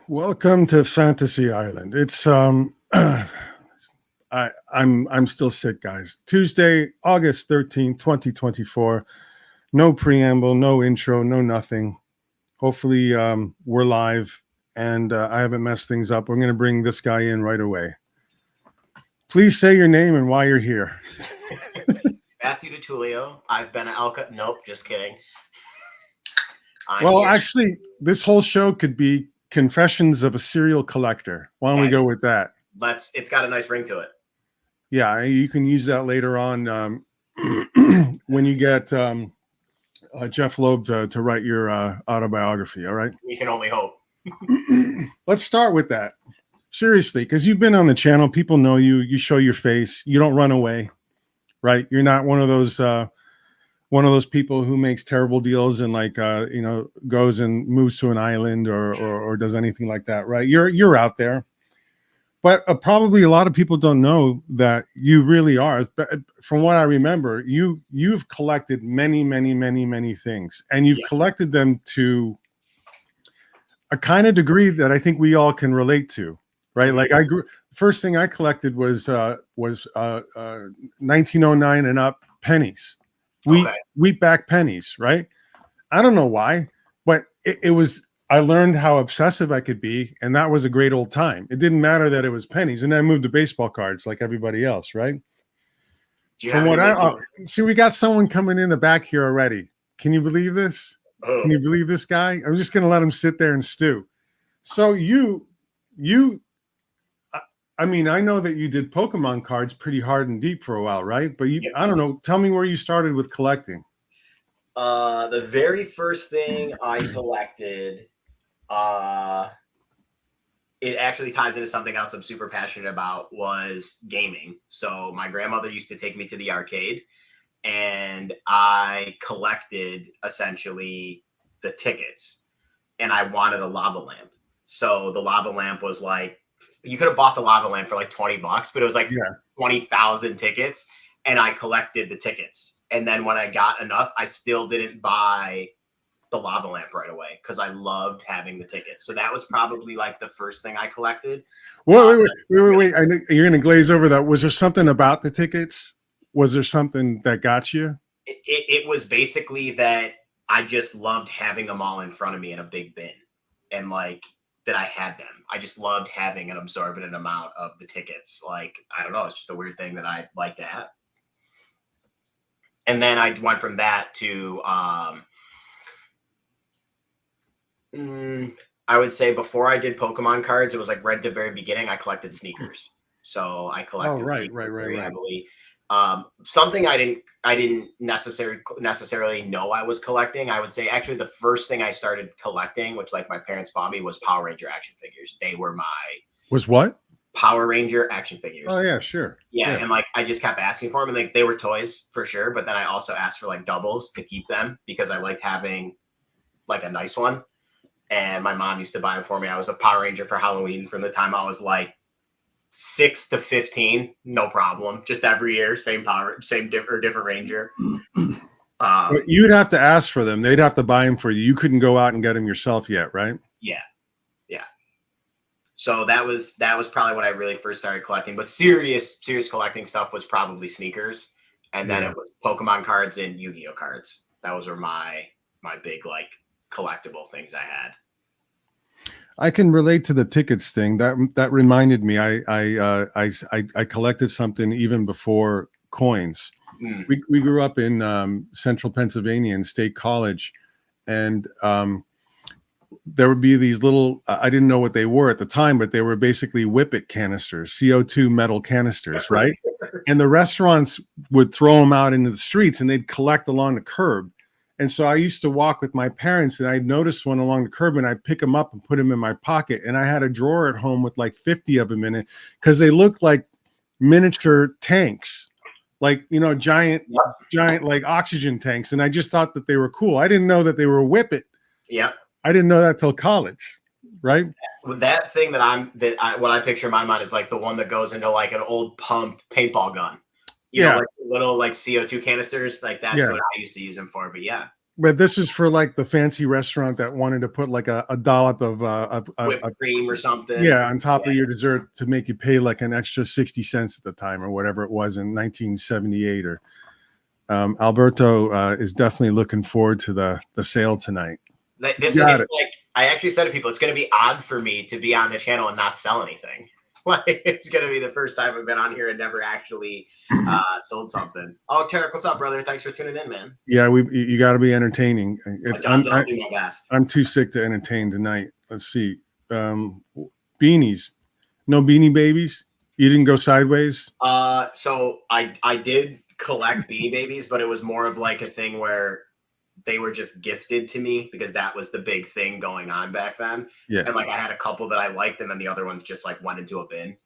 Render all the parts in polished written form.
Welcome to Fantasy Island. It's I'm still sick, guys. Tuesday, August 13th, 2024. No preamble, no intro, no nothing. Hopefully we're live and I haven't messed things up. I'm going to bring this guy in right away. Please say your name and why you're here. Matthew Ditullio. I've been at Alca. Nope, just kidding. Actually, this whole show could be Confessions of a Serial Collector. Why don't we go with that? It's got a nice ring to it. Yeah, you can use that later on when you get Jeff Loeb to write your autobiography. All right. We can only hope. Let's start with that. Seriously, because you've been on the channel. People know you. You show your face. You don't run away, right? You're not one of those people who makes terrible deals and goes and moves to an island or does anything like that, right? You're out there. But probably a lot of people don't know that you really are. But from what I remember, you've collected many, many, many, many things, and you've collected them to a kind of degree that I think we all can relate to, right? Like first thing I collected was 1909 and up pennies, wheatback pennies, right? I don't know why, but it was. I learned how obsessive I could be, and that was a great old time. It didn't matter that it was pennies, and then I moved to baseball cards like everybody else, right? From what I see, we got someone coming in the back here already. Can you believe this? Oh. Can you believe this guy? I'm just going to let him sit there and stew. So I mean, I know that you did Pokemon cards pretty hard and deep for a while, right? But I don't know. Tell me where you started with collecting. The very first thing I collected. It actually ties into something else I'm super passionate about, was gaming. So my grandmother used to take me to the arcade, and I collected essentially the tickets, and I wanted a lava lamp. So the lava lamp was like, you could have bought the lava lamp for like $20, but it was like 20,000 tickets, and I collected the tickets. And then when I got enough, I still didn't buy the lava lamp right away because I loved having the tickets. So that was probably like the first thing I collected. Wait. I know you're gonna glaze over that. Was there something about the tickets? Was there something that got you? It was basically that I just loved having them all in front of me in a big bin, and like that I had them. I just loved having an absorbent amount of the tickets. Like, I don't know, it's just a weird thing that I like to have. And then I went from that to I would say before I did Pokemon cards, it was like right at the very beginning, I collected sneakers. So I collected sneakers very heavily. Something I didn't necessarily know I was collecting. I would say actually the first thing I started collecting, which like my parents bought me, was Power Ranger action figures. They were Was what? Power Ranger action figures. Oh yeah, sure. Yeah, and like I just kept asking for them, and like they were toys for sure. But then I also asked for like doubles to keep them because I liked having like a nice one. And my mom used to buy them for me. I was a Power Ranger for Halloween from the time I was like 6 to 15, no problem. Just every year, same different Ranger. But you'd have to ask for them. They'd have to buy them for you. You couldn't go out and get them yourself yet, right? Yeah. So that was probably when I really first started collecting. But serious collecting stuff was probably sneakers, and then it was Pokemon cards and Yu-Gi-Oh cards. Those were my big like collectible things I had. I can relate to the tickets thing. That reminded me. I collected something even before coins. We grew up in central Pennsylvania in State College, and there would be these little. I didn't know what they were at the time, but they were basically Whippet canisters, CO2 metal canisters, right? And the restaurants would throw them out into the streets, and they'd collect along the curb. And so I used to walk with my parents, and I'd notice one along the curb, and I'd pick them up and put them in my pocket. And I had a drawer at home with like 50 of them in it because they looked like miniature tanks, like, you know, giant like oxygen tanks. And I just thought that they were cool. I didn't know that they were Whippet. Yeah. I didn't know that till college, right? That thing what I picture in my mind is like the one that goes into like an old pump paintball gun. You know, like little like CO2 canisters, like that's what I used to use them for. But yeah. But this is for like the fancy restaurant that wanted to put like a dollop of whipped cream or something. yeah, on top of your dessert to make you pay like an extra 60 cents at the time or whatever it was in 1978. Or Alberto is definitely looking forward to the sale tonight. This is like, I actually said to people, it's going to be odd for me to be on the channel and not sell anything. Like, it's going to be the first time I've been on here and never actually sold something. Oh, Tarek, what's up, brother? Thanks for tuning in, man. Yeah, you got to be entertaining. I'll do my best. I'm too sick to entertain tonight. Let's see. Beanies. No Beanie Babies? You didn't go sideways? So I did collect Beanie Babies, but it was more of like a thing where they were just gifted to me because that was the big thing going on back then. Yeah. And like I had a couple that I liked, and then the other ones just like went into a bin.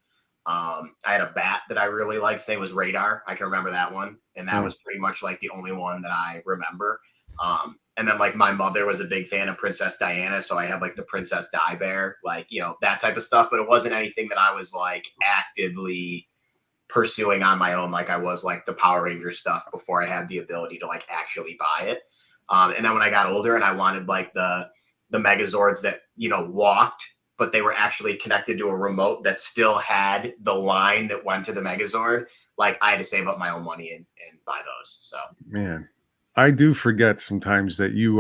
I had a bat that I really liked. Say was Radar. I can remember that one, and that was pretty much like the only one that I remember. And then like my mother was a big fan of Princess Diana, so I had like the Princess Di Bear, like, you know, that type of stuff. But it wasn't anything that I was like actively pursuing on my own, like I was like the Power Rangers stuff before I had the ability to like actually buy it. And then when I got older and I wanted like the Megazords that, you know, walked, but they were actually connected to a remote that still had the line that went to the Megazord, like I had to save up my own money and buy those. So, man, I do forget sometimes that you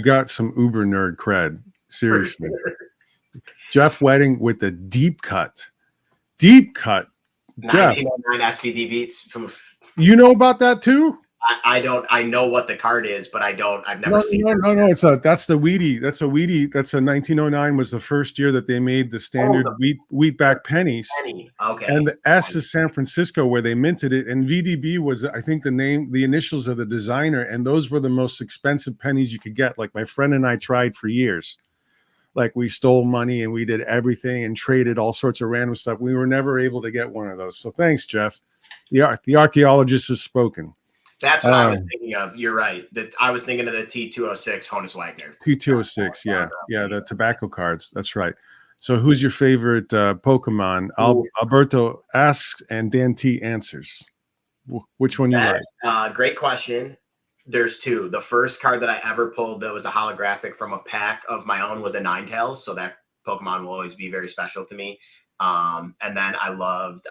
got some uber nerd cred. Seriously. Sure. Jeff Wedding with the deep cut. 1909 SVD beats. You know about that too? I don't. I know what the card is, but I don't. I've never seen. No. That's the Wheatie. That's a 1909 was the first year that they made the standard wheatback pennies. Okay. And the S is San Francisco where they minted it, and VDB was, I think, the initials of the designer, and those were the most expensive pennies you could get. Like my friend and I tried for years. Like we stole money and we did everything and traded all sorts of random stuff. We were never able to get one of those. So thanks, Jeff. The archaeologist has spoken. That's what I was thinking of. You're right. That I was thinking of the T206 Honus Wagner. T206, yeah, the tobacco cards. That's right. So, who's your favorite Pokemon? Alberto asks, and Dan T answers. Which one you like? Great question. There's two. The first card that I ever pulled that was a holographic from a pack of my own was a Ninetales. So that Pokemon will always be very special to me. And then I loved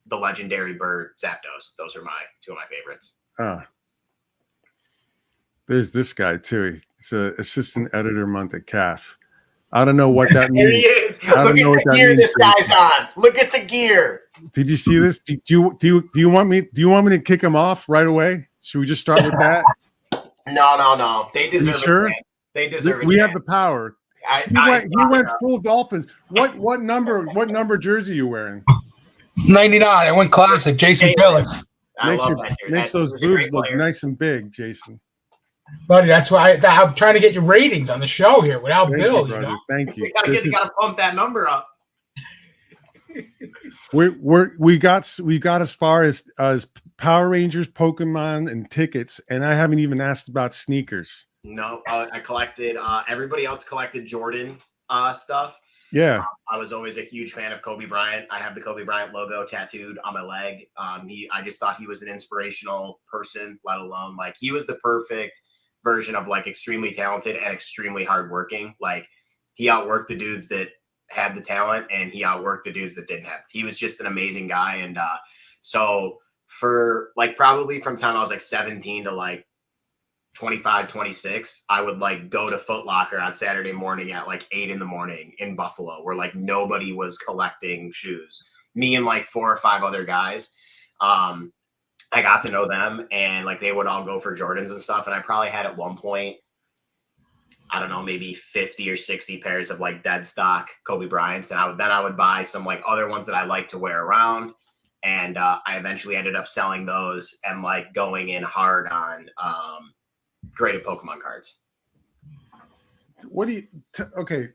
the legendary bird Zapdos. Those are two of my favorites. There's this guy too. He's an assistant editor month at CAF. I don't know what that means. I don't know what that means. This guy's on. Look at the gear. Did you see this? Do you want me to kick him off right away? Should we just start with that? No. They deserve it. Sure? They deserve it. We have the power. He went full Dolphins. What number jersey are you wearing? 99. I went classic. Jason Taylor. Makes those boobs look nice and big, Jason. Buddy, that's why I'm trying to get your ratings on the show here without Bill. You know? Thank you. You gotta pump that number up. We got as far as Power Rangers, Pokemon, and tickets, and I haven't even asked about sneakers. No, I collected. Everybody else collected Jordan stuff. Yeah. I was always a huge fan of Kobe Bryant. I have the Kobe Bryant logo tattooed on my leg. I just thought he was an inspirational person, let alone like he was the perfect version of like extremely talented and extremely hardworking. Like he outworked the dudes that had the talent and he outworked the dudes that didn't have. He was just an amazing guy. And so for like probably from time I was like 17 to like 25, 26, I would like go to Foot Locker on Saturday morning at like 8 a.m. in Buffalo where like nobody was collecting shoes. Me and like 4 or 5 other guys. I got to know them and like they would all go for Jordans and stuff. And I probably had at one point, I don't know, maybe 50 or 60 pairs of like dead stock Kobe Bryants. And I would buy some like other ones that I like to wear around. And I eventually ended up selling those and like going in hard on graded Pokemon cards. What do you okay,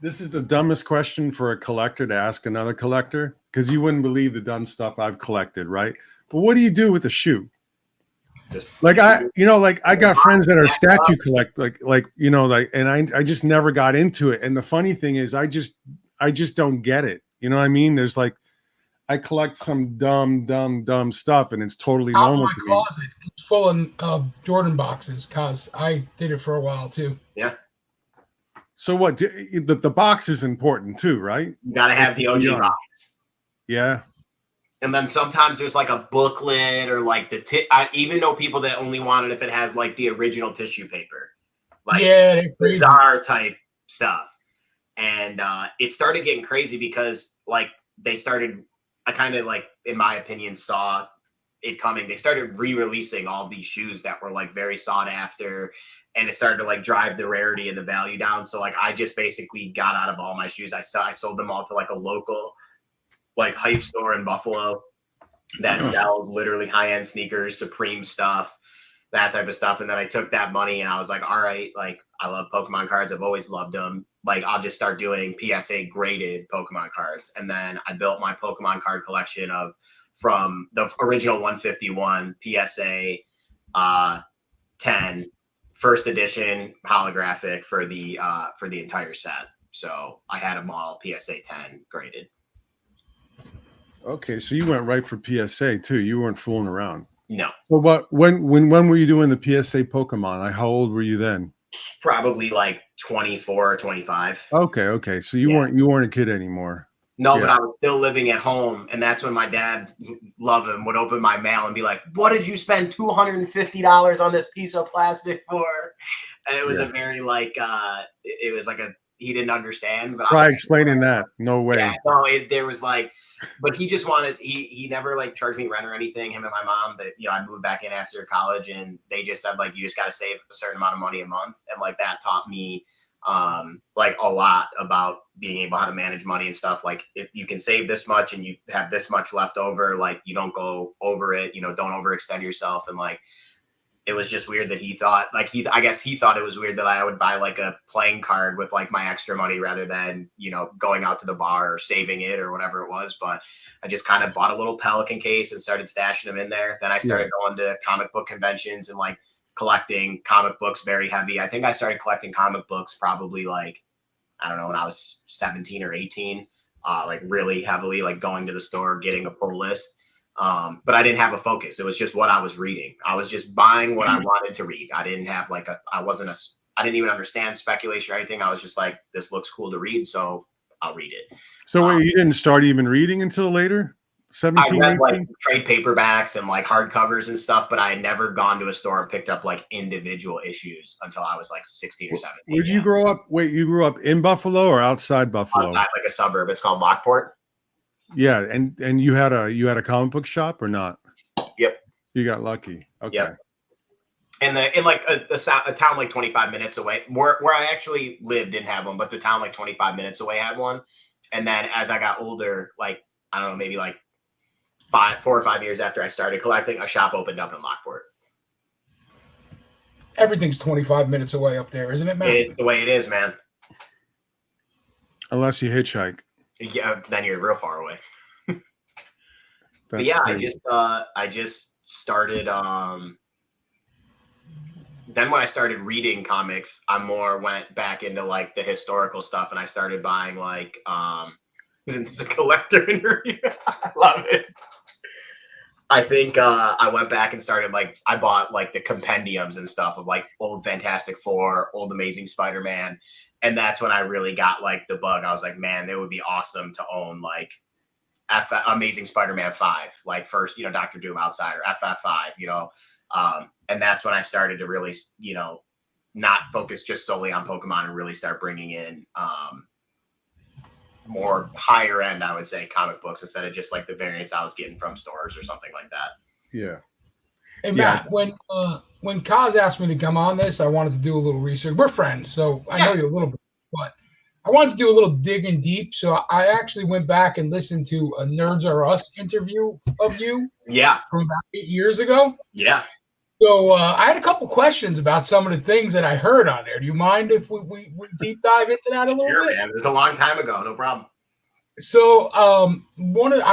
this is the dumbest question for a collector to ask another collector, because you wouldn't believe the dumb stuff I've collected, right? But what do you do with a shoe? Like I got friends that are statue collect, and I just never got into it. And the funny thing is I just don't get it. You know what I mean? There's like, I collect some dumb stuff, and it's totally Out of normal my to me. closet, it's full of Jordan boxes because I did it for a while too. Yeah. So what? The box is important too, right? You got to have the OG box. Yeah. And then sometimes there's like a booklet or like I even know people that only want it if it has like the original tissue paper, like bizarre type stuff. And it started getting crazy because like I kind of like, in my opinion, saw it coming. They started re-releasing all these shoes that were like very sought after, and it started to like drive the rarity and the value down. So like I just basically got out of all my shoes. I sold them all to like a local like hype store in Buffalo that sells literally high-end sneakers, Supreme stuff, that type of stuff. And then I took that money and I was like, all right, like I love Pokemon cards. I've always loved them. Like I'll just start doing PSA graded Pokemon cards. And then I built my Pokemon card collection from the original 151 PSA 10 first edition holographic for the entire set. So I had them all PSA 10 graded. Okay, so you went right for PSA too. You weren't fooling around. No. So, but when were you doing the PSA Pokemon? Like, how old were you then? Probably like 24 or 25. Okay. So you weren't a kid anymore. No, but I was still living at home, and that's when my dad, love him, would open my mail and be like, "What did you spend $250 on this piece of plastic for?" And it was a very like, it was like he didn't understand. But try explaining that. No way. Yeah, no, there was like, but he just wanted. He never like charged me rent or anything. Him and my mom. That I moved back in after college, and they just said like, you just got to save a certain amount of money a month, and like that taught me like a lot about being able how to manage money and stuff. Like if you can save this much and you have this much left over, like you don't go over it, don't overextend yourself. And like it was just weird that he thought like I guess he thought it was weird that I would buy like a playing card with like my extra money rather than going out to the bar or saving it or whatever it was. But I just kind of bought a little Pelican case and started stashing them in there. Then I started going to comic book conventions and like collecting comic books very heavy. I think I started collecting comic books probably like, I don't know, when I was 17 or 18, like really heavily, like going to the store, getting a pull list. But I didn't have a focus. It was just what I was reading. I was just buying what I wanted to read. I didn't have like I didn't even understand speculation or anything. I was just like, this looks cool to read, so I'll read it. So wait, you didn't start even reading until later? 17, I read 18? like trade paperbacks and like hardcovers and stuff, but I had never gone to a store and picked up like individual issues until I was like 16 or 17. Where did you grow up? Wait, you grew up in Buffalo or outside Buffalo? Outside, like a suburb. It's called Lockport. Yeah, and you had a comic book shop or not? Yep. You got lucky. Okay. Yep. And in like a town like 25 minutes away, where I actually lived didn't have one, but the town like 25 minutes away had one. And then as I got older, like I don't know, maybe like 4 or 5 years after I started collecting, a shop opened up in Lockport. Everything's 25 minutes away up there, isn't it, man? It's the way it is, man. Unless you hitchhike. Yeah, then you're real far away. But yeah, crazy. I just started. Then when I started reading comics, I more went back into like the historical stuff, and I started buying like. Isn't this a collector interview? I love it. I think I went back and started like I bought like the compendiums and stuff of like old Fantastic Four, old Amazing Spider-Man, and that's when I really got like the bug. I was like, man, it would be awesome to own like Amazing Spider-Man 5, like first, Dr. Doom Outsider, FF5, and that's when I started to really, not focus just solely on Pokemon and really start bringing in more higher end, I would say, comic books instead of just like the variants I was getting from stores or something like that. Yeah. Hey Matt, when Kaz asked me to come on this, I wanted to do a little research. We're friends, so I know you a little bit, but I wanted to do a little digging deep. So I actually went back and listened to a Nerds Are Us interview of you. Yeah. From about 8 years ago. Yeah. So I had a couple questions about some of the things that I heard on there. Do you mind if we deep dive into that a little bit? Man. It was a long time ago. No problem. So I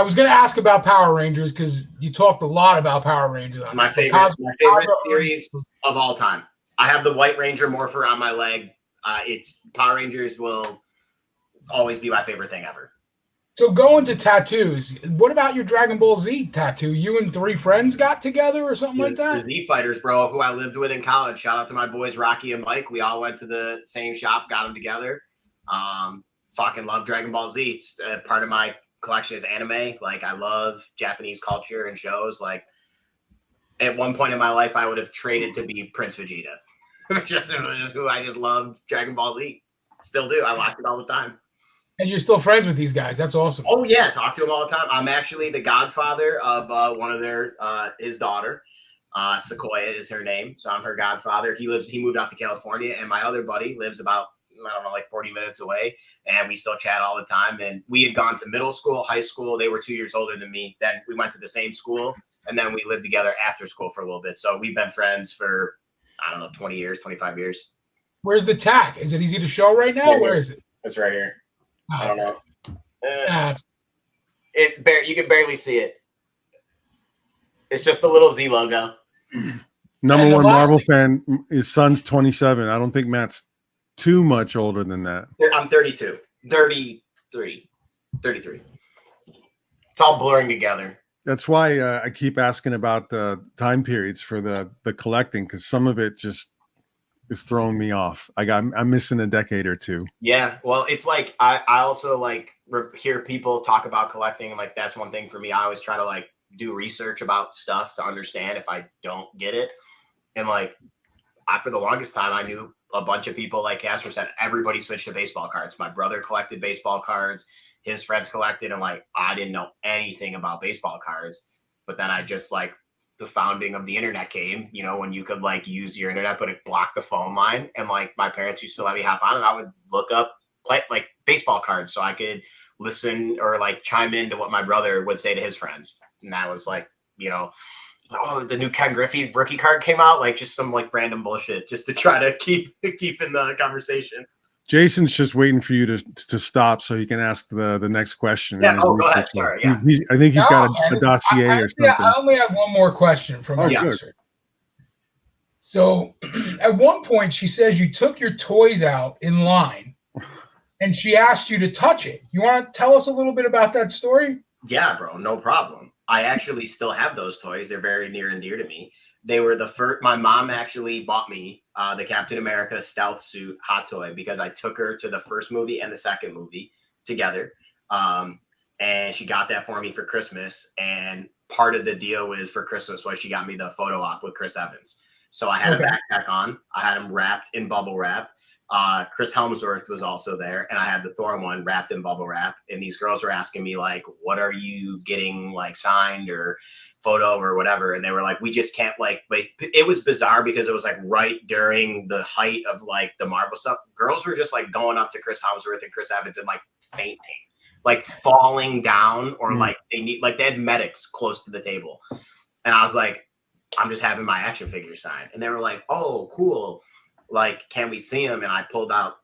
was going to ask about Power Rangers because you talked a lot about Power Rangers. My favorite series of all time. I have the White Ranger Morpher on my leg. It's Power Rangers will always be my favorite thing ever. So going to tattoos, what about your Dragon Ball Z tattoo? You and 3 friends got together or something like that? The Z Fighters, bro, who I lived with in college. Shout out to my boys Rocky and Mike. We all went to the same shop, got them together. Fucking love Dragon Ball Z. It's, part of my collection is anime. Like, I love Japanese culture and shows. Like, at one point in my life, I would have traded to be Prince Vegeta. It was just who I just loved Dragon Ball Z. Still do. I watch it all the time. And you're still friends with these guys. That's awesome. Oh yeah, talk to them all the time. I'm actually the godfather of one of their his daughter. Sequoia is her name, so I'm her godfather. He moved out to California, and my other buddy lives about, I don't know, like 40 minutes away, and we still chat all the time. And we had gone to middle school, high school. They were 2 years older than me. Then we went to the same school, and then we lived together after school for a little bit. So we've been friends for, I don't know, 20 years, 25 years. Where's the tag? Is it easy to show right now? Where is it? It's right here. I don't know. You can barely see it. It's just the little Z logo. Number one Marvel fan. His son's 27. I don't think Matt's too much older than that. I'm 32. 33. It's all blurring together. That's why I keep asking about the time periods for the collecting, because some of it just is throwing me off. I'm missing a decade or two. Yeah, well, it's like I also like hear people talk about collecting, and like that's one thing for me. I always try to like do research about stuff to understand if I don't get it. And like for the longest time, I knew a bunch of people, like Casper said, everybody switched to baseball cards. My brother collected baseball cards, his friends collected, and like I didn't know anything about baseball cards. But then I just like, the founding of the internet came, you know, when you could like use your internet, but it blocked the phone line. And like my parents used to let me hop on, and I would look up like baseball cards so I could listen or like chime into what my brother would say to his friends. And that was like, you know, oh, the new Ken Griffey rookie card came out, like just some like random bullshit just to try to keep in the conversation. Jason's just waiting for you to stop so he can ask the next question. Yeah. Oh, go ahead. Sorry. Yeah. I think he's got a dossier or something. I only have one more question from you. Good. So at one point, she says you took your toys out in line and she asked you to touch it. You want to tell us a little bit about that story? Yeah, bro. No problem. I actually still have those toys. They're very near and dear to me. They were the first. My mom actually bought me the Captain America stealth suit hot toy because I took her to the first movie and the second movie together. And she got that for me for Christmas. And part of the deal for Christmas was she got me the photo op with Chris Evans. So I had a backpack on. I had him wrapped in bubble wrap. Chris Helmsworth was also there, and I had the Thor one wrapped in bubble wrap. And these girls were asking me like, what are you getting like signed or photo or whatever? And they were like, we just can't like, it was bizarre because it was like right during the height of like the Marvel stuff. Girls were just like going up to Chris Helmsworth and Chris Evans and like fainting, like falling down, or like they had medics close to the table. And I was like, I'm just having my action figure signed. And they were like, oh, cool. Like, can we see them? And I pulled out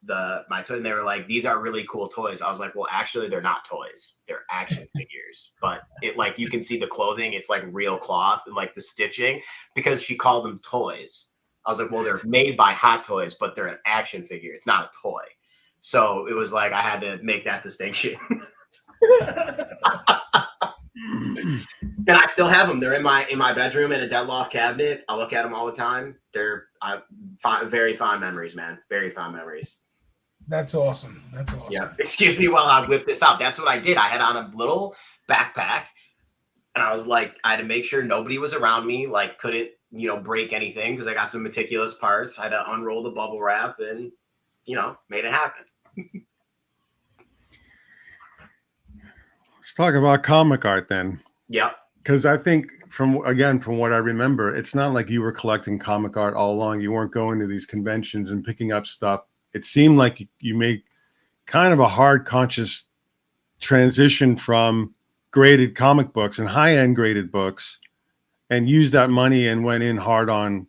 my toy, and they were like, these are really cool toys. I was like, well, actually, they're not toys. They're action figures. But it like, you can see the clothing. It's like real cloth and like the stitching, because she called them toys. I was like, well, they're made by Hot Toys, but they're an action figure. It's not a toy. So it was like, I had to make that distinction. And I still have them. They're in my bedroom in a dead loft cabinet. I look at them all the time. They're very fond memories, man. Very fond memories. That's awesome. Yeah. Excuse me while I whip this out. That's what I did. I had on a little backpack, and I was like, I had to make sure nobody was around me, like couldn't, break anything, because I got some meticulous parts. I had to unroll the bubble wrap and, made it happen. Let's talk about comic art then. Yeah. Because I think from what I remember, it's not like you were collecting comic art all along. You weren't going to these conventions and picking up stuff. It seemed like you made kind of a hard, conscious transition from graded comic books and high-end graded books, and used that money and went in hard on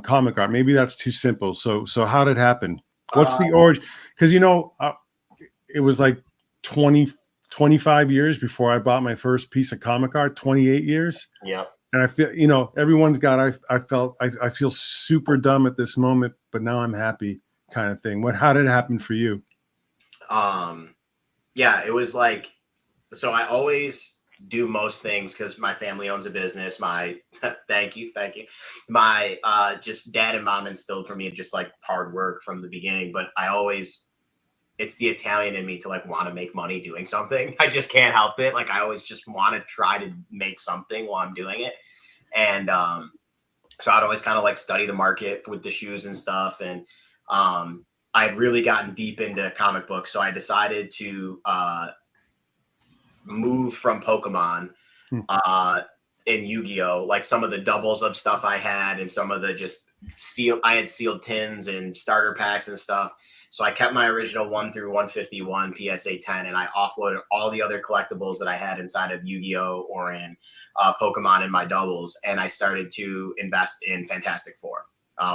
comic art. Maybe that's too simple. So how did it happen? What's the origin? Because it was like 25 years before I bought my first piece of comic art, 28 years. Yeah. And I feel, everyone's got, I feel super dumb at this moment, but now I'm happy kind of thing. How did it happen for you? Yeah, it was like, so I always do most things because my family owns a business. My thank you. My just dad and mom instilled for me just like hard work from the beginning. But it's the Italian in me to like want to make money doing something. I just can't help it. Like I always just want to try to make something while I'm doing it. And so I'd always kind of like study the market with the shoes and stuff. And I'd really gotten deep into comic books. So I decided to move from Pokemon in Yu-Gi-Oh! Like some of the doubles of stuff I had and some of the just I had sealed tins and starter packs and stuff. So I kept my original 1 through 151 PSA 10 and I offloaded all the other collectibles that I had inside of Yu-Gi-Oh! Or in Pokemon in my doubles. And I started to invest in Fantastic Four.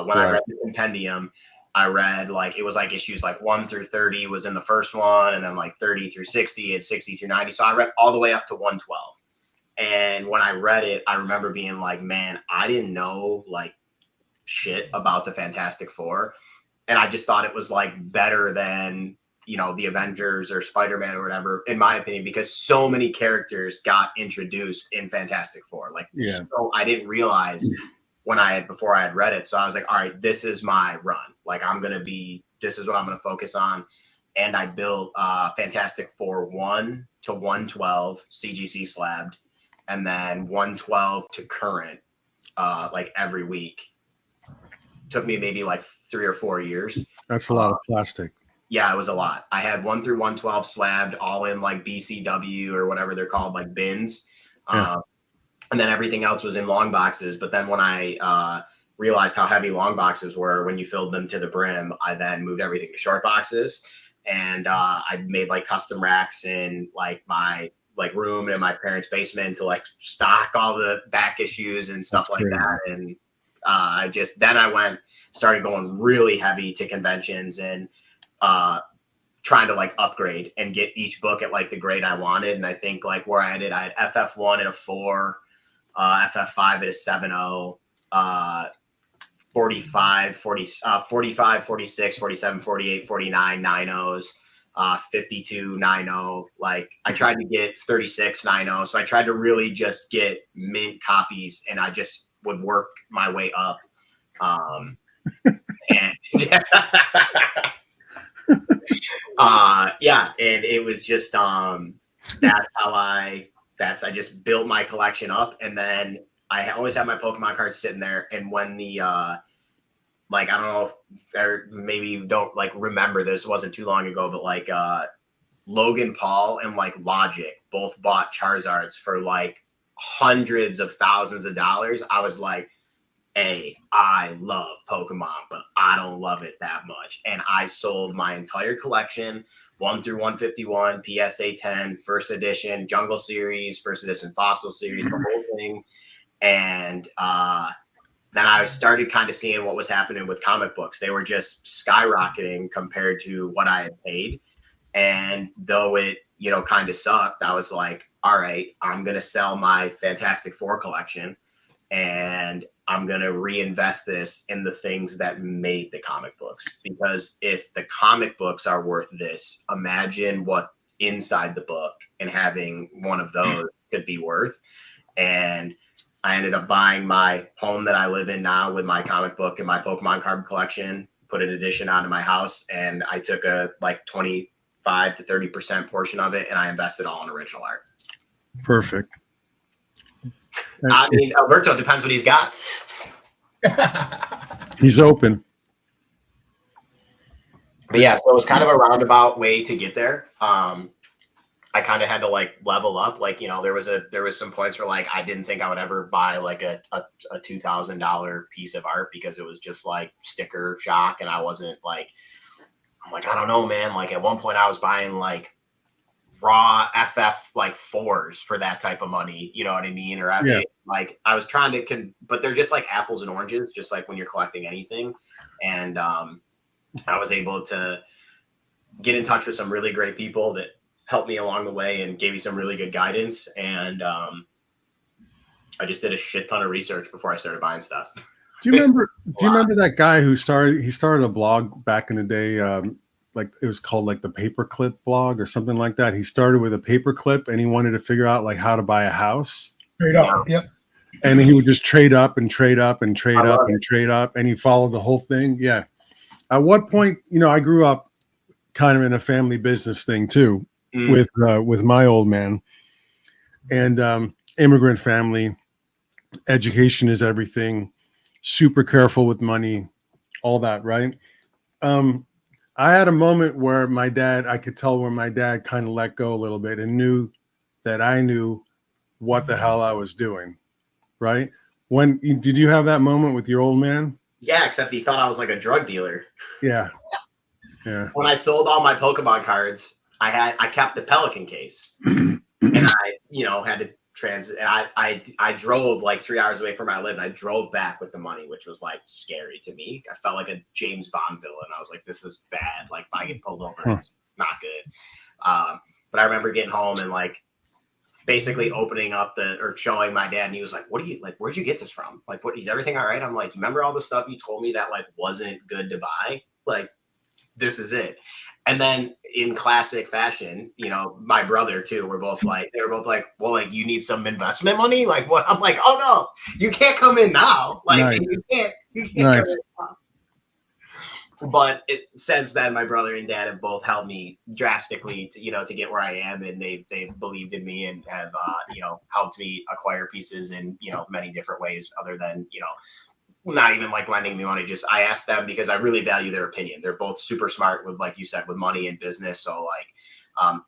When I read the compendium, I read like, it was like issues like 1 through 30 was in the first one, and then like 30 through 60 and 60 through 90. So I read all the way up to 112. And when I read it, I remember being like, man, I didn't know like shit about the Fantastic Four. And I just thought it was like better than, you know, the Avengers or Spider-Man or whatever, in my opinion, because so many characters got introduced in Fantastic Four. Like, so I didn't realize before I had read it. So I was like, all right, this is my run. Like this is what I'm going to focus on. And I built Fantastic Four 1 to 112 CGC slabbed, and then 112 to current, like every week. Took me maybe like 3 or 4 years. That's a lot of plastic. Yeah, it was a lot. I had 1 through 112 slabbed, all in like BCW or whatever they're called, like bins. And then everything else was in long boxes. But then when I realized how heavy long boxes were when you filled them to the brim, I then moved everything to short boxes. And I made like custom racks in like my like room in my parents' basement to like stock all the back issues and stuff like that. And I started going really heavy to conventions and trying to like upgrade and get each book at like the grade I wanted. And I think like where I had FF1 at a 4, FF5 at a 7.0, 45, 46, 47, 48, 49, 9.0s, 52, 9.0. Like I tried to get 36, 9.0. So I tried to really just get mint copies, and I just would work my way up. And and it was just that's how I just built my collection up. And then I always have my Pokemon cards sitting there. And when the like, I don't know if maybe you don't like remember this, it wasn't too long ago, but like Logan Paul and like Logic both bought Charizards for like hundreds of thousands of dollars. I was like, hey, I love Pokemon, but I don't love it that much. And I sold my entire collection, 1 through 151, PSA 10, first edition, Jungle Series, first edition Fossil Series, the whole thing. And then I started kind of seeing what was happening with comic books. They were just skyrocketing compared to what I had paid. And though it, you know, kind of sucked, I was like, all right, I'm going to sell my Fantastic Four collection and I'm going to reinvest this in the things that made the comic books. Because if the comic books are worth this, imagine what inside the book and having one of those could be worth. And I ended up buying my home that I live in now with my comic book and my Pokemon card collection, put an addition onto my house, and I took a like 25 to 30% portion of it and I invested all in original art. Perfect. I mean, Alberto, depends what he's got. He's open. But yeah, so it was kind of a roundabout way to get there. I kind of had to like level up. Like, you know, there was some points where like I didn't think I would ever buy like a $2,000 piece of art because it was just like sticker shock, and I wasn't like, I'm like, I don't know, man. Like at one point I was buying like raw FF like 4s for that type of money, you know what I mean? Or I mean, like I was trying to but they're just like apples and oranges, just like when you're collecting anything. And I was able to get in touch with some really great people that helped me along the way and gave me some really good guidance. And I just did a shit ton of research before I started buying stuff. Do you remember that guy who started a blog back in the day? like it was called like the paperclip blog or something like that. He started with a paperclip and he wanted to figure out like how to buy a house. Straight up. Yep. And he would just trade up and trade up and trade I up love and it. trade up, and he followed the whole thing. Yeah. At what point, you know, I grew up kind of in a family business thing too, with my old man, and immigrant family. Education is everything. Super careful with money, all that, right? I had a moment where I could tell where my dad kind of let go a little bit and knew that I knew what the hell I was doing, right? Did you have that moment with your old man? Yeah, except he thought I was like a drug dealer. Yeah. Yeah. When I sold all my Pokemon cards, I kept the Pelican case. And I, had to transit, and I drove like 3 hours away from where I lived, and I drove back with the money, which was like scary to me. I felt like a James Bond villain. I was like, this is bad. Like, if I get pulled over, it's not good. But I remember getting home and like basically opening up or showing my dad, and he was like, where'd you get this from? Like, is everything all right? I'm like, remember all the stuff you told me that like wasn't good to buy? Like, this is it. And then in classic fashion, my brother too, they were both like, well, like, you need some investment money? Like, what? I'm like, oh no, you can't come in now. Like, Nice. you can't Nice. come in now. But since then, my brother and dad have both helped me drastically to get where I am, and they've believed in me and have helped me acquire pieces in many different ways, other than not even like lending me money. Just I asked them because I really value their opinion. They're both super smart with, like you said, with money and business. So like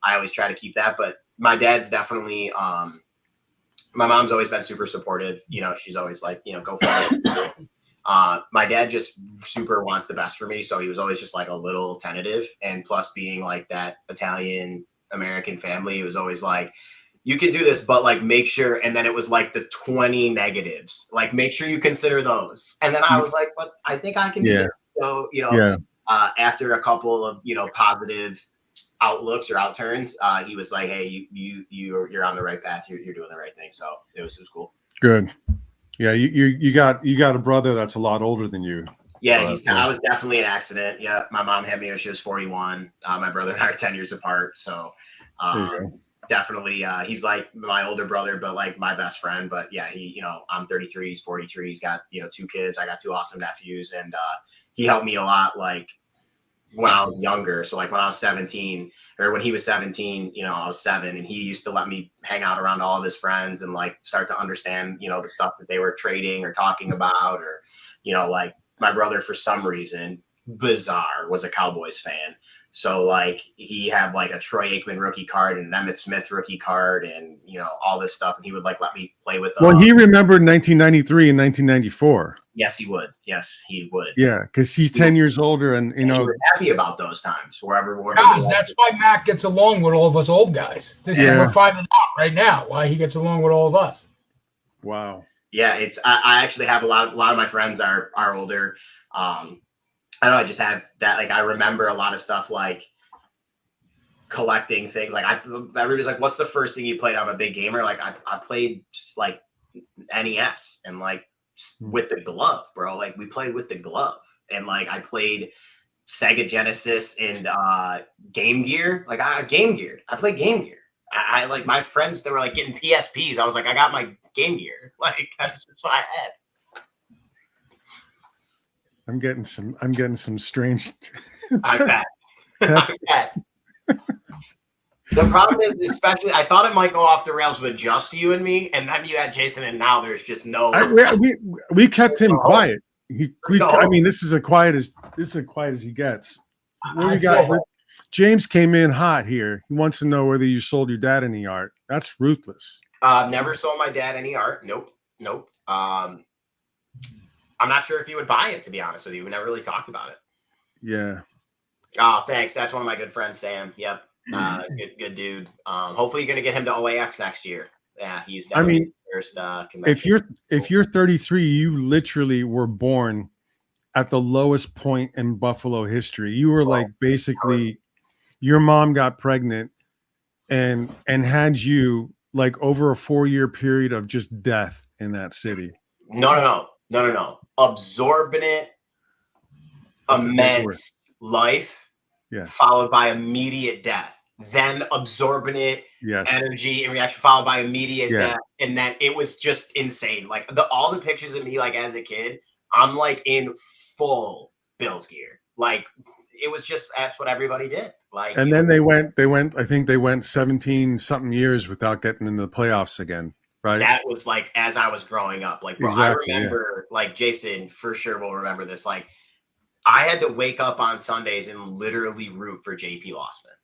I always try to keep that. But my dad's definitely my mom's always been super supportive. She's always like, go for it. My dad just super wants the best for me. So he was always just like a little tentative. And plus being like that Italian American family, it was always like, you can do this, but like make sure. And then it was like the 20 negatives, like make sure you consider those. And then I was like, but I think I can do it. So, after a couple of, positive outlooks or outturns, he was like, hey, you're on the right path. You're doing the right thing. So it was cool. Good. Yeah. You got a brother that's a lot older than you. Yeah. I was definitely an accident. Yeah. My mom had me when she was 41. My brother and I are 10 years apart. So, definitely he's like my older brother, but like my best friend. But yeah, I'm 33, he's 43, he's got 2 kids. I got 2 awesome nephews, and he helped me a lot like when I was younger. So like when I was 17, or when he was 17, I was 7, and he used to let me hang out around all of his friends and like start to understand the stuff that they were trading or talking about, or like my brother, for some reason bizarre, was a Cowboys fan. So like he had like a Troy Aikman rookie card and an Emmitt Smith rookie card, and all this stuff, and he would like let me play with them. Well, he remembered 1993 and 1994. Yes, he would. Yes, he would. Yeah, because he's 10 years older, and he was happy about those times. Wherever guys, that's why Matt gets along with all of us old guys. We're finding out right now why he gets along with all of us. Wow. Yeah, I actually have a lot of my friends are older. I know I just have that, like, I remember a lot of stuff like collecting things. Like everybody's like, what's the first thing you played? I'm a big gamer. Like I played like NES and like with the glove, bro. Like we played with the glove, and like I played Sega Genesis and Game Gear. Like I played Game Gear. I like my friends that were like getting PSPs. I was like, I got my Game Gear. Like that's what I had. I'm getting some strange. I bet. The problem is, especially, I thought it might go off the rails with just you and me, and then you had Jason, and now there's just no. We kept him quiet. I mean, this is as quiet as he gets. What we got? James came in hot here. He wants to know whether you sold your dad any art. That's ruthless. Never sold my dad any art. Nope. I'm not sure if he would buy it, to be honest with you. We never really talked about it. Yeah. Oh, thanks. That's one of my good friends, Sam. Yep. Good dude. Hopefully you're going to get him to OAX next year. Yeah, he's definitely first convention. If you're 33, you literally were born at the lowest point in Buffalo history. You were like basically your mom got pregnant and had you like over a 4-year period of just death in that city. No. Absorbent, immense life. Yes. followed by immediate death, then absorbent Yes. energy and reaction, followed by immediate Yeah. death. And then it was just insane. Like all the pictures of me, like as a kid, I'm like in full Bills gear. Like it was just, that's what everybody did. Like, And then they went, I think they went 17 something years without getting into the playoffs again. Right. That was like, as I was growing up, like, bro, Exactly, I remember like Jason for sure will remember this. Like I had to wake up on Sundays and literally root for JP Lossman.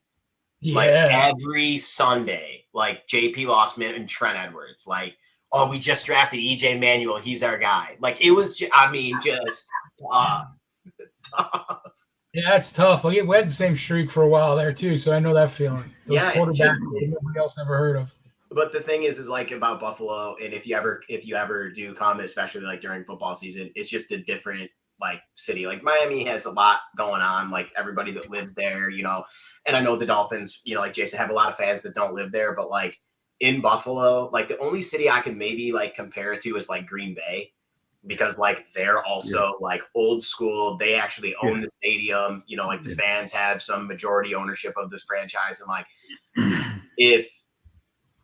Yeah. Like every Sunday, like JP Lossman and Trent Edwards, like, oh, we just drafted EJ Manuel. He's our guy. Like it was, just Yeah, it's tough. We had the same streak for a while there too, so I know that feeling. Those quarterbacks that nobody else ever heard of. But the thing is like about Buffalo, and if you ever do come, especially like during football season, it's just a different like city. Like Miami has a lot going on. Like everybody that lives there, you know, and I know the Dolphins, you know, like Jason, have a lot of fans that don't live there, but like in Buffalo, like the only city I can maybe like compare it to is like Green Bay. Because like they're also like old school. They actually own the stadium. You know, like the fans have some majority ownership of this franchise. And like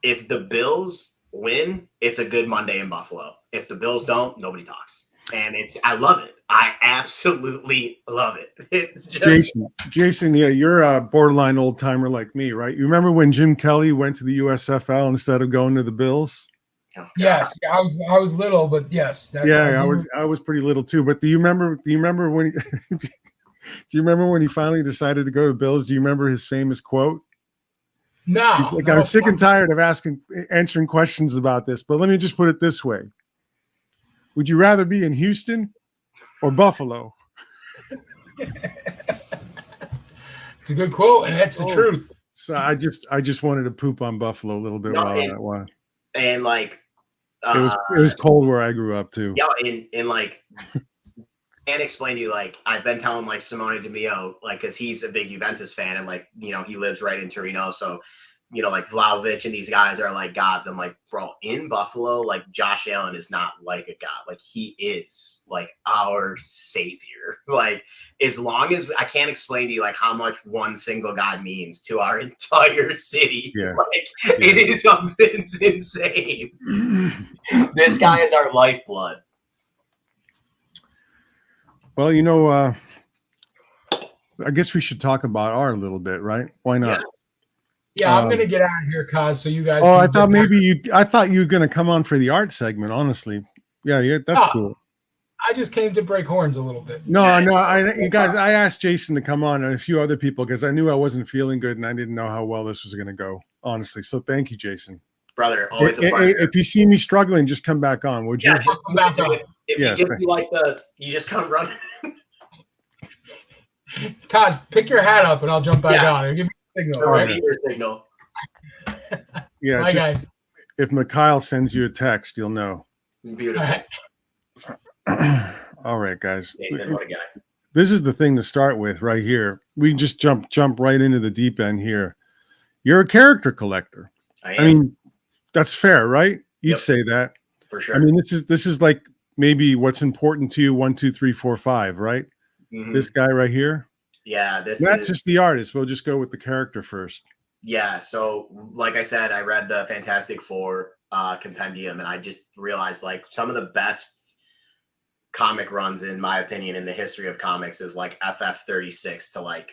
if the Bills win, it's a good Monday in Buffalo. If the Bills don't, nobody talks. And I love it. I absolutely love it. It's just Jason, yeah, you're a borderline old timer like me, right? You remember when Jim Kelly went to the USFL instead of going to the Bills? Oh, yes, I was little, but yes. I was pretty little too. But do you remember when do you remember when he finally decided to go to Bills? Do you remember his famous quote? No. Like, I'm sick and tired of answering questions about this, but let me just put it this way. Would you rather be in Houston or Buffalo? It's a good quote, and that's the truth. So I just wanted to poop on Buffalo a little bit while that one. And like it was cold where I grew up too. Yeah, and like can't explain to you, like I've been telling like Simone Bianchi, like because he's a big Juventus fan and like, you know, he lives right in Torino, so you know, like Vlahovic and these guys are like gods. I'm like, bro, in Buffalo, like Josh Allen is not like a god. Like he is like our savior. Like as long as I can't explain to you like how much one single guy means to our entire city. Yeah. Like it is something, it's insane. This guy is our lifeblood. Well, you know, I guess we should talk about art a little bit, right? Why not? Yeah, I'm gonna get out of here, Kaz. So you guys. Oh, I thought you were gonna come on for the art segment. Honestly, yeah, that's cool. I just came to break horns a little bit. No, you guys. I asked Jason to come on and a few other people because I knew I wasn't feeling good and I didn't know how well this was gonna go. Honestly, so thank you, Jason. Brother, always a pleasure. If you see me struggling, just come back on, would you? Yeah, just come back on. If you give me like you just come running. Kaz, pick your hat up and I'll jump back on. Give me a signal. All right? Signal. Yeah. Bye, guys. If Mikhail sends you a text, you'll know. Beautiful. All right, guys. Nathan, what a guy. This is the thing to start with right here. We just jump right into the deep end here. You're a character collector. I mean, that's fair, right? You'd say that. For sure. I mean, this is like maybe what's important to you, 1, 2, 3, 4, 5, right? Mm-hmm. This guy right here. Yeah, not just the artist. We'll just go with the character first. Yeah. So, like I said, I read the Fantastic Four compendium, and I just realized like some of the best comic runs, in my opinion, in the history of comics is like FF 36 to like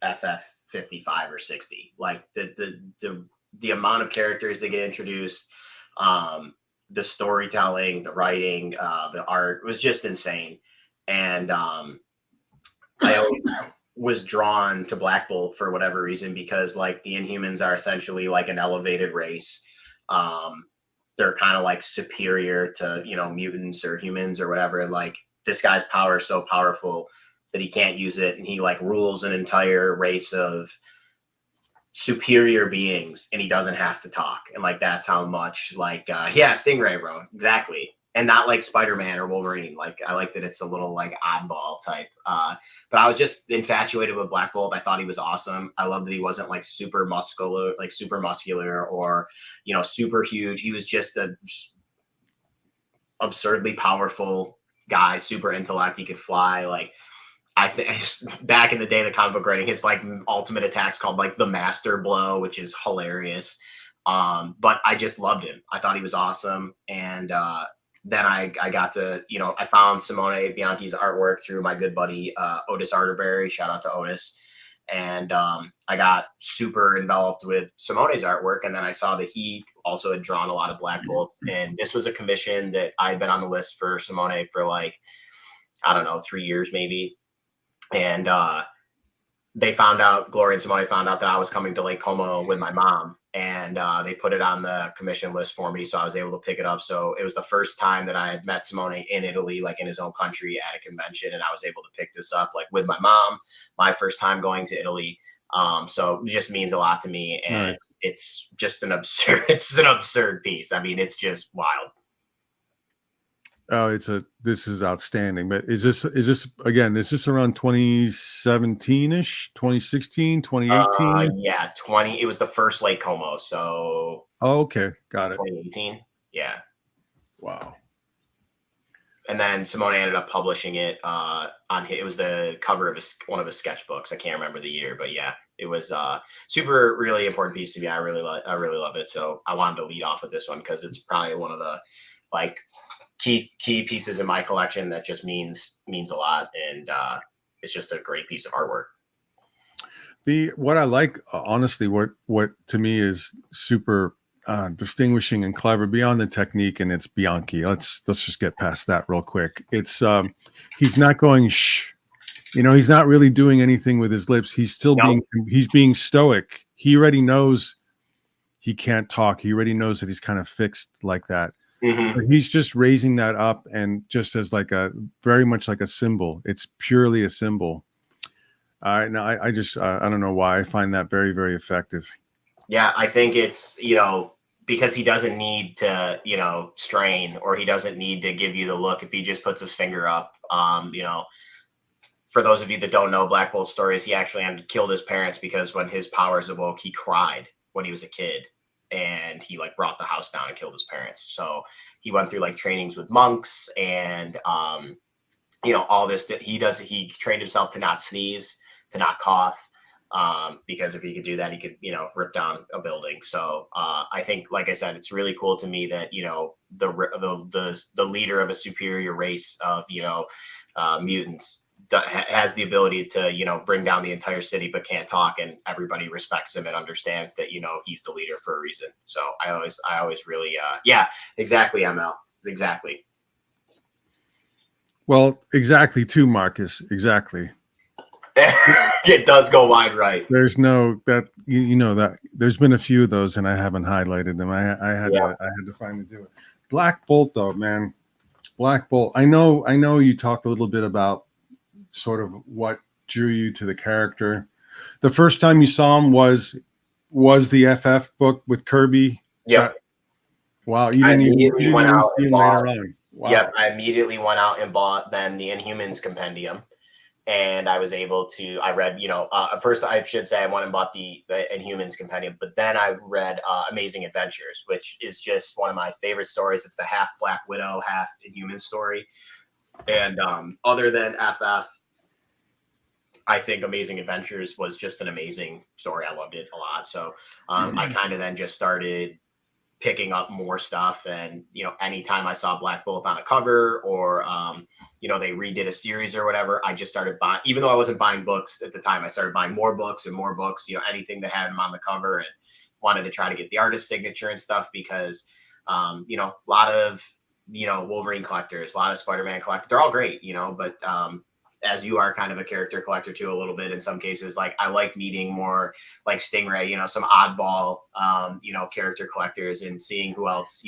FF 55 or 60. Like the amount of characters that get introduced, the storytelling, the writing, the art was just insane. And I always was drawn to Black Bolt for whatever reason, because like the Inhumans are essentially like an elevated race. They're kind of like superior to, you know, mutants or humans or whatever. And like this guy's power is so powerful that he can't use it. And he like rules an entire race of superior beings and he doesn't have to talk. And like, that's how much like, Stingray, bro. Exactly. And not like Spider-Man or Wolverine. Like, I like that it's a little like oddball type. But I was just infatuated with Black Bolt. I thought he was awesome. I love that he wasn't like super muscular or, you know, super huge. He was just a absurdly powerful guy, super intellect. He could fly. Like, I think back in the day, the comic book writing, his like ultimate attack's called like the Master Blow, which is hilarious. But I just loved him. I thought he was awesome. And then I got to, I found Simone Bianchi's artwork through my good buddy Otis Arterberry. Shout out to Otis. And I got super enveloped with Simone's artwork. And then I saw that he also had drawn a lot of Black Bolts. And this was a commission that I'd been on the list for Simone for like, I don't know, 3 years maybe. And they found out, Gloria and Simone found out that I was coming to Lake Como with my mom. And they put it on the commission list for me. So I was able to pick it up. So it was the first time that I had met Simone in Italy, like in his own country at a convention. And I was able to pick this up like with my mom, my first time going to Italy. So it just means a lot to me. And it's just an absurd piece. I mean, it's just wild. Oh, this is outstanding. But is this again, is this around 2017-ish, 2016, 2018? Yeah, it was the first Lake Como. So okay, got it. 2018. Yeah. Wow. And then Simone ended up publishing it it was the cover of one of his sketchbooks. I can't remember the year, but yeah, it was super really important piece to me. I really love it. So I wanted to lead off with this one because it's probably one of the like key pieces in my collection that just means a lot, and it's just a great piece of artwork. What I like, honestly, what to me is super distinguishing and clever beyond the technique, and it's Bianchi. Let's just get past that real quick. It's he's not going shh, he's not really doing anything with his lips. He's still being stoic. He already knows he can't talk. He already knows that he's kind of fixed like that. Mm-hmm. But he's just raising that up, and just as like very much like a symbol. It's purely a symbol. I don't know why I find that very, very effective. Yeah, I think it's, because he doesn't need to, strain, or he doesn't need to give you the look if he just puts his finger up. For those of you that don't know Black Bolt's stories, he actually killed his parents because when his powers awoke, he cried when he was a kid. And he like brought the house down and killed his parents. So he went through like trainings with monks and, all this. He trained himself to not sneeze, to not cough, because if he could do that, he could, rip down a building. So I think, like I said, it's really cool to me that, the leader of a superior race of, mutants has the ability to, bring down the entire city, but can't talk, and everybody respects him and understands that, he's the leader for a reason. So I always really, yeah, exactly. ML. Exactly. Well, exactly too, Marcus. Exactly. It does go wide right. There's that there's been a few of those and I haven't highlighted them. I had to finally do it. Black Bolt though, man. Black Bolt. I know you talked a little bit about sort of what drew you to the character. The first time you saw him was the FF book with Kirby. Yep. Wow, you didn't even see him later on. Wow. Yep, I immediately went out and bought then the Inhumans Compendium, and I was able to. I read, first I should say I went and bought the Inhumans Compendium, but then I read Amazing Adventures, which is just one of my favorite stories. It's the half Black Widow, half Inhuman story, and other than FF. I think Amazing Adventures was just an amazing story. I loved it a lot. So I kind of then just started picking up more stuff. And, anytime I saw Black Bolt on a cover or, they redid a series or whatever, I just started buying, even though I wasn't buying books at the time, I started buying more books and more books, anything that had him on the cover, and wanted to try to get the artist signature and stuff because, a lot of, Wolverine collectors, a lot of Spider-Man collectors, they're all great, but, as you are kind of a character collector too, a little bit in some cases, like I like meeting more like Stingray, some oddball, character collectors and seeing who else,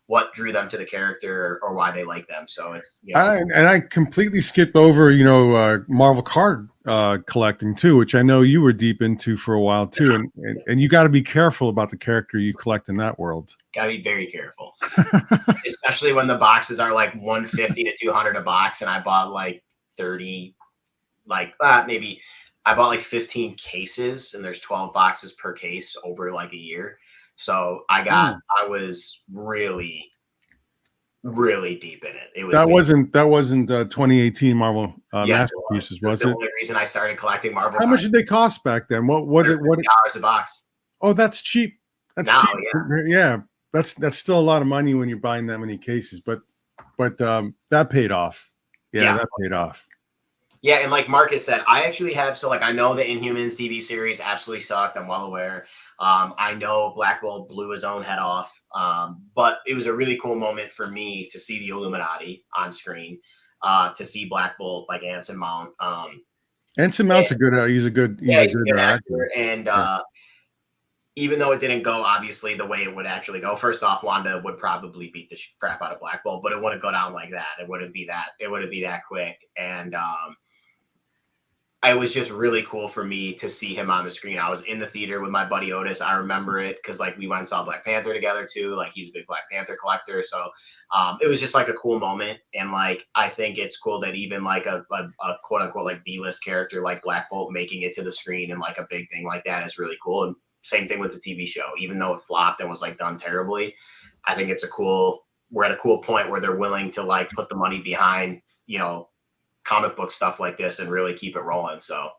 what drew them to the character or why they like them. So it's, I completely skipped over, Marvel card collecting too, which I know you were deep into for a while too. And you got to be careful about the character you collect in that world. Gotta be very careful, especially when the boxes are like 150 to 200 a box. And I bought like 30, maybe I bought like 15 cases, and there's 12 boxes per case over like a year. So I was really really deep in it. It was that wasn't 2018 Marvel yes, masterpieces, it was. was The it? only reason I started collecting Marvel. How much did they cost back then? What $50 a box. Oh, that's cheap. That's Now, cheap. Yeah, that's still a lot of money when you're buying that many cases, but that paid off. Yeah, that paid off. Yeah, and like Marcus said, I actually have, so like I know the Inhumans TV series absolutely sucked. I'm well aware. I know Black Bolt blew his own head off, but it was a really cool moment for me to see the Illuminati on screen, to see Black Bolt like Anson Mount. Anson Mount's a good. He's a good actor, and even though it didn't go obviously the way it would actually go, first off, Wanda would probably beat the crap out of Black Bolt, but it wouldn't go down like that. It wouldn't be that. It wouldn't be that quick, and it was just really cool for me to see him on the screen. I was in the theater with my buddy Otis. I remember it because like we went and saw Black Panther together too. Like he's a big Black Panther collector. So it was just like a cool moment. And like, I think it's cool that even like a quote unquote like B-list character like Black Bolt making it to the screen and like a big thing like that is really cool. And same thing with the TV show, even though it flopped and was like done terribly. I think it's we're at a cool point where they're willing to like put the money behind, comic book stuff like this and really keep it rolling. So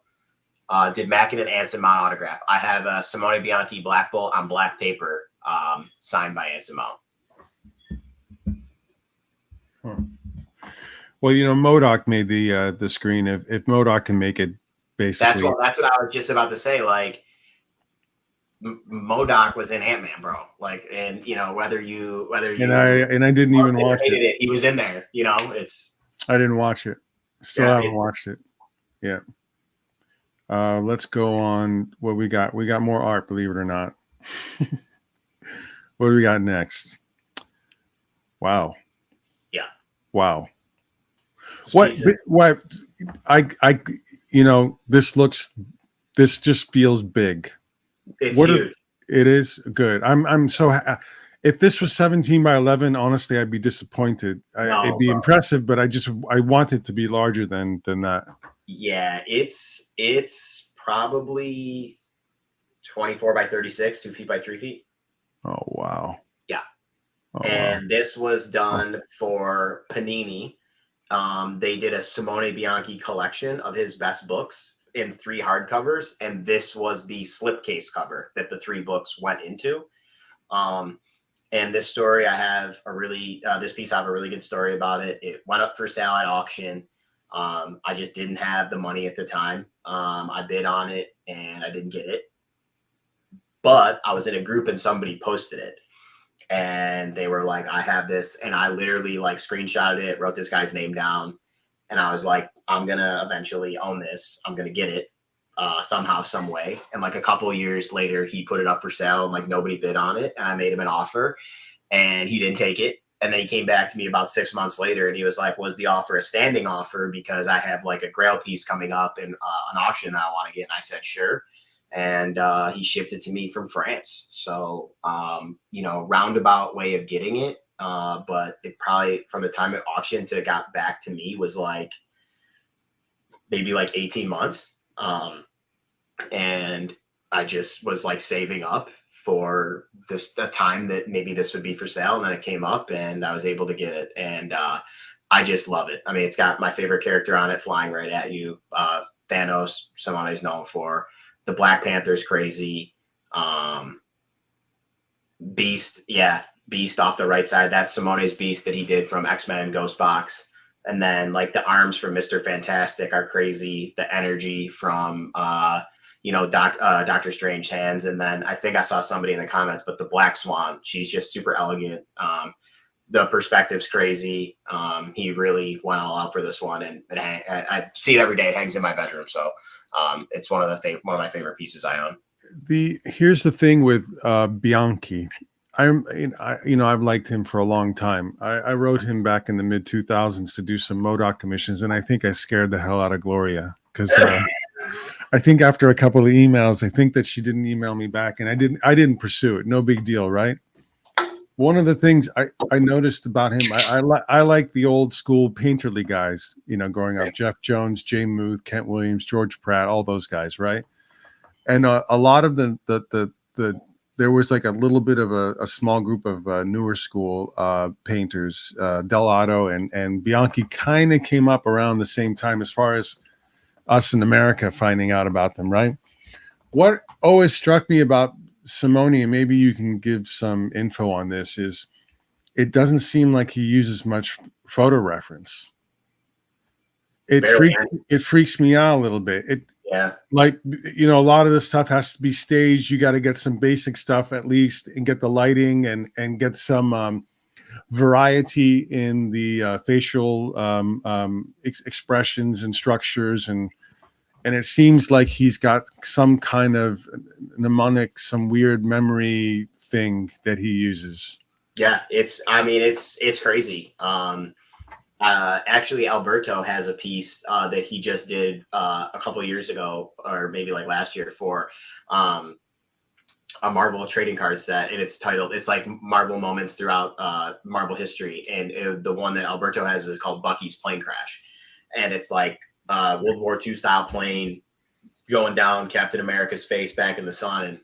did Mackin and Anson Mount autograph. I have a Simone Bianchi Black Bolt on black paper, signed by Anson Mount. Well, MODOK made the screen. If MODOK can make it, basically. That's what I was just about to say. Like MODOK was in Ant-Man, bro. Like, and whether you and I didn't even watch it. He was in there. I didn't watch it. Still haven't watched it. Yeah. Let's go on. What we got? We got more art, believe it or not. What do we got next? Wow. Yeah. Wow. What? This just feels big. It's huge. It is good. I'm so. If this was 17 by 11, honestly, I'd be disappointed. It'd be impressive, but I want it to be larger than that. Yeah, it's probably 24 by 36, 2 feet by 3 feet. Oh wow. Yeah. Oh, and this was done for Panini. They did a Simone Bianchi collection of his best books in 3 hardcovers, and this was the slipcase cover that the 3 books went into. And this story, I have this piece, I have a really good story about it. It went up for sale at auction. I just didn't have the money at the time. I bid on it and I didn't get it. But I was in a group and somebody posted it. And they were like, I have this. And I literally like screenshotted it, wrote this guy's name down. And I was like, I'm going to eventually own this. I'm going to get it somehow, some way. And like a couple of years later, he put it up for sale and like nobody bid on it. And I made him an offer and he didn't take it. And then he came back to me about 6 months later and he was like, was the offer a standing offer? Because I have like a grail piece coming up in an auction that I want to get. And I said, sure. And he shipped it to me from France. So, roundabout way of getting it. But it probably from the time it auctioned to got back to me was like maybe like 18 months. And I just was like saving up for the time that maybe this would be for sale. And then it came up and I was able to get it. And I just love it. I mean, it's got my favorite character on it flying right at you. Thanos, someone is known for. The Black Panther's crazy. Beast. Yeah. Beast off the right side. That's Simone's Beast that he did from X-Men Ghost Box. And then like the arms from Mr. Fantastic are crazy. The energy from, Doctor Strange hands. And then I think I saw somebody in the comments, but the Black Swan, she's just super elegant. The perspective's crazy. He really went all out for this one. And I see it every day. It hangs in my bedroom. So it's one of my favorite pieces I own. Here's the thing with Bianchi. I've liked him for a long time. I wrote him back in the mid 2000s to do some MODOK commissions, and I think I scared the hell out of Gloria because I think after a couple of emails, I think that she didn't email me back, and I didn't pursue it. No big deal, right? One of the things I noticed about him, I like the old school painterly guys, growing up, Jeff Jones, Jay Muth, Kent Williams, George Pratt, all those guys, right? And a lot of the there was like a little bit of a small group of newer school painters, Dell'Otto and Bianchi kind of came up around the same time as far as us in America finding out about them, right? What always struck me about Simone, and maybe you can give some info on this, is it doesn't seem like he uses much photo reference. It freaks me out a little bit. Like, you know, a lot of this stuff has to be staged. You got to get some basic stuff at least and get the lighting and get some variety in the facial expressions and structures. And it seems like he's got some kind of mnemonic, some weird memory thing that he uses. Yeah, it's crazy. Actually, Alberto has a piece that he just did a couple of years ago, or maybe like last year, for a Marvel trading card set, and it's like Marvel moments throughout Marvel history, and the one that Alberto has is called Bucky's Plane Crash, and it's like World War II style plane going down Captain America's face back in the sun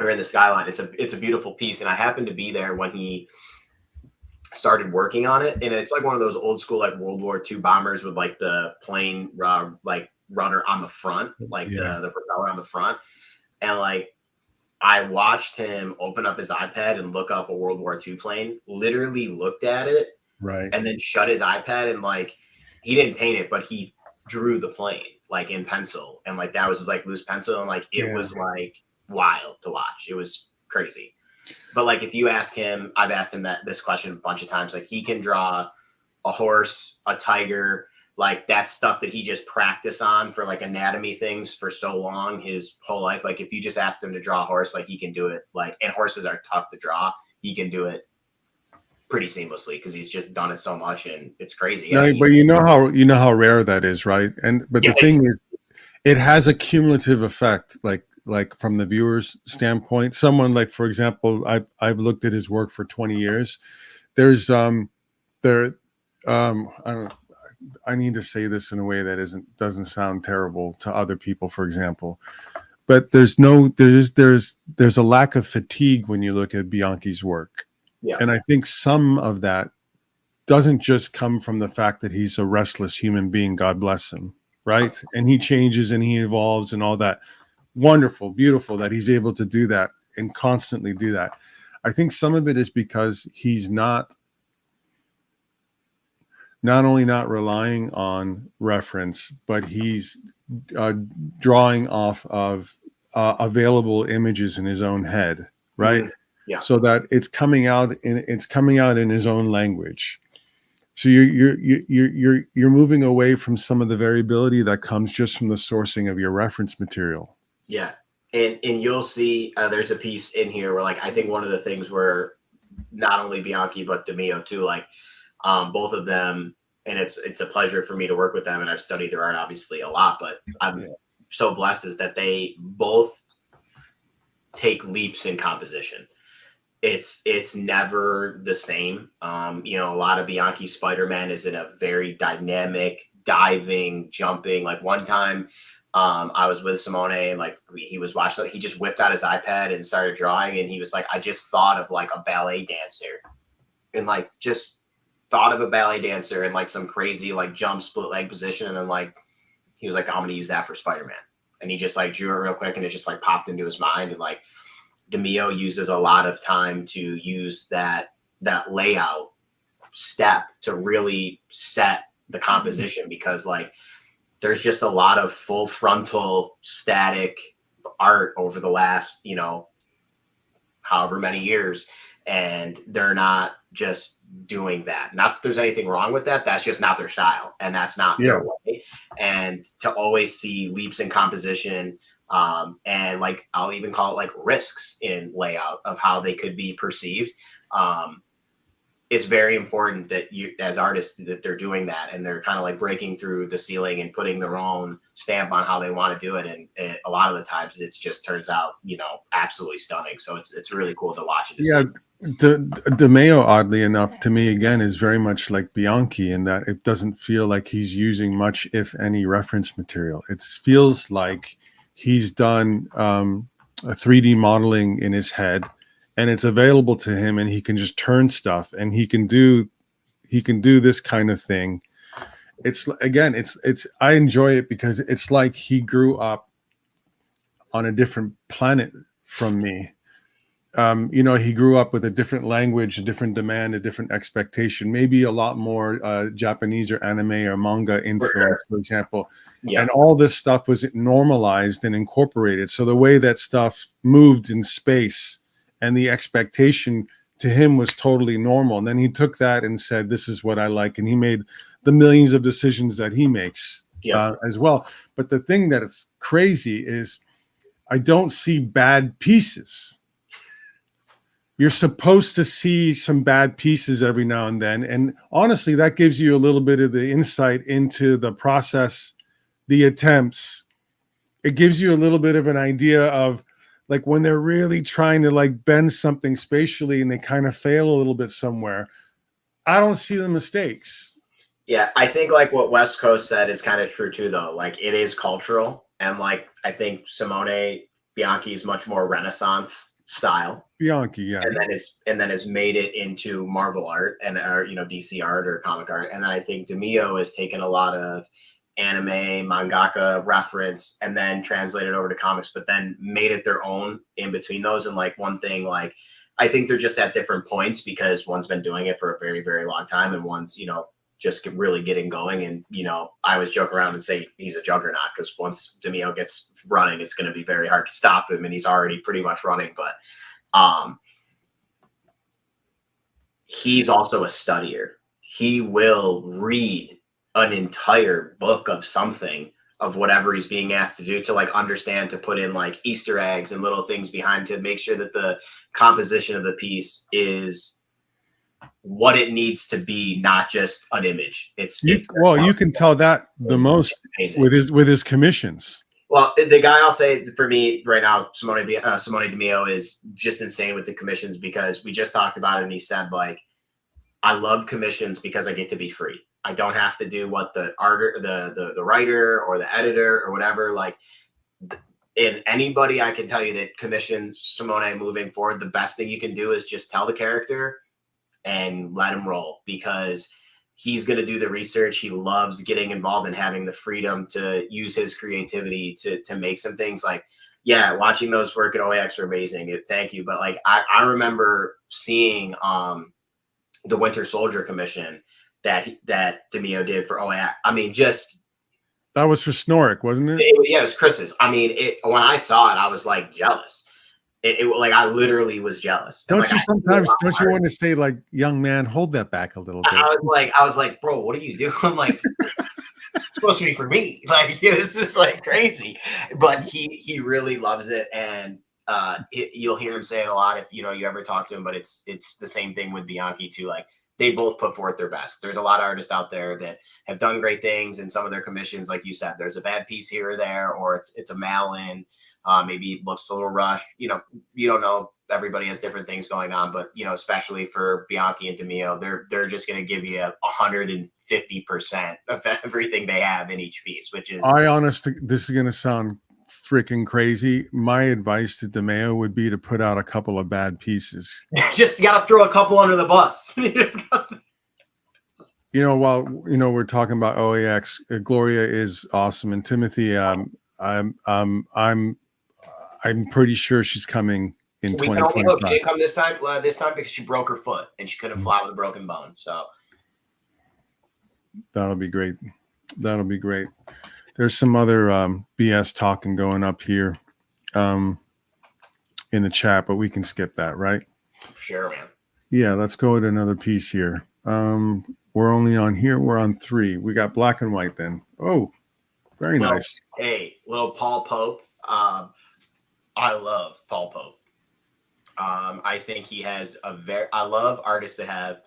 or in the skyline. It's a beautiful piece, and I happened to be there when he started working on it, and it's like one of those old school like World War II bombers with like the plane like rudder on the front, like the propeller on the front, and like I watched him open up his iPad and look up a World War II plane, literally looked at it, right, and then shut his iPad, and like he didn't paint it, but he drew the plane like in pencil, and like that was his like loose pencil, and like it was like wild to watch. It was crazy. But like if you ask him, I've asked him this question a bunch of times, like he can draw a horse, a tiger, like that's stuff that he just practiced on for like anatomy things for so long his whole life. Like if you just ask him to draw a horse, like he can do it. Like, and horses are tough to draw. He can do it pretty seamlessly because he's just done it so much, and it's crazy. Yeah, but you know how rare that is, right? But the thing is, it has a cumulative effect, like from the viewer's standpoint. Someone like, for example, I've looked at his work for 20 years. There's I don't, I need to say this in a way that doesn't sound terrible to other people, for example, but there's a lack of fatigue when you look at Bianchi's work. Yeah. And I think some of that doesn't just come from the fact that he's a restless human being, God bless him, right? And he changes and he evolves and all that. Wonderful, beautiful that he's able to do that and constantly do that. I think some of it is because he's not only not relying on reference, but he's drawing off of available images in his own head, right? Yeah. So that it's coming out in his own language. So you're moving away from some of the variability that comes just from the sourcing of your reference material. Yeah. And you'll see there's a piece in here where like I think one of the things where not only Bianchi but Ditullio too, like both of them, and it's a pleasure for me to work with them, and I've studied their art obviously a lot, but I'm so blessed is that they both take leaps in composition. It's never the same. You know, a lot of Bianchi's Spider-Man is in a very dynamic, diving, jumping. Like one time I was with Simone and like he was watching, he just whipped out his iPad and started drawing, and he was like, I just thought of like a ballet dancer, and like just thought of a ballet dancer in like some crazy like jump split leg position, and then like he was like, I'm gonna use that for Spider-Man, and he just like drew it real quick and it just like popped into his mind. And like Ditullio uses a lot of time to use that layout step to really set the composition, because like there's just a lot of full frontal static art over the last, you know, however many years, and they're not just doing that. Not that there's anything wrong with that. That's just not their style, and that's not their way. And to always see leaps in composition, and like I'll even call it like risks in layout of how they could be perceived. It's very important that you, as artists, that they're doing that, and they're kind of like breaking through the ceiling and putting their own stamp on how they want to do it. And a lot of the times, it just turns out, you know, absolutely stunning. So it's really cool to watch it. Yeah, Ditullio, oddly enough, to me again, is very much like Bianchi in that it doesn't feel like he's using much, if any, reference material. It feels like he's done a 3D modeling in his head, and it's available to him, and he can just turn stuff, and he can do this kind of thing. It's again, it's I enjoy it because it's like he grew up on a different planet from me. You know, he grew up with a different language, a different demand, a different expectation, maybe a lot more Japanese or anime or manga influence, for example. Yeah. And all this stuff was normalized and incorporated. So the way that stuff moved in space and the expectation to him was totally normal. And then he took that and said, this is what I like. And he made the millions of decisions that he makes as well. But the thing that is crazy is I don't see bad pieces. You're supposed to see some bad pieces every now and then. And honestly, that gives you a little bit of the insight into the process, the attempts. It gives you a little bit of an idea of like when they're really trying to like bend something spatially and they kind of fail a little bit somewhere. I don't see the mistakes. Yeah, I think like what West Coast said is kind of true too, though. Like it is cultural. And like I think Simone Bianchi is much more Renaissance style. Bianchi, yeah. And then has made it into Marvel art and you know, DC art or comic art. And I think Ditullio has taken a lot of anime, mangaka reference and then translated over to comics, but then made it their own in between those. And like one thing, like I think they're just at different points because one's been doing it for a very, very long time and one's, you know, just really getting going. And, you know, I always joke around and say he's a juggernaut because once Ditullio gets running, it's going to be very hard to stop him. And he's already pretty much running, but he's also a studier. He will read an entire book of something, of whatever he's being asked to do, to like understand, to put in like Easter eggs and little things behind to make sure that the composition of the piece is what it needs to be, not just an image. You can tell that the most with his commissions. Well, the guy I'll say for me right now, Simone Dimeo is just insane with the commissions because we just talked about it and he said like, I love commissions because I get to be free. I don't have to do what the writer or the editor or whatever. Like, in anybody, I can tell you that commission Simone moving forward, the best thing you can do is just tell the character and let him roll because he's going to do the research. He loves getting involved and having the freedom to use his creativity to make some things. Like, yeah, watching those work at OAX are amazing. Thank you. But like, I remember seeing the Winter Soldier commission that Dimeo did for OAX. I mean, just that was for Snorrick, wasn't it? Yeah, it was Chris's. I mean, when I saw it, I was like jealous. It like I literally was jealous. Don't you want to say like, young man, hold that back a little bit? I was like, bro, what are you doing? I'm like, it's supposed to be for me. Like, this is like crazy. But he really loves it, and you'll hear him say it a lot if you ever talk to him. But it's the same thing with Bianchi too. Like they both put forth their best. There's a lot of artists out there that have done great things, and some of their commissions, like you said, there's a bad piece here or there, or it's a mail-in. Maybe it looks a little rushed. You don't know. Everybody has different things going on, but especially for Bianchi and Dimeo, they're just going to give you 150% of everything they have in each piece, which is. This is going to sound freaking crazy. My advice to Dimeo would be to put out a couple of bad pieces. Just got to throw a couple under the bus. While we're talking about OAX, Gloria is awesome, and Timothy, I'm pretty sure she's coming in 2025. She didn't come this time because she broke her foot and she couldn't fly with a broken bone. So that'll be great. There's some other BS talking going up here in the chat, but we can skip that, right? Sure, man. Yeah, let's go to another piece here. We're only on here. We're on 3. We got black and white then. Oh, very nice. Hey, little Paul Pope. I love Paul Pope. I think he has I love artists that have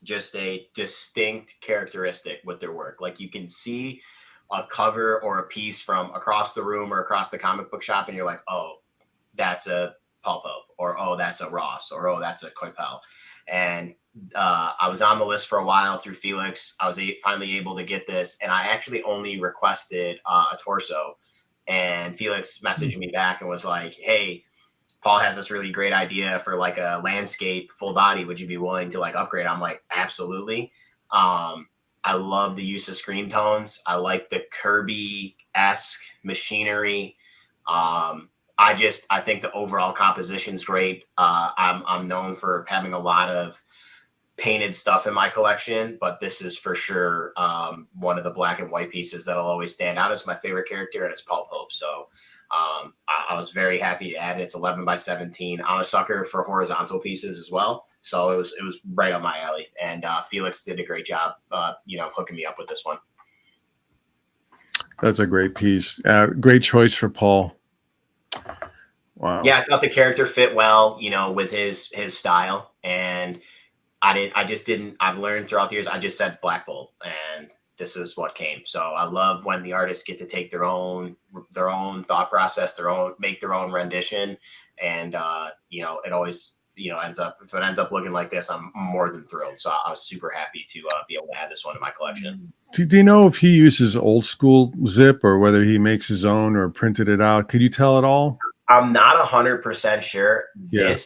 just a distinct characteristic with their work. Like you can see a cover or a piece from across the room or across the comic book shop and you're like, oh, that's a Paul Pope, or oh, that's a Ross, or oh, that's a Coipel. And I was on the list for a while through Felix. I was finally able to get this, and I actually only requested a torso And Felix messaged me back and was like, hey, Paul has this really great idea for like a landscape full body. Would you be willing to like upgrade? I'm like, absolutely. I love the use of screen tones. I like the Kirby-esque machinery. I think the overall composition is great. I'm known for having a lot of painted stuff in my collection, but this is for sure one of the black and white pieces that'll always stand out as my favorite character, and it's Paul Pope. So I was very happy to add it. It's 11 by 17. I'm a sucker for horizontal pieces as well, so it was right on my alley. And Felix did a great job, hooking me up with this one. That's a great piece. Great choice for Paul. Wow. Yeah, I thought the character fit well, with his style, and I've learned throughout the years, I just said Black Bull, and this is what came. So I love when the artists get to take their own thought process, make their own rendition. And, it always, ends up looking like this, I'm more than thrilled. So I was super happy to be able to add this one to my collection. Do you know if he uses old school zip or whether he makes his own or printed it out? Could you tell at all? I'm not 100% sure. Yeah.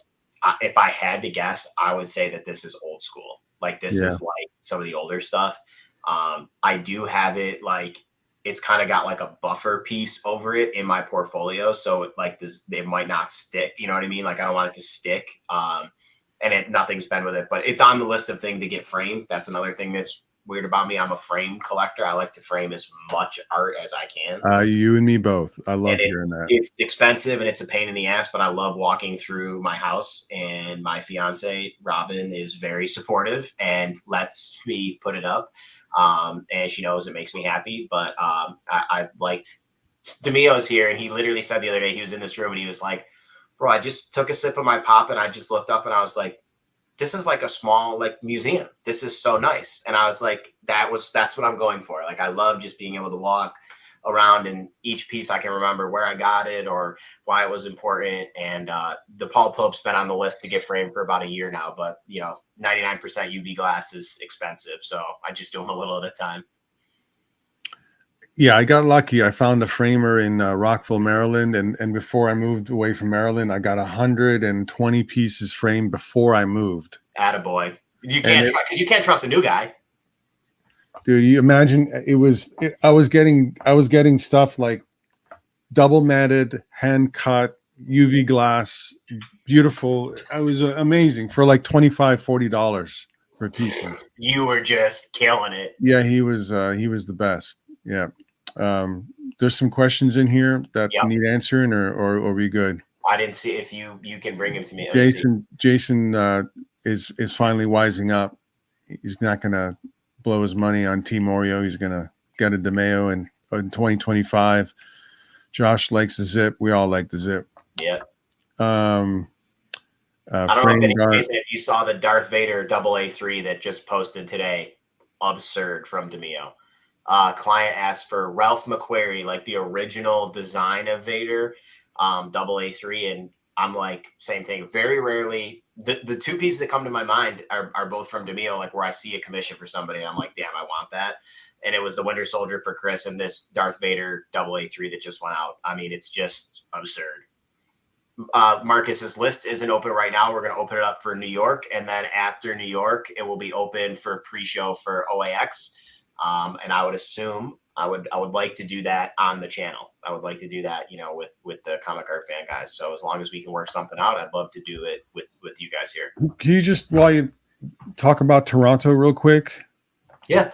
If I had to guess, I would say that this is old school. Like this is like some of the older stuff. I do have it, like it's kind of got like a buffer piece over it in my portfolio. So like this, it might not stick. You know what I mean? Like I don't want it to stick. And nothing's been with it, but it's on the list of things to get framed. That's another thing that's weird about me. I'm a frame collector. I like to frame as much art as I can. You and me both. I love hearing that. It's expensive and it's a pain in the ass, but I love walking through my house, and my fiance Robin is very supportive and lets me put it up. And she knows it makes me happy, but I like DeMio's here, and he literally said the other day, he was in this room and he was like, bro, I just took a sip of my pop and I just looked up and I was like, this is like a small like museum. This is so nice. And I was like, that's what I'm going for. Like, I love just being able to walk around, and each piece I can remember where I got it or why it was important. And the Paul Pope's been on the list to get framed for about a year now, but 99% UV glass is expensive. So I just do them a little at a time. Yeah, I got lucky. I found a framer in Rockville, Maryland, and before I moved away from Maryland, I got 120 pieces framed before I moved. Attaboy. You can't trust a new guy. Dude, you imagine I was getting stuff like double matted, hand cut, UV glass, beautiful. I was amazing for like $25-$40 for pieces. You were just killing it. Yeah, he was the best. Yeah. There's some questions in here that need answering, or are we good? I didn't see if you can bring him to me. Jason is finally wising up. He's not gonna blow his money on Team Oreo. He's gonna get a DeMeo in 2025. Josh likes the zip. We all like the zip. Yeah. I don't know if you saw the Darth Vader AA3 that just posted today. Absurd from DeMeo. Client asked for Ralph McQuarrie, like the original design of Vader, AA3, and I'm like, same thing. Very rarely, the two pieces that come to my mind are both from DeMeo, like where I see a commission for somebody, and I'm like, damn, I want that. And it was the Winter Soldier for Chris and this Darth Vader AA3 that just went out. I mean, it's just absurd. Marcus's list isn't open right now. We're going to open it up for New York, and then after New York, it will be open for pre-show for OAX. And I would assume I would like to do that on the channel. I would like to do that, with the Comic Art Fan guys. So as long as we can work something out, I'd love to do it with you guys here. Can you just, while you talk about Toronto real quick? Yeah.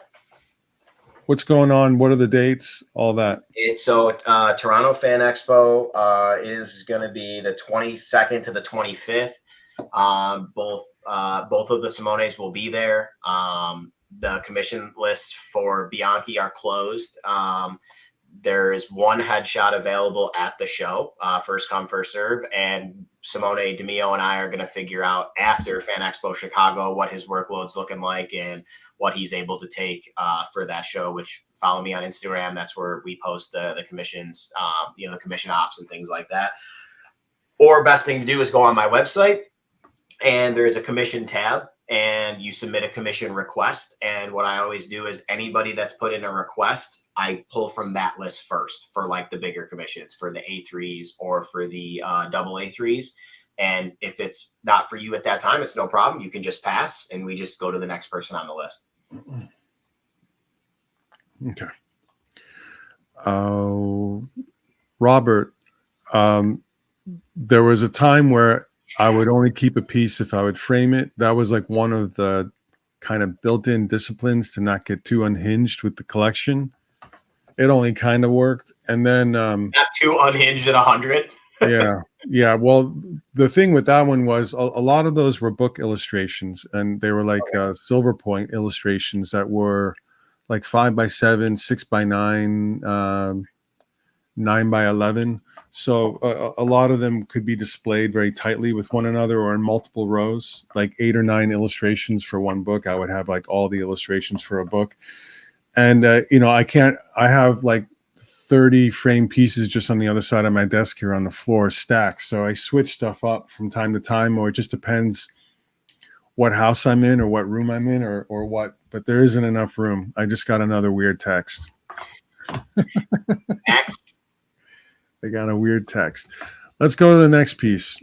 What's going on? What are the dates? All that. Toronto Fan Expo is going to be the 22nd to the 25th. Both of the Simones will be there. The commission lists for Bianchi are closed. There is one headshot available at the show, first come, first serve. And Simone, DeMeo, and I are going to figure out after Fan Expo Chicago what his workload's looking like and what he's able to take for that show, which follow me on Instagram. That's where we post the commissions, the commission ops and things like that. Or best thing to do is go on my website, and there's a commission tab. and you submit a commission request. And what I always do is anybody that's put in a request, I pull from that list first for like the bigger commissions, for the A3s or for the double A3s. And if it's not for you at that time, it's no problem. You can just pass and we just go to the next person on the list. Okay. Robert, there was a time where I would only keep a piece if I would frame it. That was like one of the kind of built-in disciplines to not get too unhinged with the collection. It only kind of worked. And then not too unhinged at 100. Yeah. Well, the thing with that one was a lot of those were book illustrations, and they were like silver point illustrations that were like 5x7, 6x9, 9x11. So a lot of them could be displayed very tightly with one another or in multiple rows, like 8 or 9 illustrations for one book. I would have like all the illustrations for a book. And, I have like 30 frame pieces just on the other side of my desk here on the floor stacked. So I switch stuff up from time to time, or it just depends what house I'm in or what room I'm in or what, but there isn't enough room. I just got another weird text. I got a weird text. Let's go to the next piece.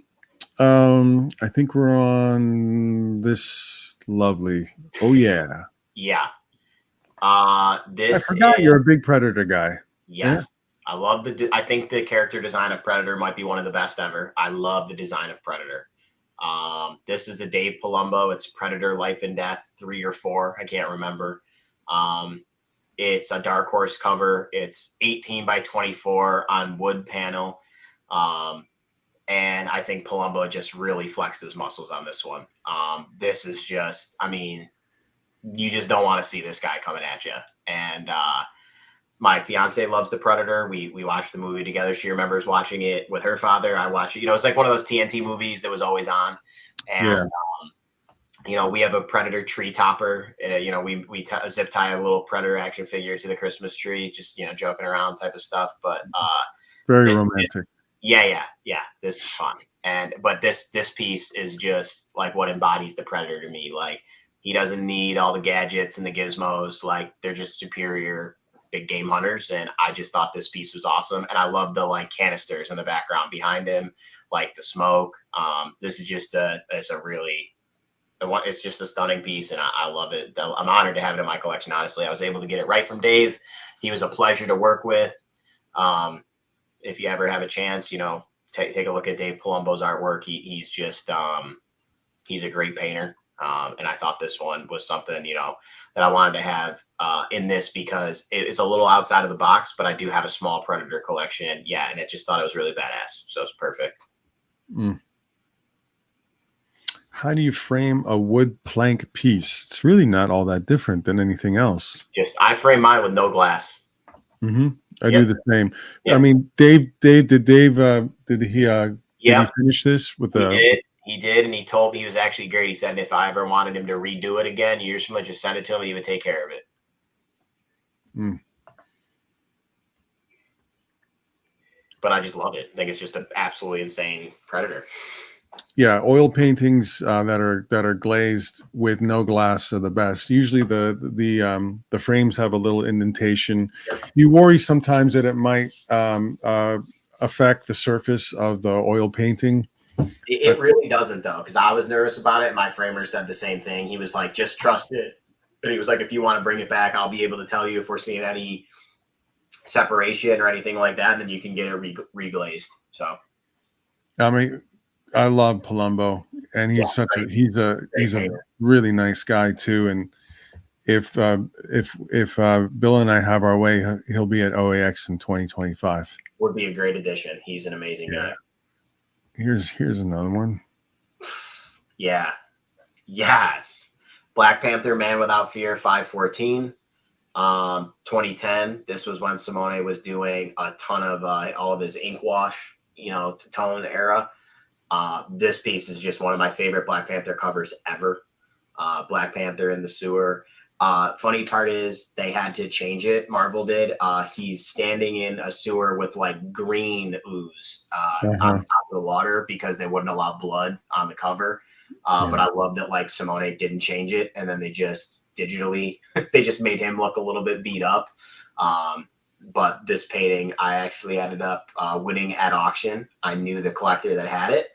I think we're on this lovely. Oh yeah. Yeah. I forgot you're a big Predator guy. Yes. Yeah. I love I think the character design of Predator might be one of the best ever. I love the design of Predator. This is a Dave Palumbo. It's Predator Life and Death 3 or 4. I can't remember. It's a Dark Horse cover. It's 18x24 on wood panel. And I think Palumbo just really flexed his muscles on this one. This is just, I mean, you just don't want to see this guy coming at you. And my fiance loves the Predator. We watched the movie together. She remembers watching it with her father. I watched it. It's like one of those TNT movies that was always on. And we have a Predator tree topper. We zip tie a little Predator action figure to the Christmas tree, just joking around type of stuff. But very romantic. Yeah. This is fun. But this piece is just like what embodies the Predator to me. Like, he doesn't need all the gadgets and the gizmos. Like, they're just superior big game hunters. And I just thought this piece was awesome. And I love the like canisters in the background behind him, like the smoke. This is just it's just a stunning piece, and I love it. I'm honored to have it in my collection. Honestly, I was able to get it right from Dave. He was a pleasure to work with. If you ever have a chance, take a look at Dave Palumbo's artwork. He's just he's a great painter. And I thought this one was something, that I wanted to have in this because it's a little outside of the box, but I do have a small Predator collection. Yeah. And I just thought it was really badass. So it's perfect. How do you frame a wood plank piece? It's really not all that different than anything else. I frame mine with no glass. I do the same. Yeah. I mean, did he finish this with He did, and he told me he was actually great. He said if I ever wanted him to redo it again years from now, just send it to him and he would take care of it. But I just love it. I think it's just an absolutely insane Predator. Yeah, oil paintings that are glazed with no glass are the best. Usually the frames have a little indentation. You worry sometimes that it might affect the surface of the oil painting. It really doesn't, though, because I was nervous about it. My framer said the same thing. He was like, just trust it. But he was like, if you want to bring it back, I'll be able to tell you if we're seeing any separation or anything like that, and then you can get it reglazed. So, I mean, I love Palumbo, and he's he's a really nice guy too. And if Bill and I have our way, he'll be at OAX in 2025. Would be a great addition. He's an amazing guy. Here's another one. Yeah. Yes. Black Panther, Man Without Fear, 514. 2010. This was when Simone was doing a ton of all of his ink wash, to tone era. This piece is just one of my favorite Black Panther covers ever. Black Panther in the sewer. Funny part is they had to change it. Marvel did. He's standing in a sewer with like green ooze on top of the water because they wouldn't allow blood on the cover. But I love that like Simone didn't change it, and then they just digitally they just made him look a little bit beat up. But this painting, I actually ended up winning at auction. I knew the collector that had it.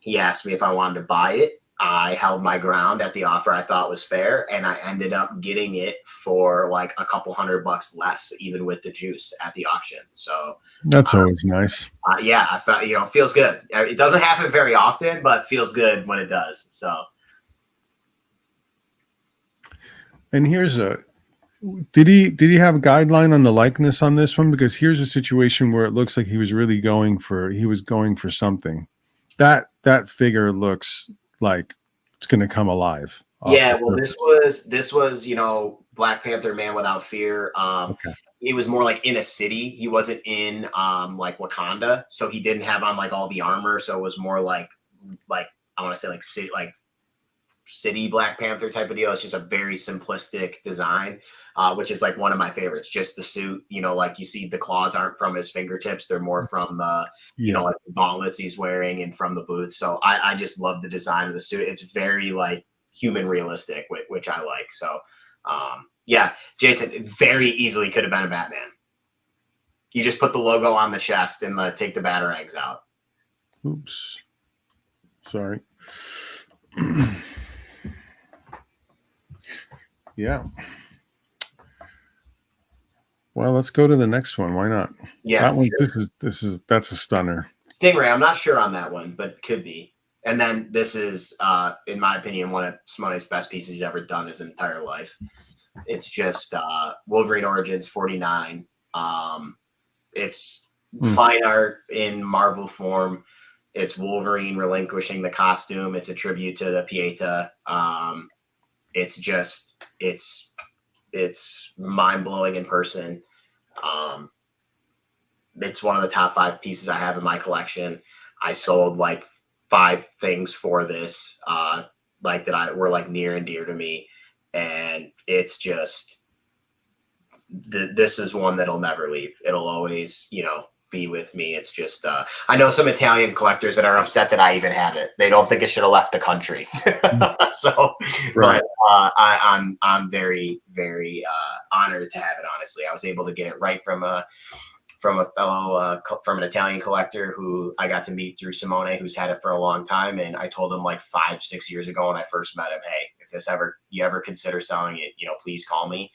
He asked me if I wanted to buy it. I held my ground at the offer I thought was fair, and I ended up getting it for like a couple $100 less, even with the juice at the auction. So that's always nice. Yeah, I felt, it feels good. It doesn't happen very often, but feels good when it does. So, and here's did he have a guideline on the likeness on this one? Because here's a situation where it looks like he was really going for something. That figure looks like it's going to come alive. Yeah, well, this was Black Panther Man Without Fear. Okay. It was more like in a city. He wasn't in like Wakanda, so he didn't have on like all the armor. So it was more like I want to say like city Black Panther type of deal. It's just a very simplistic design, which is like one of my favorites. Just the suit, like you see the claws aren't from his fingertips; they're more from like the gauntlets he's wearing and from the boots. So I just love the design of the suit. It's very like human realistic, which I like. So yeah, Jason, it very easily could have been a Batman. You just put the logo on the chest and take the batarangs out. Oops, sorry. Yeah. Well, let's go to the next one. Why not? Yeah. That one, sure. That's a stunner. Stingray, I'm not sure on that one, but could be. And then this is, in my opinion, one of Simone's best pieces he's ever done his entire life. It's just Wolverine Origins 49. It's fine art in Marvel form. It's Wolverine relinquishing the costume. It's a tribute to the Pieta. It's mind-blowing in person. It's one of the top 5 pieces I have in my collection. I sold like 5 things for this, like that were like near and dear to me. And it's just, this is one that'll never leave. It'll always, be with me. It's just, I know some Italian collectors that are upset that I even have it. They don't think it should have left the country. So, right. But I'm very, very honored to have it. Honestly, I was able to get it right from a fellow, from an Italian collector who I got to meet through Simone, who's had it for a long time. And I told him like 5-6 years ago when I first met him, hey, if you ever consider selling it, please call me.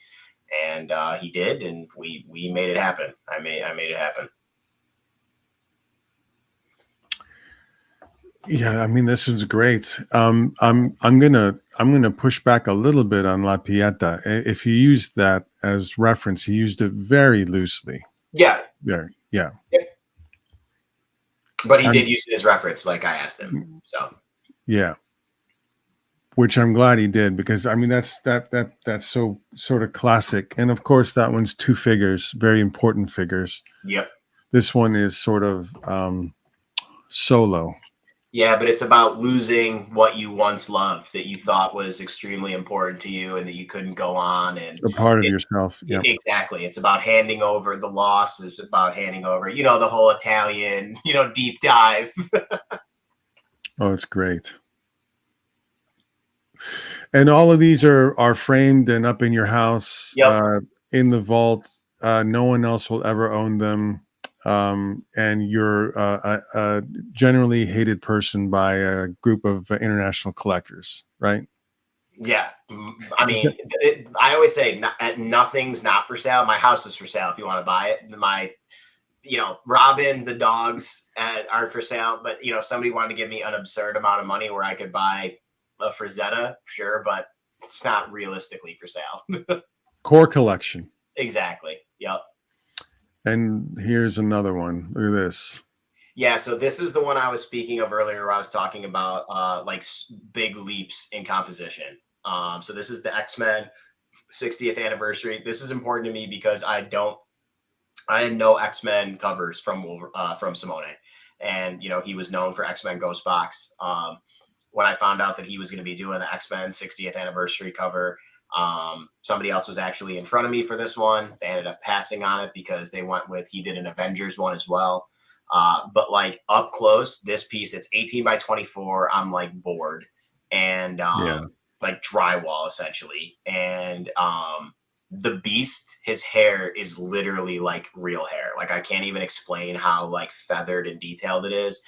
And he did, and we made it happen. I made it happen. Yeah, I mean, this was great. I'm gonna push back a little bit on La Pieta. If you used that as reference, he used it very loosely. Yeah. Very. Yeah. But he did use it as reference, like I asked him. So. Yeah. Which I'm glad he did, because I mean that's so sort of classic. And of course that one's 2 figures, very important figures. Yep. This one is sort of solo. Yeah, but it's about losing what you once loved, that you thought was extremely important to you and that you couldn't go on. And a part of yourself. Yeah, exactly. It's about handing over the loss. Is about handing over, the whole Italian, deep dive. Oh, it's great. And all of these are framed and up in your house, in the vault. No one else will ever own them. And you're a generally hated person by a group of international collectors, right? Yeah. I mean, I always say nothing's not for sale. My house is for sale if you want to buy it. My, Robin, the dogs aren't for sale. But, if somebody wanted to give me an absurd amount of money where I could buy a Frazetta, sure, but it's not realistically for sale. Core collection. Exactly. Yep. And here's another one. Look at this. Yeah, so this is the one I was speaking of earlier where I was talking about like big leaps in composition. So this is the X-Men 60th anniversary. This is important to me because I had no X-Men covers from Simone. And, he was known for X-Men Ghost Box. When I found out that he was going to be doing the X-Men 60th anniversary cover, somebody else was actually in front of me for this one. They ended up passing on it because he did an Avengers one as well. But like up close, this piece, it's 18 by 24. I'm like bored and like drywall essentially. And the beast, his hair is literally like real hair. Like I can't even explain how like feathered and detailed it is.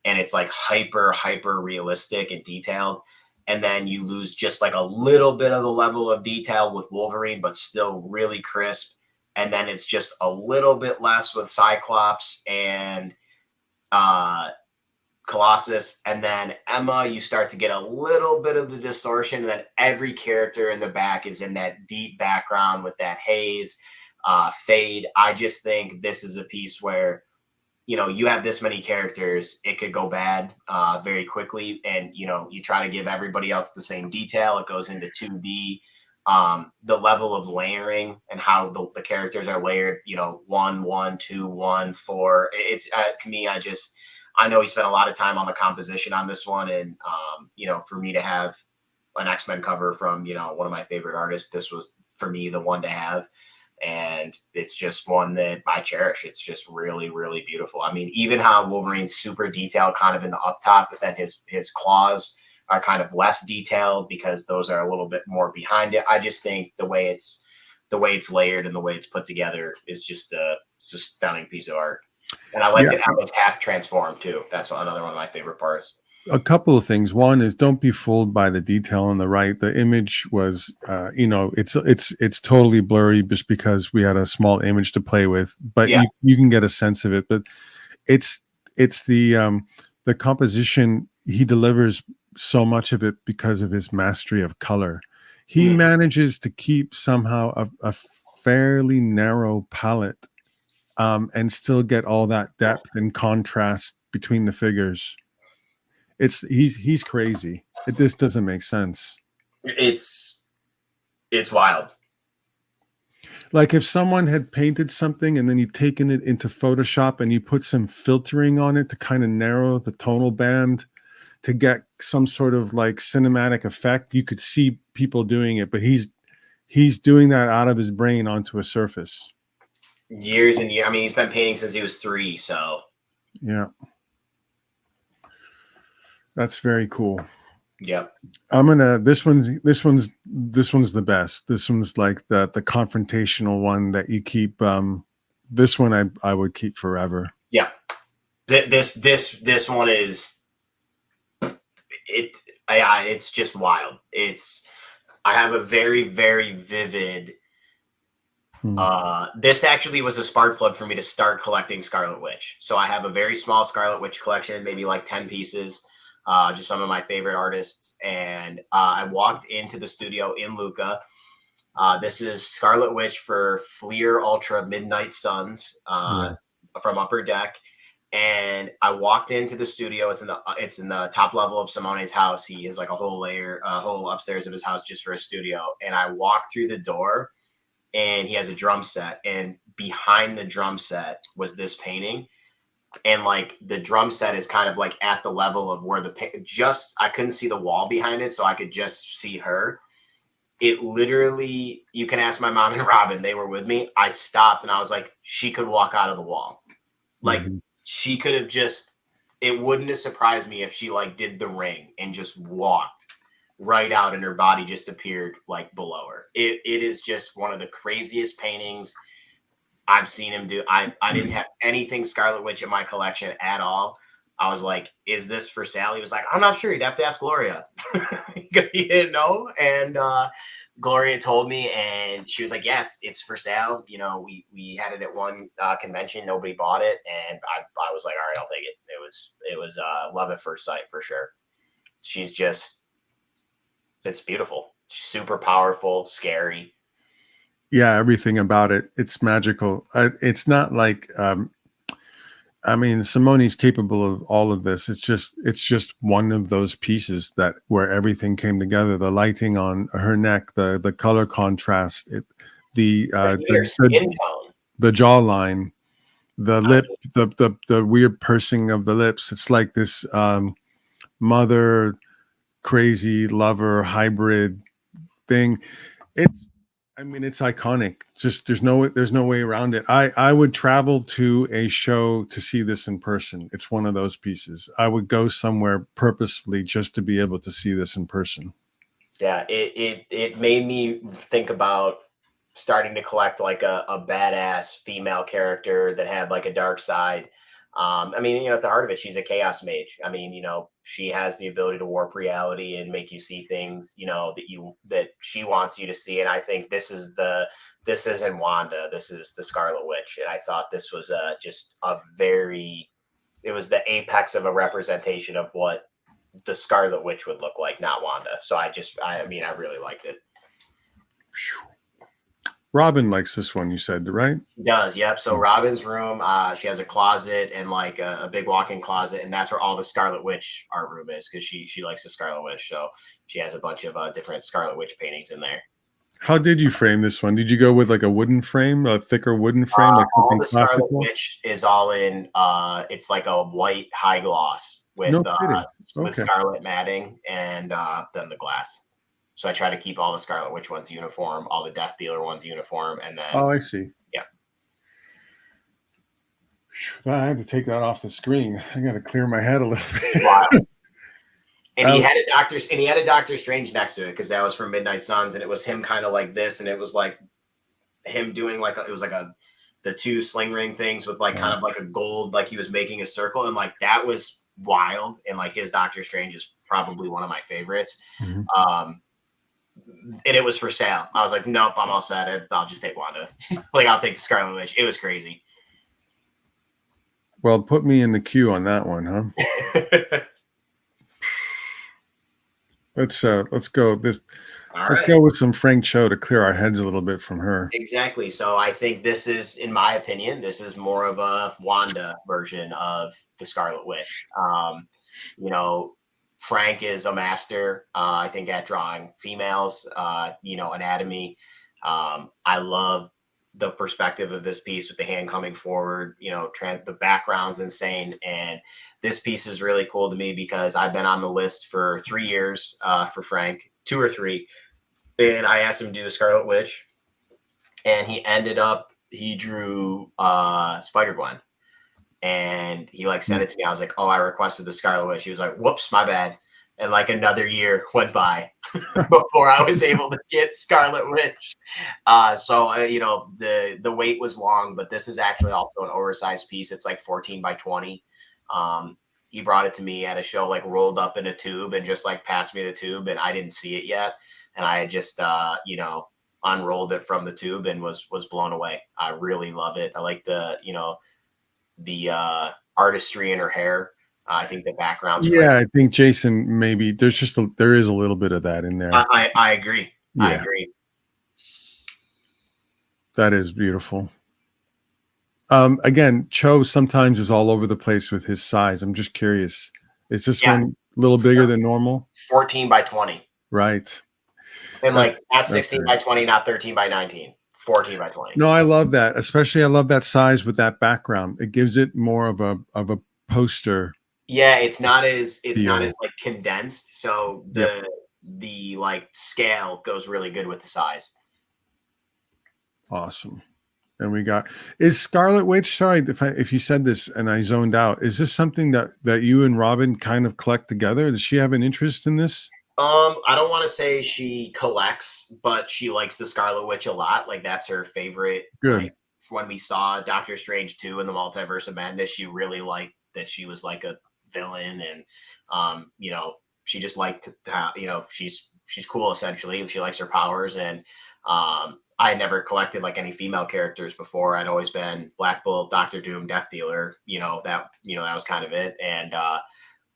And it's like hyper realistic and detailed. And then you lose just like a little bit of the level of detail with Wolverine, but still really crisp. And then it's just a little bit less with Cyclops and Colossus. And then Emma, you start to get a little bit of the distortion. And then every character in the back is in that deep background with that haze, fade. I just think this is a piece where, you know, you have this many characters, it could go bad very quickly. And, you know, you try to give everybody else the same detail. It goes into 2D. The level of layering and how the characters are layered, you know, 1, 1, 2, 1, 4. It's to me, I know he spent a lot of time on the composition on this one. And, you know, for me to have an X-Men cover from, you know, one of my favorite artists, this was for me the one to have. And it's just one that I cherish. It's just really, really beautiful. I mean, even how Wolverine's super detailed kind of in the up top, but then his claws are kind of less detailed because those are a little bit more behind it. I just think the way it's layered and the way it's put together is just a stunning piece of art. And I like that Emma's half transformed too. That's another one of my favorite parts. A couple of things. One is don't be fooled by the detail on the right. The image was, you know, it's totally blurry just because we had a small image to play with, but you can get a sense of it. But it's the composition. He delivers so much of it because of his mastery of color. He manages to keep somehow a fairly narrow palette, and still get all that depth and contrast between the figures. He's crazy. This doesn't make sense. It's wild. Like if someone had painted something and then you'd taken it into Photoshop and you put some filtering on it to kind of narrow the tonal band to get some sort of like cinematic effect, you could see people doing it, but he's doing that out of his brain onto a surface. Years and years. I mean, he's been painting since he was 3, so yeah. That's very cool. Yep. I'm gonna. This one's the best. This one's like the confrontational one that you keep. This one I would keep forever. Yeah. This one is it. It's just wild. I have a very, very vivid. This actually was a spark plug for me to start collecting Scarlet Witch. So I have a very small Scarlet Witch collection, maybe like 10 pieces. Just some of my favorite artists. And I walked into the studio in Lucca. This is Scarlet Witch for Fleer Ultra Midnight Suns from Upper Deck. And I walked into the studio. It's in the top level of Simone's house. He has like a whole upstairs of his house just for a studio. And I walked through the door and he has a drum set. And behind the drum set was this painting. And like the drum set is kind of like at the level of where I couldn't see the wall behind it, so I could just see her. It literally, you can ask my mom and Robin, they were with me. I stopped and I was like, she could walk out of the wall. Like she could have it wouldn't have surprised me if she like did the ring and just walked right out and her body just appeared like below her. It is just one of the craziest paintings I've seen him do. I didn't have anything Scarlet Witch in my collection at all. I was like, is this for sale? He was like, I'm not sure. You'd have to ask Gloria because he didn't know. And Gloria told me and she was like, yeah, it's for sale. You know, we had it at one convention. Nobody bought it. And I was like, all right, I'll take it. It was love at first sight for sure. She's it's beautiful. Super powerful, scary. Yeah, everything about it. It's magical. It's not like, I mean, Simone's capable of all of this. It's just one of those pieces where everything came together. The lighting on her neck, the color contrast, the jawline, the lip, the weird pursing of the lips. It's like this crazy lover hybrid thing. I mean, it's iconic. Just there's no way around it. I would travel to a show to see this in person. It's one of those pieces. I would go somewhere purposefully just to be able to see this in person. Yeah, it made me think about starting to collect like a badass female character that had like a dark side. I mean, at the heart of it, she's a chaos mage. I mean, she has the ability to warp reality and make you see things, that she wants you to see. And I think this isn't Wanda. This is the Scarlet Witch. And I thought this was just it was the apex of a representation of what the Scarlet Witch would look like, not Wanda. So I really liked it. Robin likes this one, you said, right? She does, yep. So Robin's room, she has a closet and like a big walk-in closet, and that's where all the Scarlet Witch art room is, because she likes the Scarlet Witch. So she has a bunch of different Scarlet Witch paintings in there. How did you frame this one? Did you go with like a wooden frame, a thicker wooden frame? Like all the Scarlet Witch is all in, it's like a white high gloss with scarlet matting and then the glass. So I try to keep all the Scarlet Witch ones uniform, all the Death Dealer ones uniform, and then I see. Yeah. I had to take that off the screen. I got to clear my head a little bit. Wow. And he had a Doctor Strange next to it, because that was from Midnight Suns, and it was him kind of like this, and it was like him doing like the two sling ring things with like kind of like a gold, like he was making a circle, and like that was wild. And like his Doctor Strange is probably one of my favorites. Mm-hmm. And it was for sale. I was like, nope, I'm all set. I'll just take Wanda. Like, I'll take the Scarlet Witch. It was crazy. Well, put me in the queue on that one, huh? Let's go. Let's go with some Frank Cho to clear our heads a little bit from her. Exactly. So I think this is, in my opinion, this is more of a Wanda version of the Scarlet Witch. Frank is a master, I think, at drawing females, anatomy. I love the perspective of this piece with the hand coming forward, the background's insane. And this piece is really cool to me because I've been on the list for 3 years for Frank, 2 or 3. And I asked him to do the Scarlet Witch, and he drew Spider-Gwen. And he like sent it to me. I was like, oh, I requested the Scarlet Witch. He was like, whoops, my bad. And like another year went by before I was able to get Scarlet Witch. The wait was long, but this is actually also an oversized piece. It's like 14 by 20. He brought it to me at a show, like rolled up in a tube and just like passed me the tube, and I didn't see it yet. And I had just, unrolled it from the tube and was blown away. I really love it. I like the artistry in her hair. I think the background's great. I think Jason, maybe there is a little bit of that in there. I agree. Yeah. I agree. That is beautiful. Again, Cho sometimes is all over the place with his size. I'm just curious. Is this one a little bigger than normal? 14 by 20. Right. And like not 16 by 20, not 13 by 19. 14 by 20. No, I love that. Especially I love that size with that background. It gives it more of a poster. Yeah, it's not as like condensed. So the like scale goes really good with the size. Awesome. And we got, is Scarlet Witch, sorry if you said this and I zoned out, is this something that you and Robin kind of collect together? Does she have an interest in this? I don't want to say she collects, but she likes the Scarlet Witch a lot. Like that's her favorite. Good. Like, when we saw Doctor Strange 2 in the Multiverse of Madness, she really liked that she was like a villain, and she just liked she's cool essentially. She likes her powers, and I had never collected like any female characters before. I'd always been Black Bolt, Doctor Doom, Death Dealer. That was kind of it, and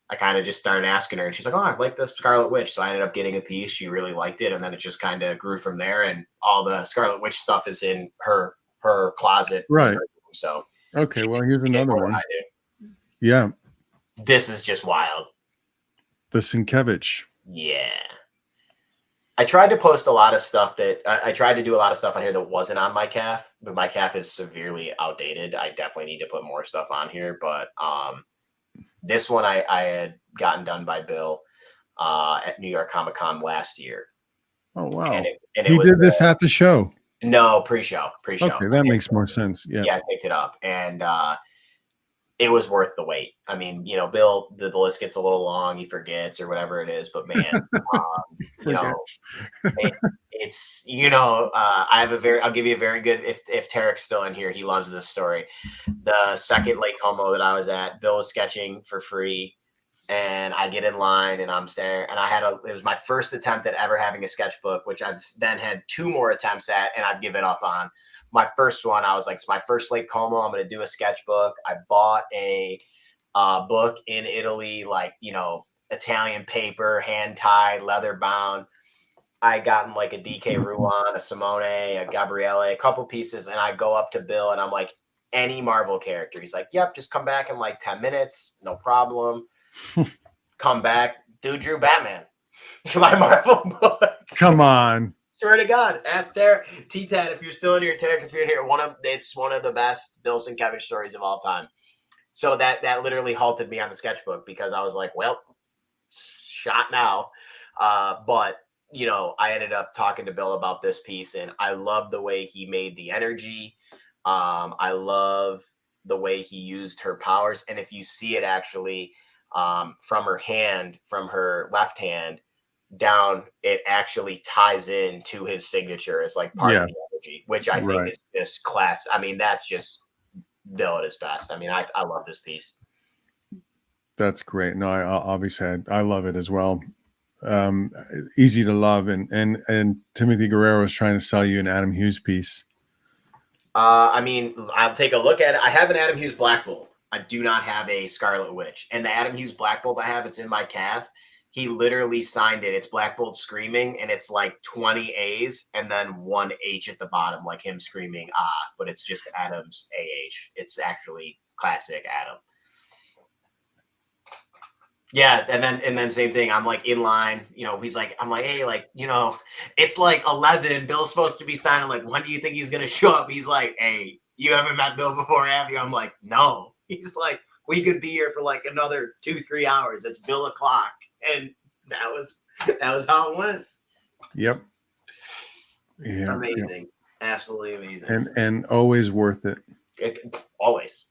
I kind of just started asking her, and she's like, oh, I like the Scarlet Witch. So I ended up getting a piece. She really liked it. And then it just kind of grew from there. And all the Scarlet Witch stuff is in her closet. Right. So. Okay. Well, here's another one. Yeah. This is just wild. The Sienkiewicz. Yeah. I tried to post a lot of stuff I tried to do a lot of stuff on here that wasn't on my CAF, but my CAF is severely outdated. I definitely need to put more stuff on here, but, this one I had gotten done by Bill at New York Comic Con last year. Oh, wow. And He it was did this at the show. no pre-show. Okay, that makes more sense. Yeah. Yeah, I picked it up, and it was worth the wait. I mean, you know, Bill, the list gets a little long. He forgets or whatever it is, but man, you know, it's I have I'll give you a very good. If Tarek's still in here, he loves this story. The second Lake Como that I was at, Bill was sketching for free, and I get in line and I'm there, and it was my first attempt at ever having a sketchbook, which I've then had 2 more attempts at, and I've given up on. My first one, I was like, it's my first Lake Como. I'm going to do a sketchbook. I bought a book in Italy, like, Italian paper, hand tied, leather bound. I gotten like a DK Ruan, a Simone, a Gabriele, a couple pieces. And I go up to Bill and I'm like, any Marvel character. He's like, yep, just come back in like 10 minutes. No problem. Come back. Dude drew Batman. My Marvel book. Come on. Swear to God, ask Tarek. T-Tat, if you're still in here, Tarek, if you're in here, it's one of the best Bill Sienkiewicz stories of all time. So that literally halted me on the sketchbook because I was like, well, shot now. But I ended up talking to Bill about this piece, and I love the way he made the energy. I love the way he used her powers, and if you see it actually from her left hand down, it actually ties in to his signature as like part of the energy, which I think is just class. I mean, that's just Bill at his best. I mean, I love this piece. That's great. No, I love it as well. Easy to love, and Timothy Guerrero is trying to sell you an Adam Hughes piece. I mean, I'll take a look at it. I have an Adam Hughes Black Bolt. I do not have a Scarlet Witch, and the Adam Hughes Black Bolt I have, it's in my CAF. He literally signed it. It's Black Bolt screaming, and it's like 20 A's and then 1 H at the bottom, like him screaming but it's just Adam's AH. It's actually classic Adam. Yeah, and then same thing. I'm like in line, he's like, I'm like, hey, like, it's like 11. Bill's supposed to be signing. Like, when do you think he's gonna show up? He's like, hey, you haven't met Bill before, have you? I'm like, no. He's like, we could be here for like another 2-3 hours. It's Bill o'clock. And that was how it went. Yep. Yeah. Amazing. Yep. Absolutely amazing. And always worth it. Always.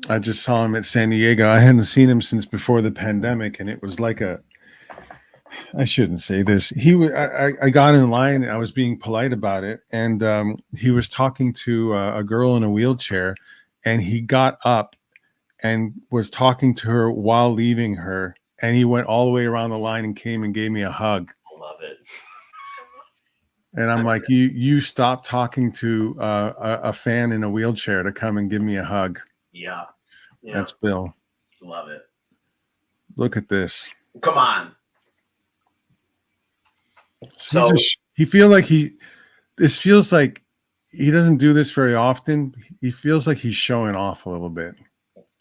I just saw him at San Diego. I hadn't seen him since before the pandemic, and it was like I shouldn't say this. I got in line and I was being polite about it, and he was talking to a girl in a wheelchair, and he got up and was talking to her while leaving her, and he went all the way around the line and came and gave me a hug. I love it. And I'm like, you stopped talking to a fan in a wheelchair to come and give me a hug. Yeah. That's Bill. Love it. Look at this. Come on. So he this feels like he doesn't do this very often. He feels like he's showing off a little bit.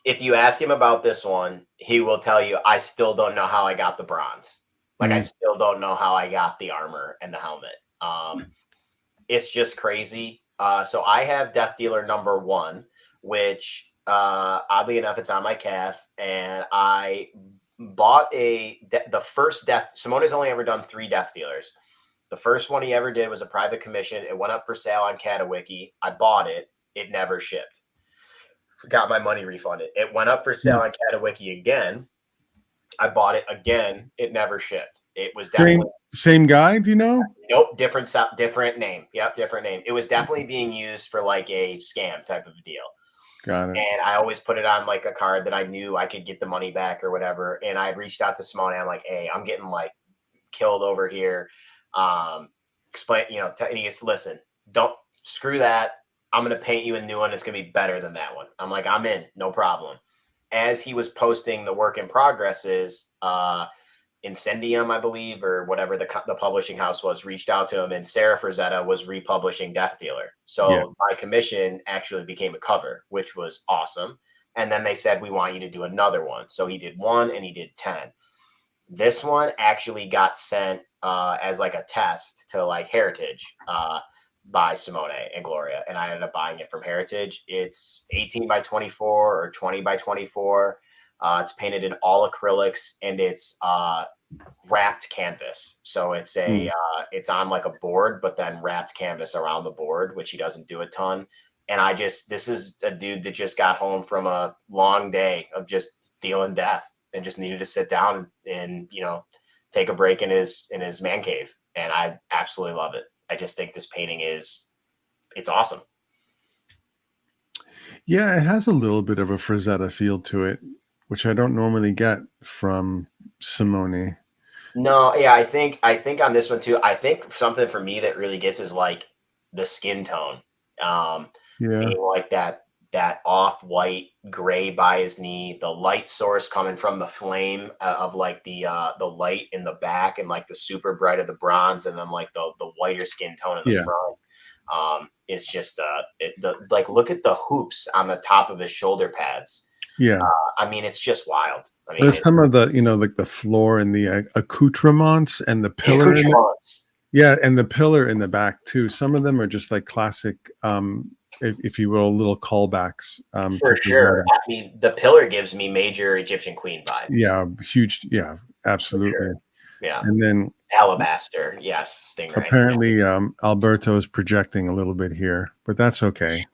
If you ask him about this one, he will tell you, I still don't know how I got the bronze. Like, I still don't know how I got the armor and the helmet. It's just crazy. So I have Death Dealer #1, which oddly enough, it's on my CAF, and I bought the first Death. Simone's only ever done 3 Death Dealers. The first one he ever did was a private commission. It went up for sale on Catawiki. I bought it. It never shipped. Got my money refunded. It went up for sale on Catawiki again. I bought it again. It never shipped. It was definitely same guy. Do you know? Nope. Different name. Yep. Different name. It was definitely being used for like a scam type of a deal. Got it. And I always put it on like a card that I knew I could get the money back or whatever. And I reached out to Simone. I'm like, hey, I'm getting like killed over here. Explain, and he goes, listen, don't screw that. I'm going to paint you a new one. It's going to be better than that one. I'm like, I'm in, no problem. As he was posting the work in progresses, Incendium, I believe, or whatever the publishing house was, reached out to him, and Sarah Frazetta was republishing Death Dealer. So my commission actually became a cover, which was awesome. And then they said, we want you to do another one. So he did 1 and he did 10. This one actually got sent as like a test to like Heritage by Simone and Gloria. And I ended up buying it from Heritage. It's 18 by 24 or 20 by 24. It's painted in all acrylics, and it's wrapped canvas. So it's it's on like a board, but then wrapped canvas around the board, which he doesn't do a ton. And this is a dude that just got home from a long day of just dealing death and just needed to sit down and take a break in his man cave. And I absolutely love it. I just think this painting it's awesome. Yeah, it has a little bit of a Frazetta feel to it, which I don't normally get from Simone. No, yeah, I think on this one too, I think something for me that really gets is like the skin tone. Being like that off-white gray by his knee, the light source coming from the flame of like the light in the back, and like the super bright of the bronze, and then like the whiter skin tone in the front. It's just like, look at the hoops on the top of his shoulder pads. Yeah. I mean, it's just wild. I mean, there's some of the, like the floor and the accoutrements and the pillar. And the pillar in the back too. Some of them are just like classic, if you will, little callbacks. For sure. I mean, the pillar gives me major Egyptian queen vibe. Yeah, huge. Yeah, absolutely. Sure. Yeah. And then alabaster. Yes, stingray. Apparently, Alberto is projecting a little bit here, but that's okay.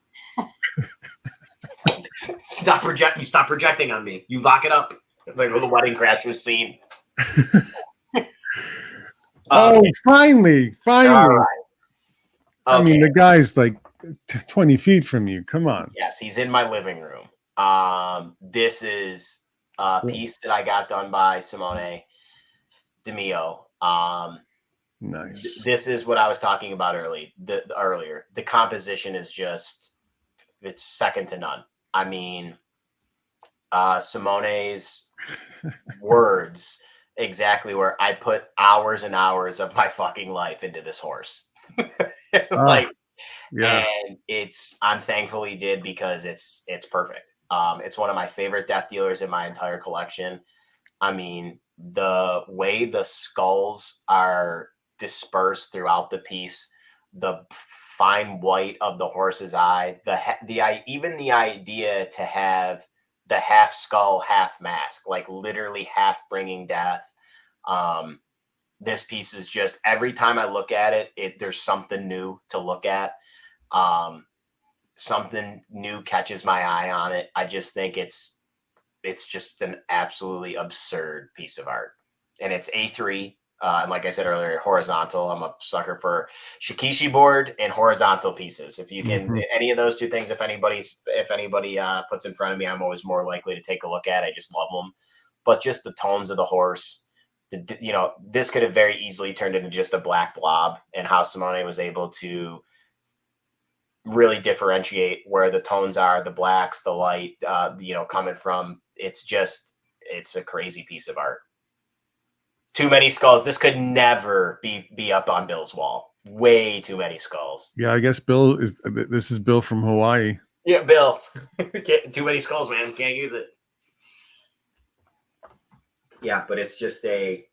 Stop projecting! You stop projecting on me. You lock it up. Like the wedding crasher scene. Finally. All right. Okay. I mean, the guy's like 20 feet from you. Come on. Yes, he's in my living room. This is a piece that I got done by Simone Bianchi. Nice. This is what I was talking about earlier. The composition is it's second to none. I mean, Simone's words exactly where I put hours and hours of my fucking life into this horse. And I'm thankful he did, because it's perfect. It's one of my favorite death dealers in my entire collection. I mean, the way the skulls are dispersed throughout the piece, the fine white of the horse's eye, even the idea to have the half skull, half mask, like literally half bringing death. This piece is just, every time I look at it, there's something new to look at. Something new catches my eye on it. I just think it's just an absolutely absurd piece of art, and it's A3. And like I said earlier, horizontal. I'm a sucker for shikishi board and horizontal pieces. If you can, any of those two things, if anybody puts in front of me, I'm always more likely to take a look at. I just love them. But just the tones of the horse, this could have very easily turned into just a black blob, and how Simone was able to really differentiate where the tones are, the blacks, the light, coming from. It's a crazy piece of art. Too many skulls. This could never be up on Bill's wall. Way too many skulls. Yeah, I guess this is Bill from Hawaii. Yeah, Bill. Too many skulls, man. Can't use it. Yeah, but it's just a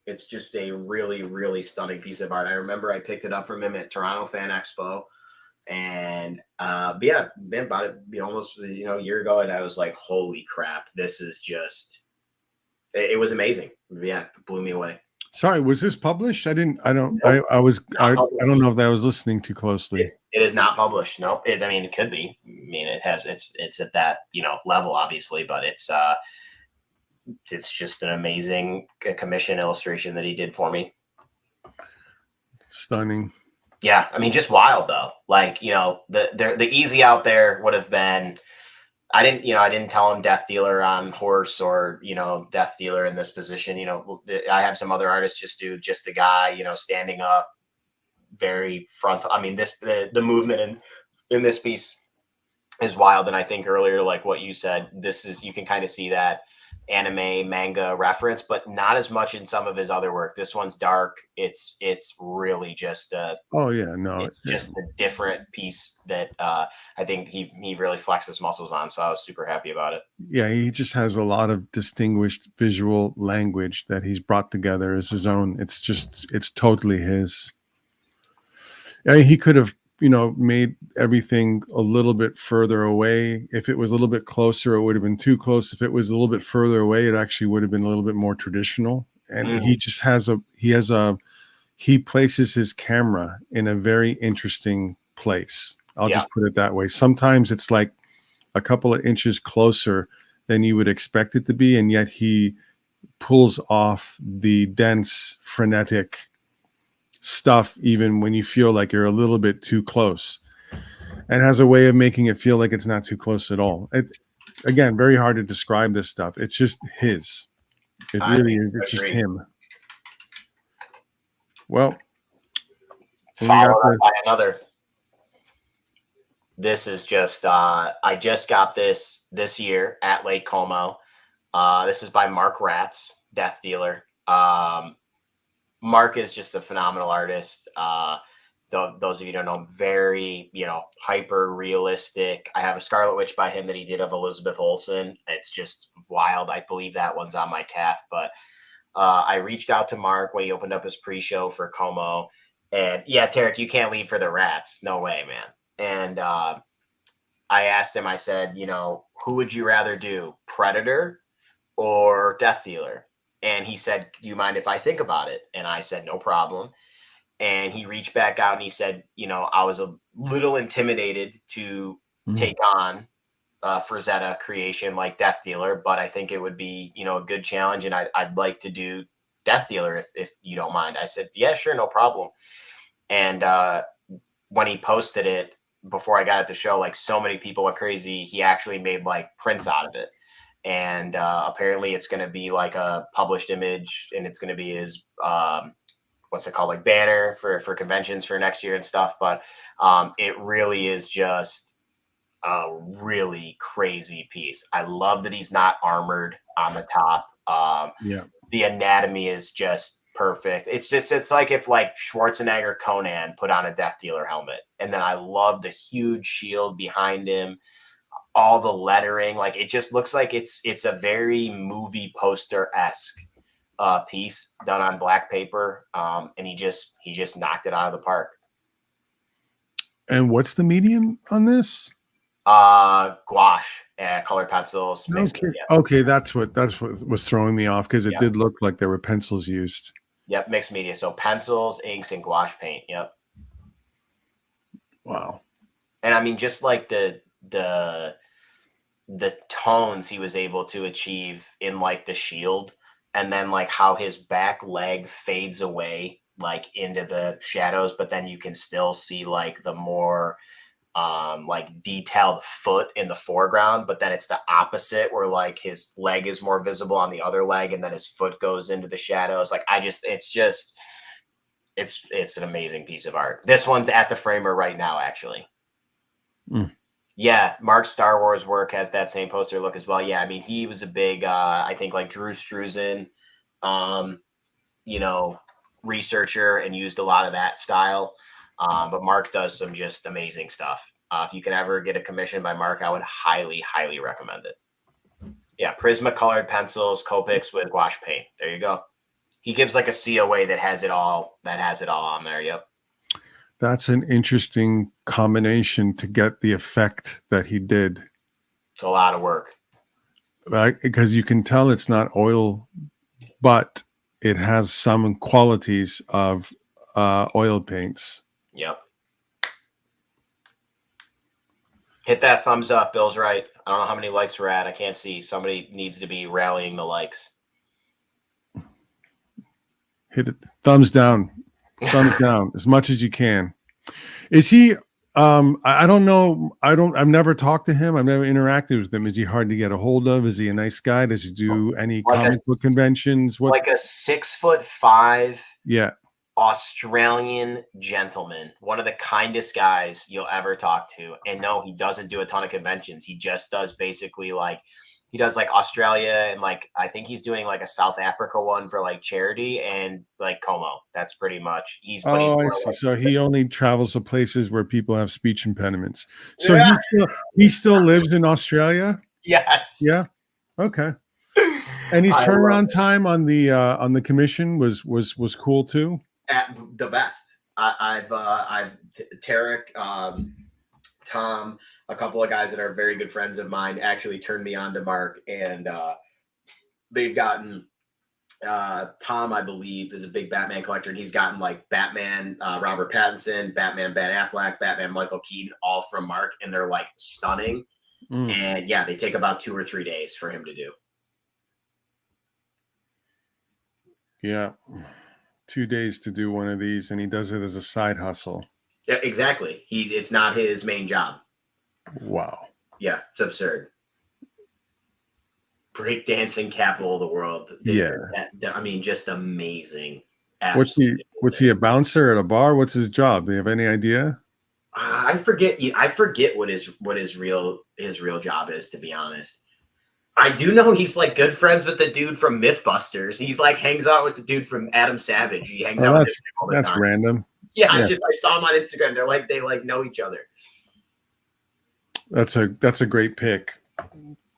really, really stunning piece of art. I remember I picked it up from him at Toronto Fan Expo, and about almost a year ago, and I was like, holy crap, this is just, it was amazing. Yeah, it blew me away. Sorry, was this published? I don't know if I was listening too closely. It is not published. No, it could be. I mean, it's at that, level, obviously, but it's just an amazing commission illustration that he did for me. Stunning. Yeah. I mean, just wild though. Like, the easy out there would have been, I didn't tell him death dealer on horse, or, death dealer in this position. I have some other artists just do just the guy, standing up, very frontal. I mean, the movement in this piece is wild. And I think earlier, like what you said, you can kind of see that anime manga reference, but not as much in some of his other work. This one's dark. It's really just it's just a different piece that I think he really flexed his muscles on. So I was super happy about it. Yeah, he just has a lot of distinguished visual language that he's brought together as his own. It's totally his. I mean, he could have made everything a little bit further away. If it was a little bit closer, it would have been too close. If it was a little bit further away, it actually would have been a little bit more traditional. And he just he places his camera in a very interesting place. I'll just put it that way. Sometimes it's like a couple of inches closer than you would expect it to be, and yet he pulls off the dense, frenetic stuff even when you feel like you're a little bit too close, and has a way of making it feel like it's not too close at all. Again, very hard to describe this stuff. It's just his. It really is. It's just him. Well, followed up by another. This is just I just got this year at Lake Como. This is by Mark Ratz, Death Dealer. Mark is just a phenomenal artist. Those of you who don't know, very, hyper realistic. I have a Scarlet Witch by him that he did of Elizabeth Olsen. It's just wild. I believe that one's on my CAF. But I reached out to Mark when he opened up his pre-show for Como. And yeah, Tarek, you can't leave for the rats. No way, man. And I asked him, I said, who would you rather do, Predator or Death Dealer? And he said, do you mind if I think about it? And I said, no problem. And he reached back out and he said, I was a little intimidated to take on Frazetta creation like Death Dealer, but I think it would be, a good challenge. And I'd like to do Death Dealer if you don't mind. I said, yeah, sure, no problem. And when he posted it before I got at the show, like so many people went crazy. He actually made like prints out of it. And apparently it's going to be like a published image, and it's going to be his, what's it called? Like banner for conventions for next year and stuff. But it really is just a really crazy piece. I love that he's not armored on the top. The anatomy is just perfect. It's like if like Schwarzenegger Conan put on a Death Dealer helmet. And then I love the huge shield behind him. All the lettering, like it just looks like it's a very movie poster-esque piece done on black paper. And he just knocked it out of the park. And what's the medium on this? Gouache, colored pencils. Okay, that's what was throwing me off, because it did look like there were pencils used. Yep, mixed media. So pencils, inks, and gouache paint. Yep. Wow. And I mean, just like the tones he was able to achieve in like the shield, and then like how his back leg fades away like into the shadows, but then you can still see like the more like detailed foot in the foreground, but then it's the opposite where like his leg is more visible on the other leg, and then his foot goes into the shadows. Like it's an amazing piece of art. This one's at the Framer right now, actually. Yeah, Mark's Star Wars work has that same poster look as well. Yeah, I mean, he was a big, I think, like Drew Struzan, researcher, and used a lot of that style. But Mark does some just amazing stuff. If you can ever get a commission by Mark, I would highly, highly recommend it. Yeah, Prisma colored pencils, Copics with gouache paint. There you go. He gives like a COA that has it all on there. Yep. That's an interesting combination to get the effect that he did. It's a lot of work. Right? Because you can tell it's not oil, but it has some qualities of oil paints. Yep. Hit that thumbs up. Bill's right. I don't know how many likes we're at. I can't see. Somebody needs to be rallying the likes. Hit it. Thumbs down. Thumbs down as much as you can. Is he I don't know. I've never talked to him. I've never interacted with him. Is he hard to get a hold of? Is he a nice guy? Does he do any comic book conventions? Like a 6'5" yeah, Australian gentleman, one of the kindest guys you'll ever talk to. And no, he doesn't do a ton of conventions. He just does basically like he does like Australia, and like I think he's doing like a South Africa one for like charity, and like Como. That's pretty much I see. Like, so he only travels to places where people have speech impediments. So he still lives in Australia? Yes. Yeah. Okay. And his turnaround time on the commission was cool too. At the best. Tarek, Tom, a couple of guys that are very good friends of mine actually turned me on to Mark, and they've gotten Tom, I believe, is a big Batman collector, and he's gotten like Batman, Robert Pattinson, Batman, Ben Affleck, Batman, Michael Keaton, all from Mark, and they're like stunning. And yeah, they take about 2 or 3 days for him to do. Yeah, 2 days to do one of these, and he does it as a side hustle. Yeah, exactly. It's not his main job. Wow. Yeah, it's absurd. Breakdancing capital of the world. I mean, just amazing. Absolutely. What's he a bouncer at a bar? What's his job? Do you have any idea? I forget what his real job is, to be honest. I do know he's like good friends with the dude from Mythbusters. He's like hangs out with the dude from Adam Savage. He hangs out with him all the time. That's random. Yeah, I saw him on Instagram. They know each other. That's a great pick.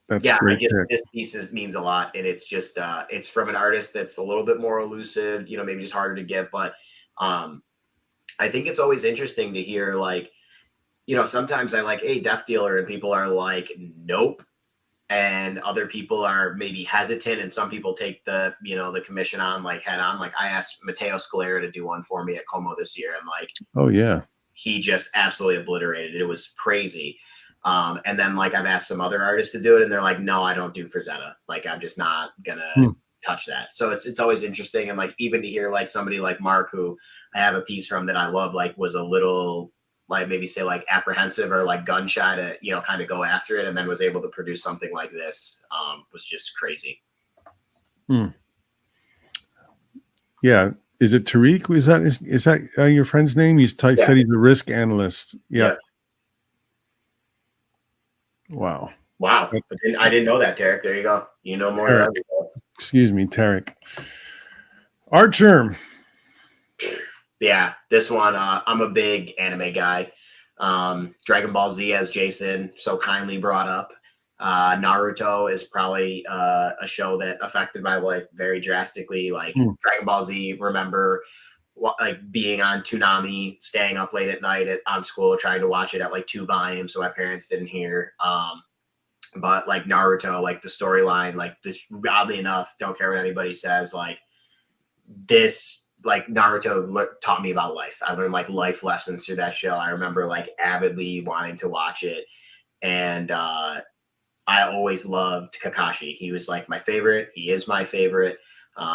This piece means a lot, and it's just it's from an artist that's a little bit more elusive, maybe just harder to get, but I think it's always interesting to hear, like, sometimes I like, hey, Death Dealer, and people are like, nope, and other people are maybe hesitant, and some people take the commission on like head on. Like, I asked Matteo Scalera to do one for me at Como this year, and like, oh yeah, he just absolutely obliterated it. It was crazy. And then like I've asked some other artists to do it, and they're like, no, I don't do Frazetta. Like, I'm just not gonna touch that. So it's always interesting. And like, even to hear like somebody like Mark, who I have a piece from that I love, like was a little like maybe say like apprehensive or like gun shy to, kind of go after it, and then was able to produce something like this, was just crazy. Yeah. Is it Tariq? Is that your friend's name? Said he's a risk analyst. Yeah. Wow. I didn't know that, Tarek. There you go. You know more. Tarek. Excuse me, Tarek. Art Germ. Yeah, this one, I'm a big anime guy. Dragon Ball Z, as Jason so kindly brought up. Naruto is probably a show that affected my life very drastically. Like Dragon Ball Z, remember like being on Toonami, staying up late at night on school, trying to watch it at like 2 volumes so my parents didn't hear. But like Naruto, like the storyline, like this, oddly enough, don't care what anybody says, like this, like Naruto taught me about life. I learned like life lessons through that show. I remember like avidly wanting to watch it. And I always loved Kakashi. He was like my favorite. He is my favorite.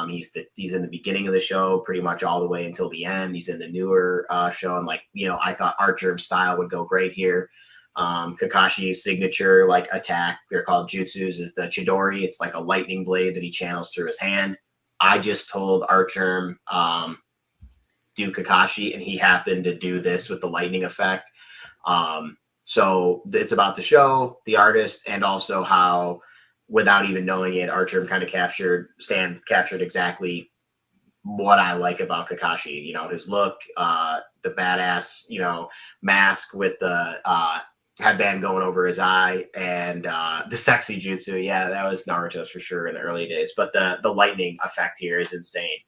He's in the beginning of the show pretty much all the way until the end. He's in the newer show, and like, I thought Art Germ's style would go great here. Kakashi's signature like attack, they're called jutsus, is the Chidori. It's like a lightning blade that he channels through his hand. I just told Art Germ do Kakashi, and he happened to do this with the lightning effect. So it's about the show, the artist, and also how, without even knowing it, Art Germ kind of captured exactly what I like about Kakashi. His look, the badass, mask with the headband going over his eye, and the sexy jutsu. Yeah, that was Naruto's for sure in the early days. But the lightning effect here is insane.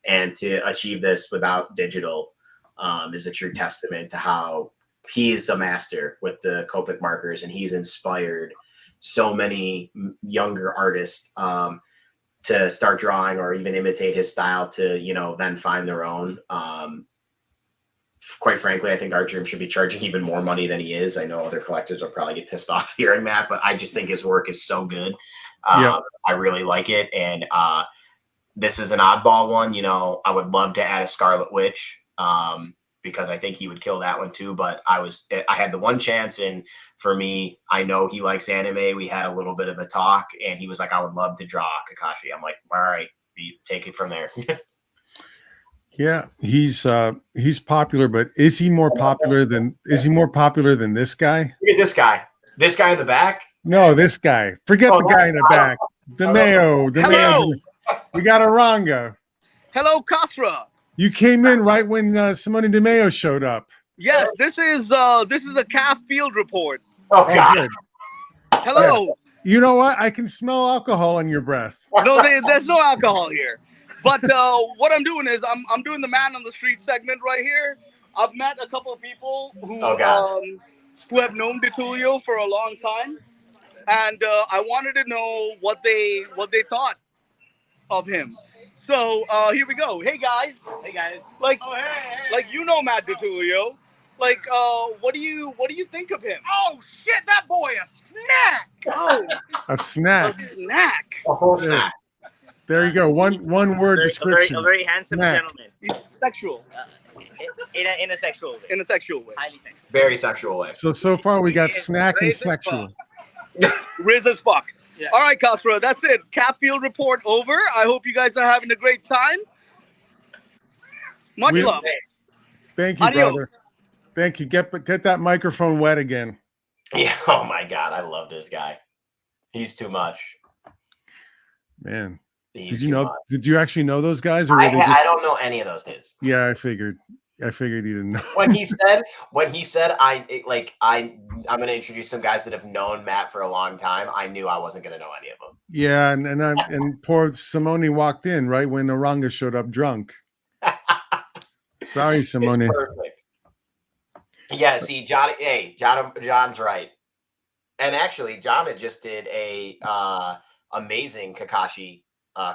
And to achieve this without digital is a true testament to how he is a master with the Copic markers, and he's inspired so many younger artists to start drawing or even imitate his style to, then find their own. Quite frankly, I think Art Germ should be charging even more money than he is. I know other collectors will probably get pissed off hearing that, but I just think his work is so good. I really like it. And this is an oddball one. I would love to add a Scarlet Witch because I think he would kill that one too. But I had the one chance, and for me, I know he likes anime. We had a little bit of a talk, and he was like, I would love to draw Kakashi. I'm like, all right, you take it from there. Yeah, he's popular, but is he more popular than this guy? Look at this guy. This guy in the back? No, this guy. Forget the guy in the back. DeMeo. Hello. We got Aranga. Hello, Kasra. You came in right when Simone DeMeo showed up. Yes, this is a CAF field report. Oh God. Good. Hello. Yeah. You know what? I can smell alcohol on your breath. No, there's no alcohol here. But what I'm doing is I'm doing the man on the street segment right here. I've met a couple of people who have known Ditullio for a long time, and I wanted to know what they thought of him. So here we go. Hey guys. Hey guys. Like, like you know Matt Ditullio. Like, what do you think of him? Oh shit, that boy a snack. Oh, A snack. a snack. A whole Yeah. snack. There you go. One word description. A very handsome Snack. gentleman. He's sexual In a sexual way. in a sexual way. Highly sexual. Very sexual way. So far we got He is snack and racist sexual. Riz as fuck. Yeah. All right, Castro, that's it. Cap Field report over. I hope you guys are having a great time. Much We- love. Thank you, Adios. brother. Thank you. Get that microphone wet again. Yeah. Oh my God, I love this guy. He's too much. Man, He's did you too know? much. Did you actually know those guys? Or were I they just, don't know any of those dudes. yeah, I figured you didn't know. When he said I'm going to introduce some guys that have known Matt for a long time, I knew I wasn't going to know any of them. Yeah, and poor Simone walked in right when Oranga showed up drunk. Sorry, It's Simone. perfect. Yeah, see, John's right. And actually, John had just did a amazing Kakashi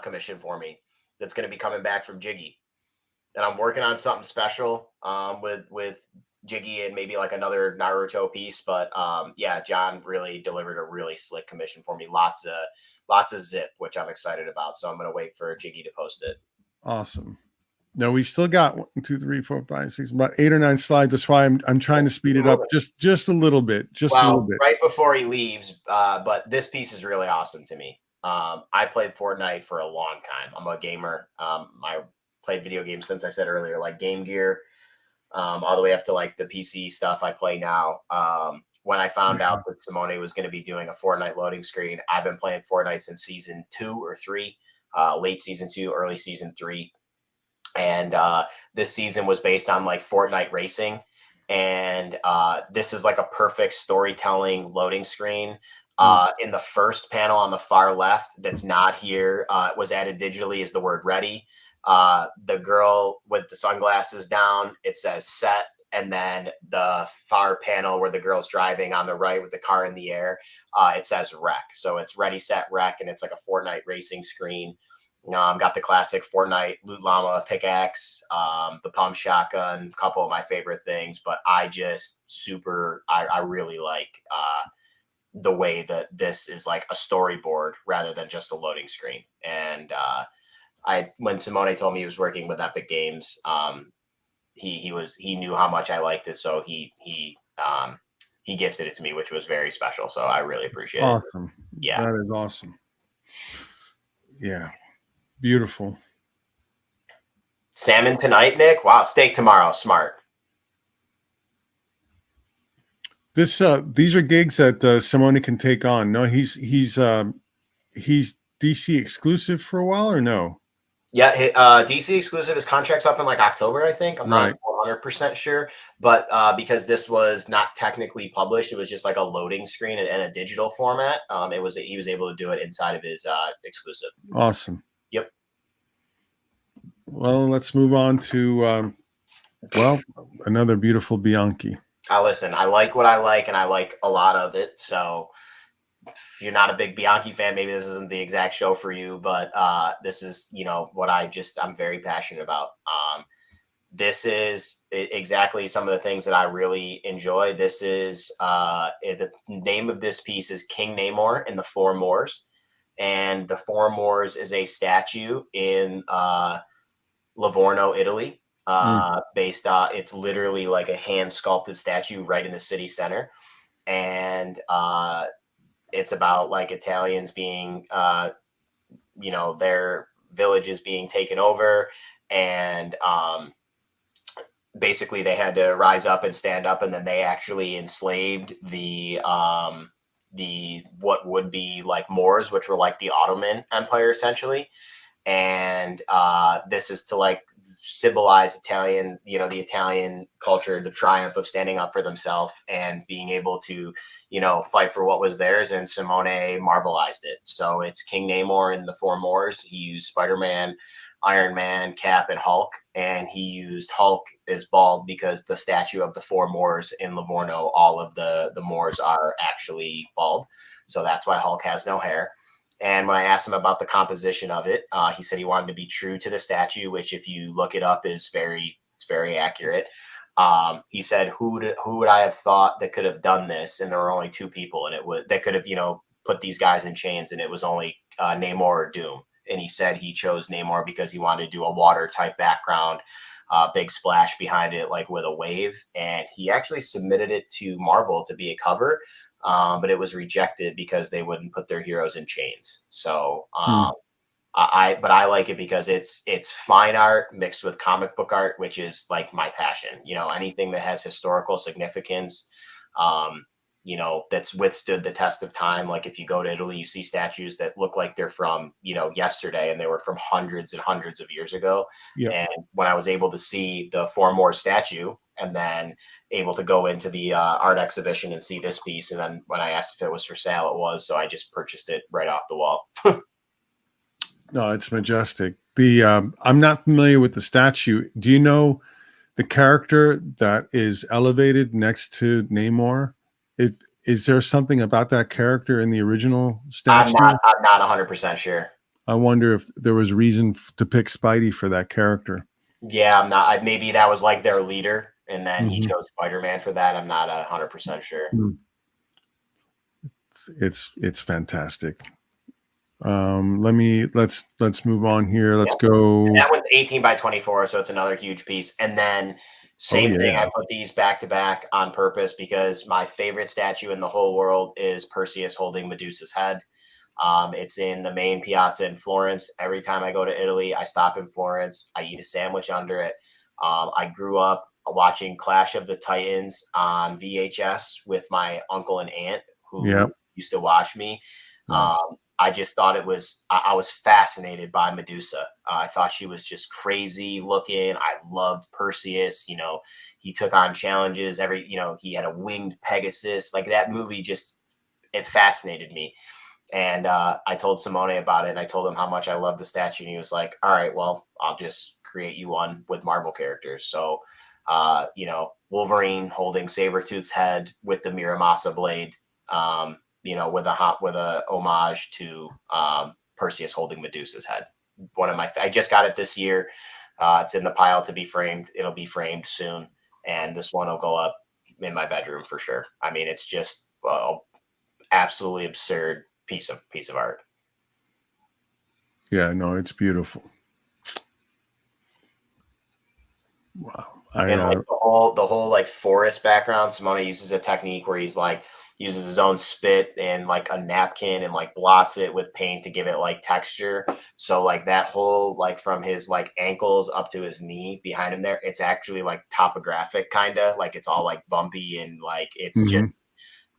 commission for me that's going to be coming back from Jiggy. And I'm working on something special with Jiggy and maybe like another Naruto piece. But yeah, John really delivered a really slick commission for me. Lots of zip, which I'm excited about. So I'm going to wait for Jiggy to post it. Awesome. No, we still got 1, 2, 3, 4, 5, 6, about 8 or 9 slides. That's why I'm trying to speed it up just a little bit, a little bit. Right before he leaves. But this piece is really awesome to me. I played Fortnite for a long time. I'm a gamer. I played video games since I said earlier, like Game Gear, all the way up to like the PC stuff I play now. When I found out that Simone was going to be doing a Fortnite loading screen, I've been playing Fortnite since season 2 or 3, late season 2, early season 3. And this season was based on like Fortnite racing. And this is like a perfect storytelling loading screen. In the first panel on the far left, that's not here, was added digitally, is the word ready. The girl with the sunglasses down, it says set. And then the far panel where the girl's driving on the right with the car in the air, it says wreck. So it's ready, set, wreck. And it's like a Fortnite racing screen. Got the classic Fortnite loot llama pickaxe, the pump shotgun, a couple of my favorite things. But I really like the way that this is like a storyboard rather than just a loading screen. And when Simone told me he was working with Epic Games, he knew how much I liked it, so he gifted it to me, which was very special. So I really appreciate it. Awesome. Yeah, that is awesome. Yeah. Beautiful. Salmon tonight, Nick. Wow, steak tomorrow. Smart. These are gigs that Simone can take on. No, he's DC exclusive for a while, or no? Yeah, DC exclusive. His contract's up in like October, I think. I'm not 100% sure, but because this was not technically published, it was just like a loading screen in a digital format. He was able to do it inside of his exclusive. Awesome. Yep. Well, let's move on to another beautiful Bianchi. Listen, I like what I like, and I like a lot of it. So if you're not a big Bianchi fan, maybe this isn't the exact show for you, but this is, what I'm very passionate about. This is exactly some of the things that I really enjoy. This is the name of this piece is King Namor in the Four Moors. And the Four Moors is a statue in Livorno, Italy. It's literally like a hand sculpted statue right in the city center. And it's about like Italians being, their villages being taken over. And basically they had to rise up and stand up. And then they actually enslaved the what would be like Moors, which were like the Ottoman Empire essentially. And this is to like symbolize Italian, the Italian culture, the triumph of standing up for themselves and being able to, fight for what was theirs. And Simone marvelized it. So it's King Namor in the Four Moors. He used Spider-Man Iron Man, Cap, and Hulk. And he used Hulk as bald because the statue of the 4 Moors in Livorno, all of the Moors are actually bald. So that's why Hulk has no hair. And when I asked him about the composition of it, he said he wanted to be true to the statue, which if you look it up is it's very accurate. He said, who would I have thought that could have done this? And there were only 2 people, and that could have, put these guys in chains, and it was only Namor or Doom. And he said he chose Namor because he wanted to do a water type background, big splash behind it, like with a wave. And he actually submitted it to Marvel to be a cover. But it was rejected because they wouldn't put their heroes in chains. So I like it because it's fine art mixed with comic book art, which is like my passion. Anything that has historical significance, that's withstood the test of time. Like if you go to Italy, you see statues that look like they're from yesterday, and they were from hundreds and hundreds of years ago. Yep. And when I was able to see the 4 Moors statue, and then able to go into the art exhibition and see this piece, and then when I asked if it was for sale, it was. So I just purchased it right off the wall. No, it's majestic. I'm not familiar with the statue. Do you know the character that is elevated next to Namor? Is there something about that character in the original statue? I'm not 100% sure. I wonder if there was reason to pick Spidey for that character. Yeah, I'm not. Maybe that was like their leader, and then he chose Spider-Man for that. I'm not 100% sure. It's fantastic. Let's move on here. Let's go. And that one's 18 by 24, so it's another huge piece. And then same thing. I put these back to back on purpose because my favorite statue in the whole world is Perseus holding Medusa's head. It's in the main piazza in Florence. Every time I go to Italy, I stop in Florence. I eat a sandwich under it. I grew up watching Clash of the Titans on VHS with my uncle and aunt who used to watch me. Nice. I just thought I was fascinated by Medusa. I thought she was just crazy looking. I loved Perseus. He took on challenges he had a winged Pegasus. Like that movie it fascinated me. And I told Simone about it, and I told him how much I loved the statue. And he was like, all right, well, I'll just create you one with Marvel characters. So, Wolverine holding Sabretooth's head with the Muramasa blade, with a homage to Perseus holding Medusa's head. I just got it this year. It's in the pile to be framed. It'll be framed soon. And this one will go up in my bedroom for sure. I mean, it's just absolutely absurd piece of art. Yeah, no, it's beautiful. Wow. The whole like forest background, Simone uses a technique where he's like uses his own spit and like a napkin and like blots it with paint to give it like texture. So like that whole like from his like ankles up to his knee behind him there, it's actually like topographic kind of like it's all like bumpy and like it's just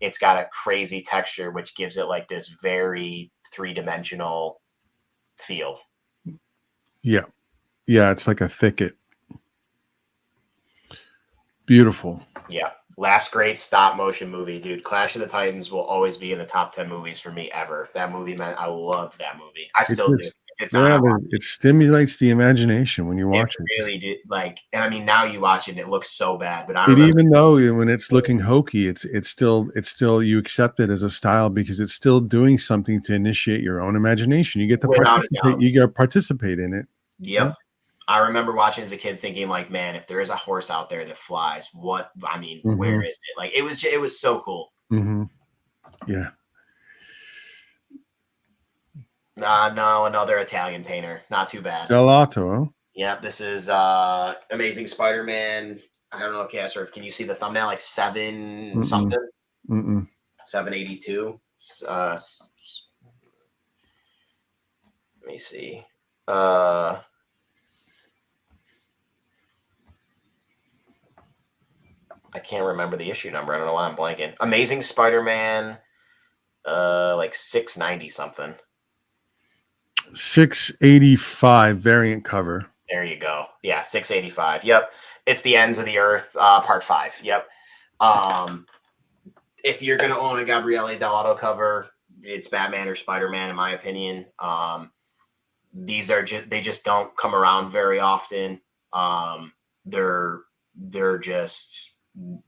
it's got a crazy texture which gives it like this very 3-dimensional feel. Yeah, it's like a thicket. Beautiful. Yeah. Last great stop motion movie, dude. Clash of the Titans will always be in the top 10 movies for me ever. That movie, man, I love that movie. I still do. It stimulates the imagination when you watch it. Really did. Like, and I mean, now you watch it and it looks so bad, but even though when it's looking hokey, it's still you accept it as a style because it's still doing something to initiate your own imagination. You get to participate. You get to participate in it. Yep. Yeah. I remember watching as a kid thinking like, man, if there is a horse out there that flies, where is it? Like, it was so cool. Mm-hmm. Yeah. No, another Italian painter. Not too bad. Gelato, huh? Yeah, this is Amazing Spider-Man. I don't know, Castor, can you see the thumbnail? Like 7 something? 782. Let me see. I can't remember the issue number. I don't know why I'm blanking. Amazing Spider-Man, like 690 something. 685 variant cover. There you go. Yeah, 685. Yep. It's the Ends of the Earth, part 5. Yep. If you're gonna own a Gabriele Dell'Otto cover, it's Batman or Spider-Man, in my opinion. these are they just don't come around very often. They're just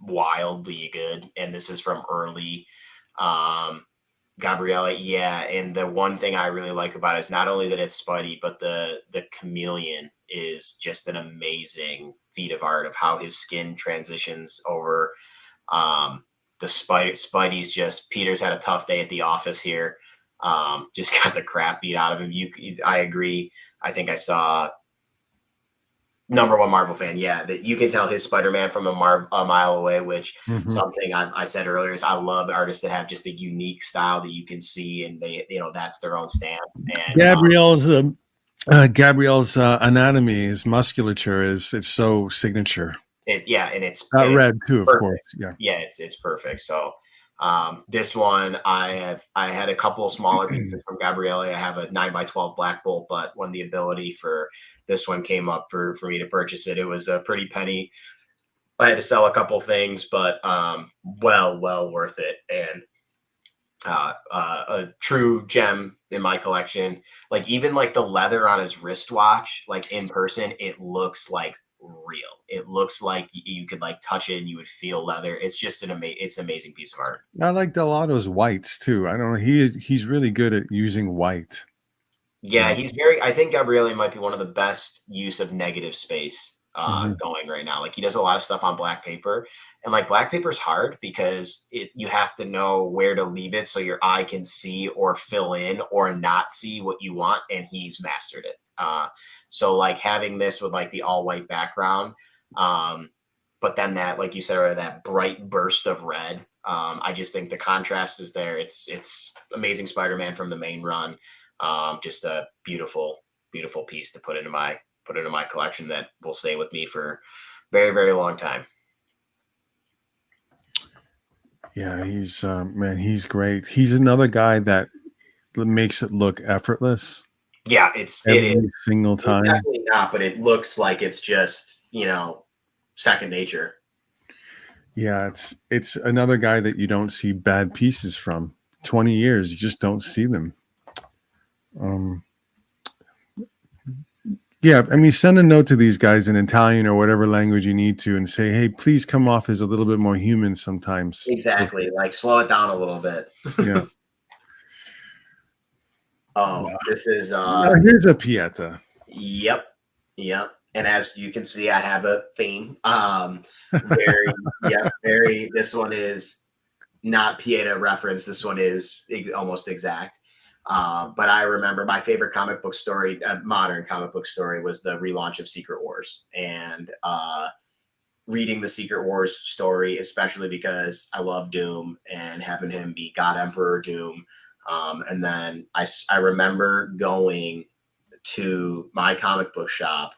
wildly good, and this is from early. Gabriella, yeah, and the one thing I really like about it is not only that it's Spidey, but the chameleon is just an amazing feat of art of how his skin transitions over. The Spidey's just, Peter's had a tough day at the office here. Just got the crap beat out of him. I agree. I think I saw #1 Marvel fan. Yeah, that you can tell his Spider-Man from a mile away, which something I said earlier is I love artists that have just a unique style that you can see, and they, that's their own stamp. And Gabrielle's anatomy, his musculature it's so signature. and it's red too, perfect. Of course. Yeah, it's perfect. So this one, I had a couple of smaller pieces from Gabrielle. I have a 9x12 Black Bolt, but when the ability for this one came up for me to purchase it, it was a pretty penny. I had to sell a couple things, but well worth it. And a true gem in my collection. Like even like the leather on his wristwatch, like in person, it looks like real. It looks like you could like touch it and you would feel leather. It's just it's an amazing piece of art. I like Delato's whites too. I don't know. He's really good at using white. Yeah, he's I think Gabriele might be one of the best use of negative space going right now. Like he does a lot of stuff on black paper, and like black paper's hard because you have to know where to leave it so your eye can see or fill in or not see what you want, and he's mastered it. So like having this with like the all white background, but then that, like you said earlier, that bright burst of red. I just think the contrast is there. It's Amazing Spider-Man from the main run. Just a beautiful piece to put into my collection that will stay with me for a very, very long time. Yeah, he's man, he's great. He's another guy that makes it look effortless. Yeah, it is single time. It's definitely not, but it looks like it's just, second nature. Yeah, it's another guy that you don't see bad pieces from. 20 years, you just don't see them. Yeah, I mean, send a note to these guys in Italian or whatever language you need to and say, hey, please come off as a little bit more human sometimes. Exactly. So, like slow it down a little bit. Yeah. Wow. This is here's a Pieta. Yep. And as you can see, I have a theme. Very this one is not Pieta reference. This one is almost exact. But I remember my favorite comic book story, modern comic book story, was the relaunch of Secret Wars. And reading the Secret Wars story, especially because I love Doom and having him be God Emperor Doom. And then I remember going to my comic book shop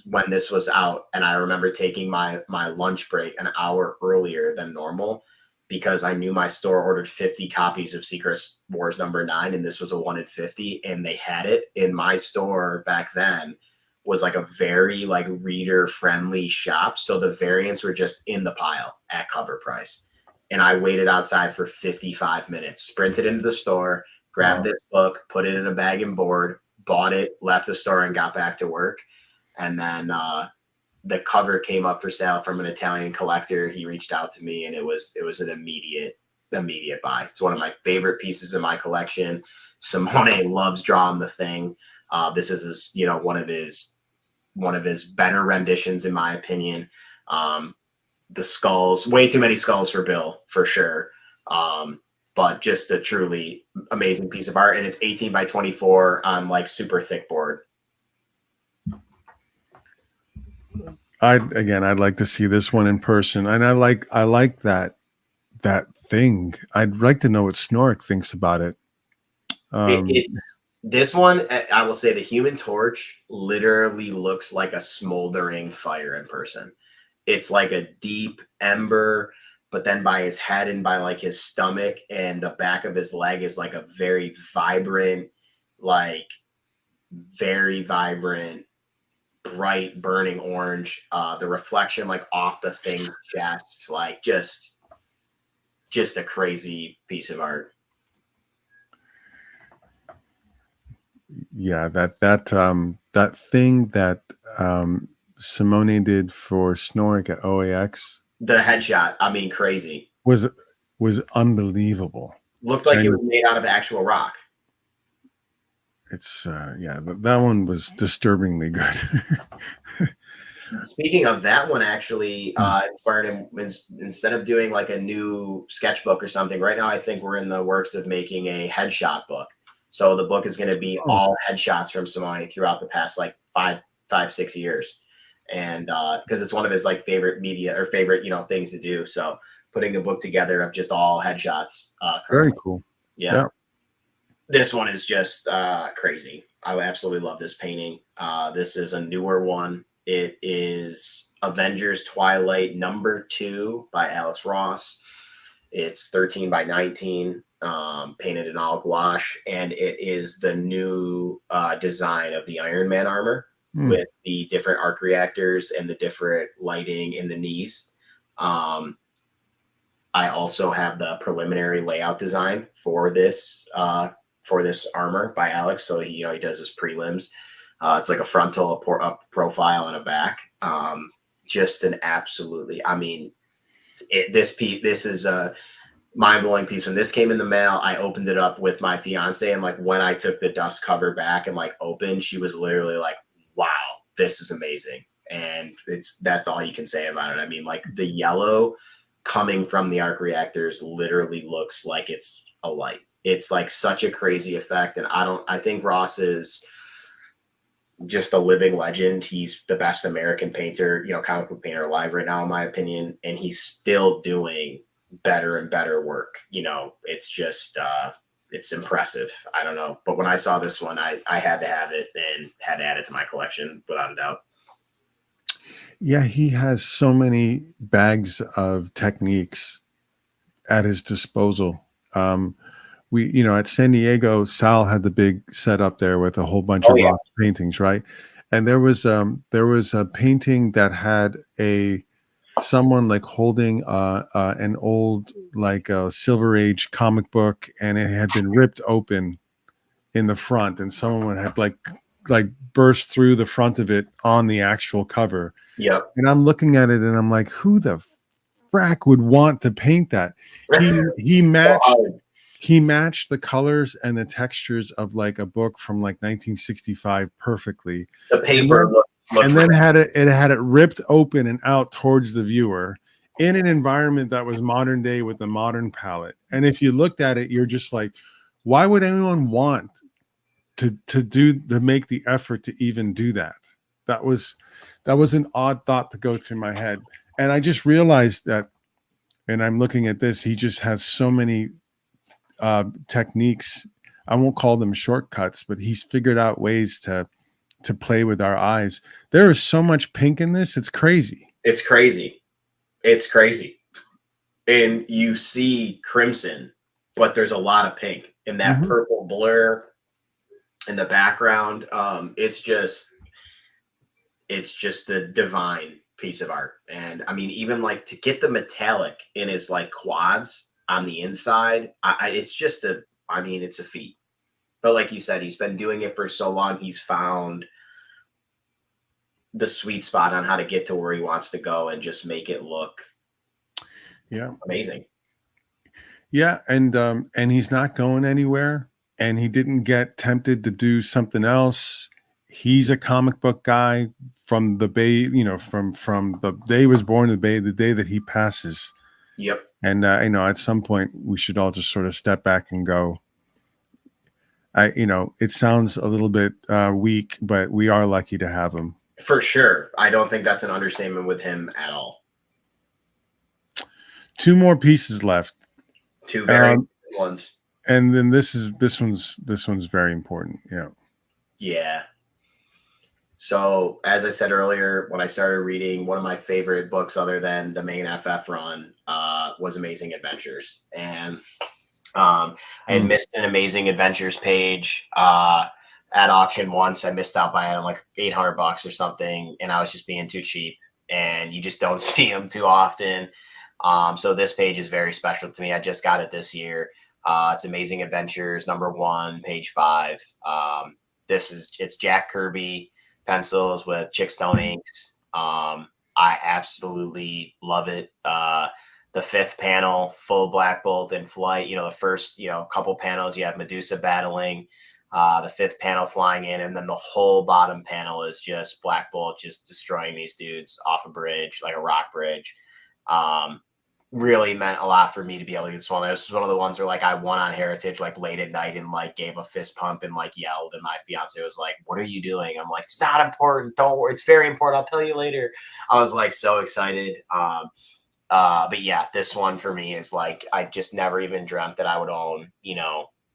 when this was out, and I remember taking my lunch break an hour earlier than normal because I knew my store ordered 50 copies of Secret Wars #9, and this was a 1 in 50, and they had it in my store back then. Was like a very like reader friendly shop, so the variants were just in the pile at cover price, and I waited outside for 55 minutes, sprinted into the store, grabbed this book, put it in a bag and board, bought it, left the store, and got back to work. And then the cover came up for sale from an Italian collector. He reached out to me, and it was an immediate buy. It's one of my favorite pieces in my collection. Simone loves drawing the Thing. This is one of his better renditions, in my opinion. The skulls, way too many skulls for Bill, for sure. But just a truly amazing piece of art, and it's 18x24 on like super thick board. I'd like to see this one in person, and I like that thing. I'd like to know what Snork thinks about it. It's this one. I will say the Human Torch literally looks like a smoldering fire in person. It's like a deep ember, but then by his head and by like his stomach and the back of his leg is like a very vibrant, bright burning orange. The reflection like off the Thing's chest, like just a crazy piece of art. Yeah, that thing that Simone did for Snorik at OAX, the headshot, I mean, crazy. was unbelievable. Looked like it was made out of actual rock. It's yeah, that one was disturbingly good. Speaking of that one, actually inspired him. Instead of doing like a new sketchbook or something, right now I think we're in the works of making a headshot book. So the book is going to be all headshots from Simone throughout the past like 6 years, and because it's one of his like favorite media or favorite things to do. So putting a book together of just all headshots. Very cool. Yeah. This one is just crazy. I absolutely love this painting. This is a newer one. It is Avengers Twilight #2 by Alex Ross. It's 13 by 19, painted in all gouache, and it is the new design of the Iron Man armor with the different arc reactors and the different lighting in the knees. I also have the preliminary layout design for this armor by Alex. So he does his prelims. It's like a frontal, a profile, and a back. Just an absolutely, I mean, this is a mind-blowing piece. When this came in the mail, I opened it up with my fiance, and like when I took the dust cover back and like opened, she was literally like, "Wow, this is amazing." And that's all you can say about it. I mean, like the yellow coming from the arc reactors literally looks like it's a light. It's like such a crazy effect, and I think Ross is just a living legend. He's the best American painter, comic book painter alive right now, in my opinion, and he's still doing better and better work. It's just it's impressive. I don't know, but when I saw this one, I had to have it and had to add it to my collection without a doubt. Yeah, he has so many bags of techniques at his disposal. We, at San Diego, Sal had the big setup there with a whole bunch of Ross paintings, right? And there was a painting that had someone like holding an old like Silver Age comic book, and it had been ripped open in the front, and someone had like burst through the front of it on the actual cover. Yeah. And I'm looking at it and I'm like, who the frack would want to paint that? He matched the colors and the textures of like a book from like 1965 perfectly. The paper and then had it ripped open and out towards the viewer in an environment that was modern day with a modern palette. And if you looked at it, you're just like, why would anyone want to make the effort to even do that? That was an odd thought to go through my head. And I just realized that, and I'm looking at this, he just has so many techniques. I won't call them shortcuts, but he's figured out ways to play with our eyes. There is so much pink in this. It's crazy. It's crazy. And you see crimson, but there's a lot of pink in that purple blur in the background. It's just a divine piece of art. And I mean, even like to get the metallic in his like quads on the inside, it's a feat. But like you said, he's been doing it for so long. He's found the sweet spot on how to get to where he wants to go and just make it look amazing. Yeah. And he's not going anywhere, and he didn't get tempted to do something else. He's a comic book guy from the Bay, from the day he was born, the day that he passes. Yep. And at some point we should all just sort of step back and go, it sounds a little bit weak, but we are lucky to have him. For sure. I don't think that's an understatement with him at all. 2 more pieces left. 2 very good ones. And then this one's very important. Yeah. Yeah. So as I said earlier, when I started reading, one of my favorite books other than the main FF run was Amazing Adventures. And I had missed an Amazing Adventures page at auction once. I missed out by like $800 or something, and I was just being too cheap, and you just don't see them too often. So this page is very special to me. I just got it this year. It's Amazing Adventures #1, page 5. it's Jack Kirby pencils with Chickstone inks. I absolutely love it. The 5th panel, full Black Bolt in flight. The first, couple panels, you have Medusa battling, the 5th panel flying in, and then the whole bottom panel is just Black Bolt just destroying these dudes off a bridge, like a rock bridge. Really meant a lot for me to be able to get this one. This was one of the ones where like I won on Heritage like late at night and like gave a fist pump and like yelled, and my fiance was like, "What are you doing?" I'm like, "It's not important. Don't worry. It's very important. I'll tell you later." I was like so excited. But yeah, this one for me is like I just never even dreamt that I would own,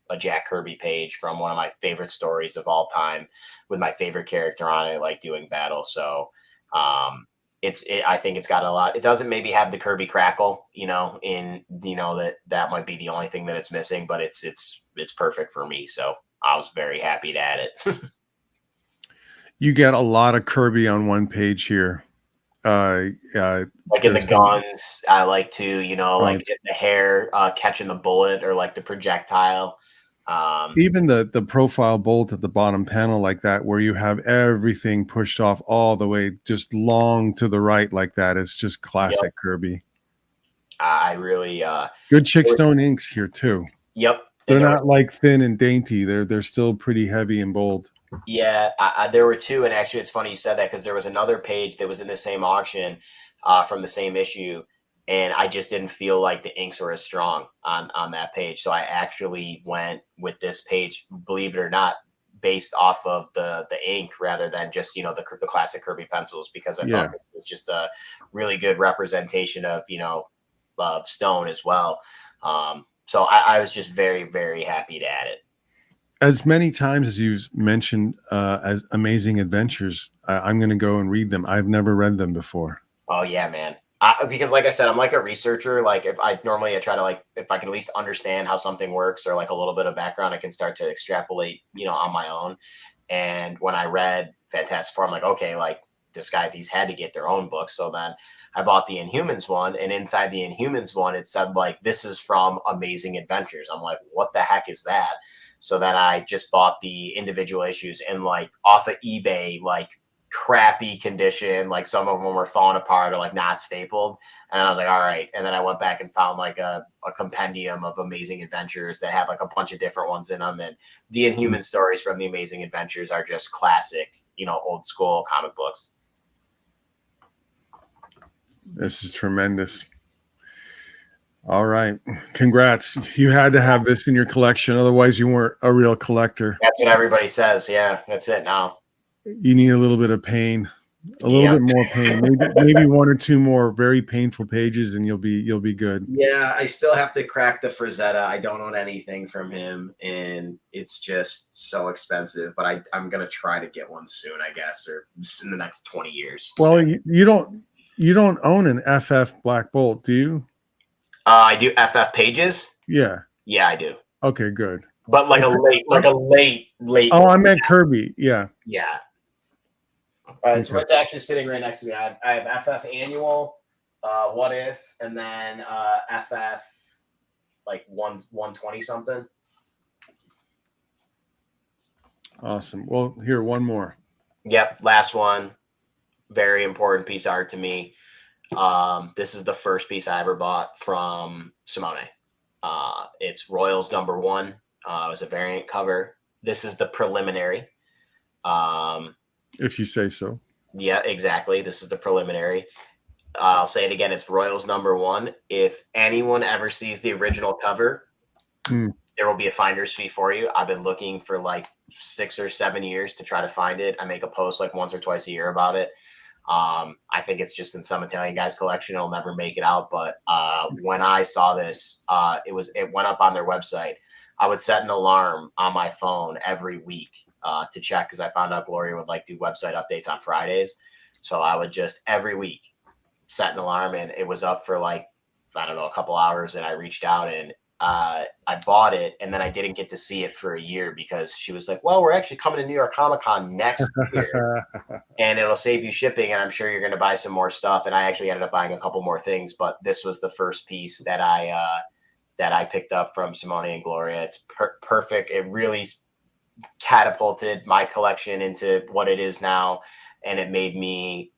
a Jack Kirby page from one of my favorite stories of all time with my favorite character on it, like doing battle. So I think it's got a lot. It doesn't maybe have the Kirby crackle, that might be the only thing that it's missing, but it's perfect for me. So I was very happy to add it. You get a lot of Kirby on one page here. Like in the guns, I like to, like the hair catching the bullet or like the projectile. Even the profile bolt at the bottom panel like that, where you have everything pushed off all the way just long to the right like that, is just classic Kirby. I really good Chickstone inks here too. Yep, they're not like thin and dainty. They're still pretty heavy and bold. Yeah, there were two, and actually, it's funny you said that because there was another page that was in the same auction from the same issue. And I just didn't feel like the inks were as strong on that page. So I actually went with this page, believe it or not, based off of the ink rather than just, the classic Kirby pencils, because I thought it was just a really good representation of, of Stone as well. So I was just very, very happy to add it. As many times as you've mentioned as Amazing Adventures, I'm going to go and read them. I've never read them before. Oh, yeah, man. Because like I said, I'm like a researcher. Like if I try to like, if I can at least understand how something works or like a little bit of background, I can start to extrapolate, on my own. And when I read Fantastic Four, I'm like, okay, like these had to get their own books. So then I bought the Inhumans one, and inside the Inhumans one, it said like, this is from Amazing Adventures. I'm like, what the heck is that? So then I just bought the individual issues and like off of eBay, like crappy condition, like some of them were falling apart or like not stapled, and I was like, all right. And then I went back and found like a compendium of Amazing Adventures that had like a bunch of different ones in them, and the Inhuman stories from the Amazing Adventures are just classic, old school comic books. This is tremendous. All right, congrats. You had to have this in your collection, otherwise you weren't a real collector. That's what everybody says. Yeah, that's it now. You need a little bit of pain, a little bit more pain, maybe one or two more very painful pages, and you'll be good. Yeah, I still have to crack the Frazetta. I don't own anything from him, and it's just so expensive. But I'm gonna try to get one soon, I guess, or in the next 20 years. Well, you don't own an FF Black Bolt, do you? I do FF pages. Yeah, I do. Okay, good. But like a late. Oh, I meant Kirby. Yeah. So it's actually sitting right next to me. I have FF Annual, What If, and then FF like 120 something. Awesome. Well, here, one more. Yep, last one. Very important piece of art to me. This is the first piece I ever bought from Simone. It's Royals #1. It was a variant cover. This is the preliminary. If you say so. Yeah, exactly. This is the preliminary. I'll say it again. It's Royals #1. If anyone ever sees the original cover, there will be a finder's fee for you. I've been looking for like 6 or 7 years to try to find it. I make a post like once or twice a year about it. I think it's just in some Italian guy's collection. It'll never make it out. But when I saw this, it went up on their website. I would set an alarm on my phone every week to check, because I found out Gloria would like do website updates on Fridays. So I would just every week set an alarm, and it was up for like, I don't know, a couple hours. And I reached out and I bought it, and then I didn't get to see it for a year because she was like, well, we're actually coming to New York Comic Con next year and it'll save you shipping, and I'm sure you're going to buy some more stuff. And I actually ended up buying a couple more things, but this was the first piece that I picked up from Simone and Gloria. It's perfect. It really catapulted my collection into what it is now, and it made me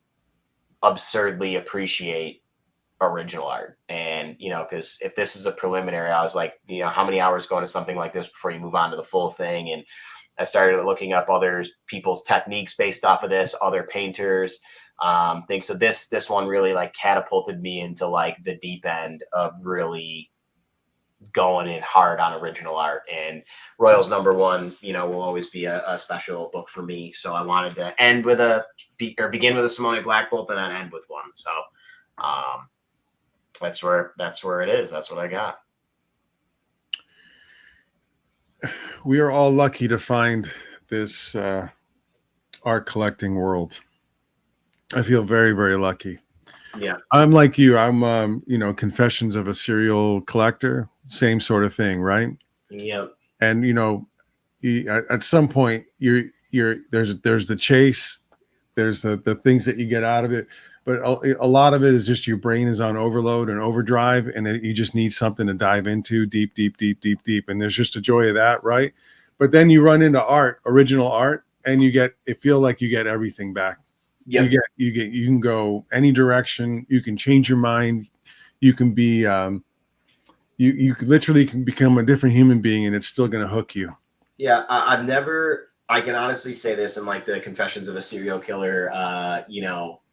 absurdly appreciate original art. And because if this is a preliminary, I was like, how many hours go into something like this before you move on to the full thing? And I started looking up other people's techniques based off of this, other painters, things. So this one really like catapulted me into like the deep end of really going in hard on original art. And Royals #1, will always be a special book for me. So I wanted to end with begin with a Simone Black Bolt and then end with one. So that's where it is. That's what I got. We are all lucky to find this art collecting world. I feel very, very lucky. Yeah. I'm like you. I'm, Confessions of a Serial Collector, same sort of thing, right? Yep. And, at some point there's the chase, there's the things that you get out of it. But a lot of it is just your brain is on overload and overdrive, and you just need something to dive into deep. And there's just a joy of that, right? But then you run into art, original art, and it feel like you get everything back. Yep. You can go any direction. You can change your mind. You can be, you literally can become a different human being, and it's still going to hook you. Yeah. I can honestly say this in like the Confessions of a Serial Killer,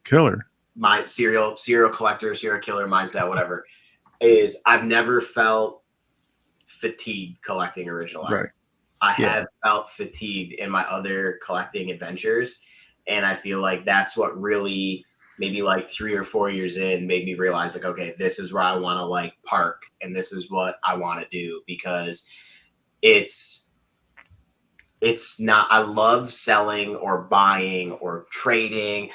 Killer. My serial collector, serial killer mindset, whatever, is I've never felt fatigued collecting original art. Right. I have felt fatigued in my other collecting adventures. And I feel like that's what really maybe like 3 or 4 years in made me realize like, okay, this is where I want to like park and this is what I want to do, because it's not, I love selling or buying or trading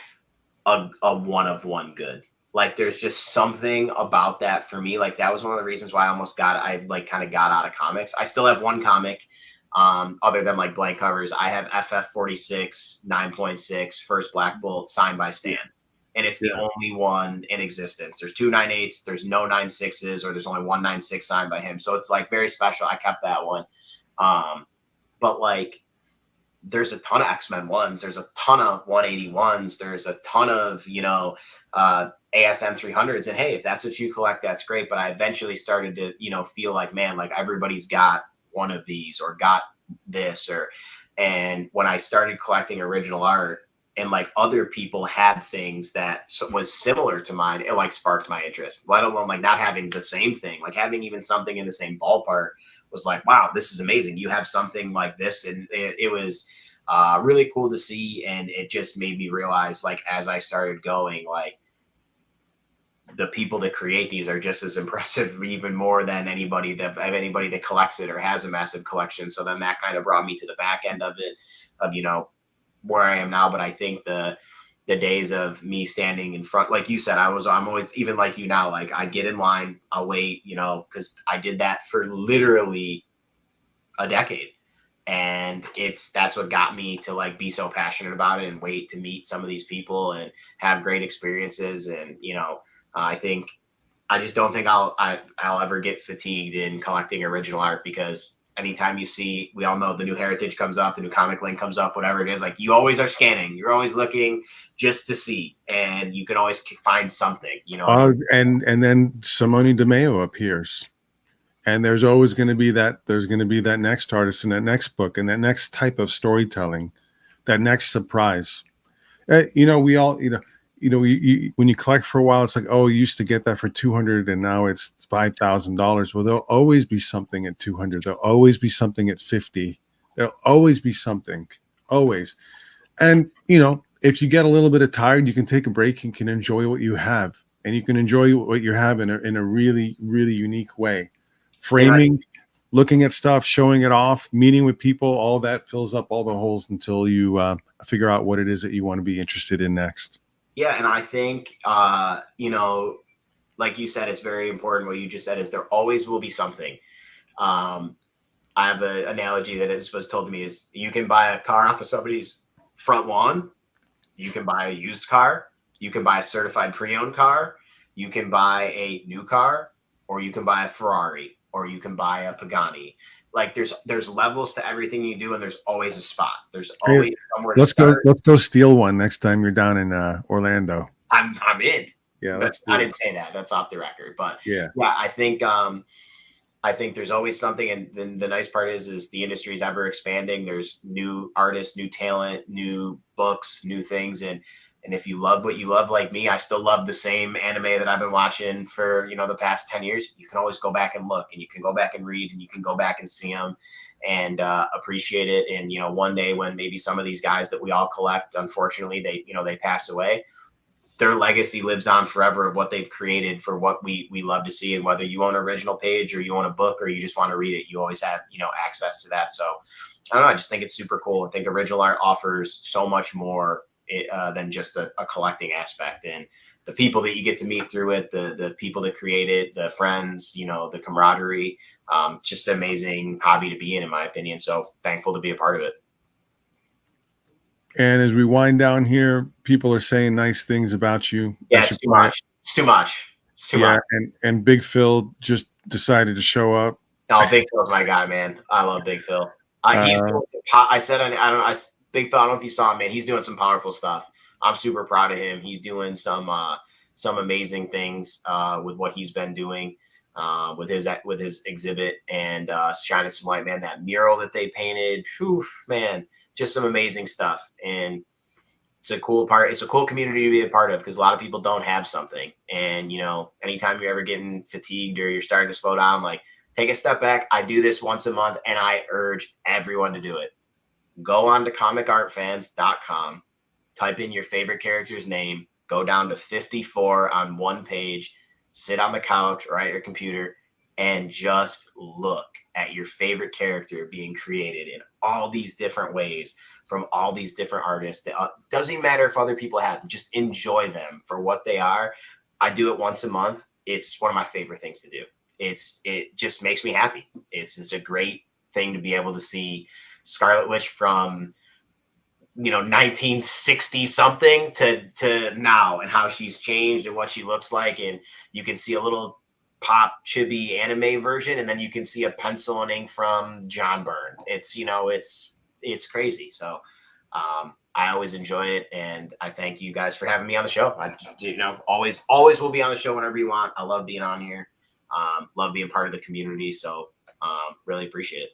a one of one good. Like there's just something about that for me. Like that was one of the reasons why I kind of got out of comics. I still have one comic, other than like blank covers. I have FF46 9.6 First Black Bolt signed by Stan, and it's the only one in existence. There's 2 9/8s, there's no 9/6s, or there's only 1 9/6 signed by him. So it's like very special. I kept that one. But like there's a ton of X-Men ones. There's a ton of 181s. There's a ton of, ASM 300s. And hey, if that's what you collect, that's great. But I eventually started to, feel like, man, like everybody's got one of these or got this and when I started collecting original art and like other people had things that was similar to mine, it like sparked my interest, let alone like not having the same thing, like having even something in the same ballpark was like, wow, this is amazing. You have something like this. And it was really cool to see. And it just made me realize, like, as I started going, like, the people that create these are just as impressive, even more than anybody that collects it or has a massive collection. So then that kind of brought me to the back end of it, of, where I am now. But I think the days of me standing in front, like you said, I'm always, even like you now, like I get in line, I'll wait, because I did that for literally a decade. And that's what got me to like be so passionate about it and wait to meet some of these people and have great experiences. And, I just don't think I'll ever get fatigued in collecting original art, because anytime you see, we all know the new Heritage comes up, the new Comic Link comes up, whatever it is, like you always are scanning, you're always looking just to see, and you can always find something, and then Simone DeMeo appears, and there's always going to be that next artist and that next book and that next type of storytelling, that next surprise. We all, when you collect for a while, it's like, oh, you used to get that for $200 and now it's $5,000. Well, there'll always be something at $200. There'll always be something at $50. There'll always be something, always. And, if you get a little bit tired, you can take a break and can enjoy what you have. And you can enjoy what you have in a really, really unique way. Framing, looking at stuff, showing it off, meeting with people, all that fills up all the holes until you figure out what it is that you want to be interested in next. Yeah. And I think, like you said, it's very important. What you just said is there always will be something. I have an analogy that was told to me is you can buy a car off of somebody's front lawn. You can buy a used car. You can buy a certified pre-owned car. You can buy a new car, or you can buy a Ferrari, or you can buy a Pagani. Like there's levels to everything you do, and there's always a spot. There's always somewhere to Let's start. Let's go steal one next time you're down in Orlando. I'm in. Yeah, I didn't say that. That's off the record. But yeah, I think there's always something, and then the nice part is the industry is ever expanding. There's new artists, new talent, new books, new things, and if you love what you love, like me, I still love the same anime that I've been watching for the past 10 years. You can always go back and look, and you can go back and read, and you can go back and see them and appreciate it. And one day when maybe some of these guys that we all collect, unfortunately, they pass away, their legacy lives on forever of what they've created for what we love to see. And whether you own an original page or you own a book or you just want to read it, you always have, access to that. So I don't know. I just think it's super cool. I think original art offers so much more than just a collecting aspect. And the people that you get to meet through it, the people that create it, the friends, the camaraderie, just an amazing hobby to be in my opinion. So thankful to be a part of it. And as we wind down here, people are saying nice things about you. Yeah, it's too much. It's too much. It's too much. And Big Phil just decided to show up. No, Big Phil's my guy, man. I love Big Phil. He's doing I said, I don't know. Big Phil, I don't know if you saw him, man. He's doing some powerful stuff. I'm super proud of him. He's doing some amazing things with what he's been doing with his exhibit and shining some light, man. That mural that they painted, whew, man. Just some amazing stuff. And it's a cool part. It's a cool community to be a part of because a lot of people don't have something. And, anytime you're ever getting fatigued or you're starting to slow down, like take a step back. I do this once a month and I urge everyone to do it. Go on to comicartfans.com, type in your favorite character's name, go down to 54 on one page, sit on the couch or at your computer and just look at your favorite character being created in all these different ways from all these different artists. It doesn't matter if other people have them, just enjoy them for what they are. I do it once a month. It's one of my favorite things to do. It just makes me happy. It's a great thing to be able to see Scarlet Witch from 1960 something to now and how she's changed and what she looks like. And you can see a little pop chibi anime version, and then you can see a pencil and ink from John Byrne. It's crazy. So I always enjoy it, and I thank you guys for having me on the show. I always will be on the show whenever you want. I love being on here. Love being part of the community. So really appreciate it.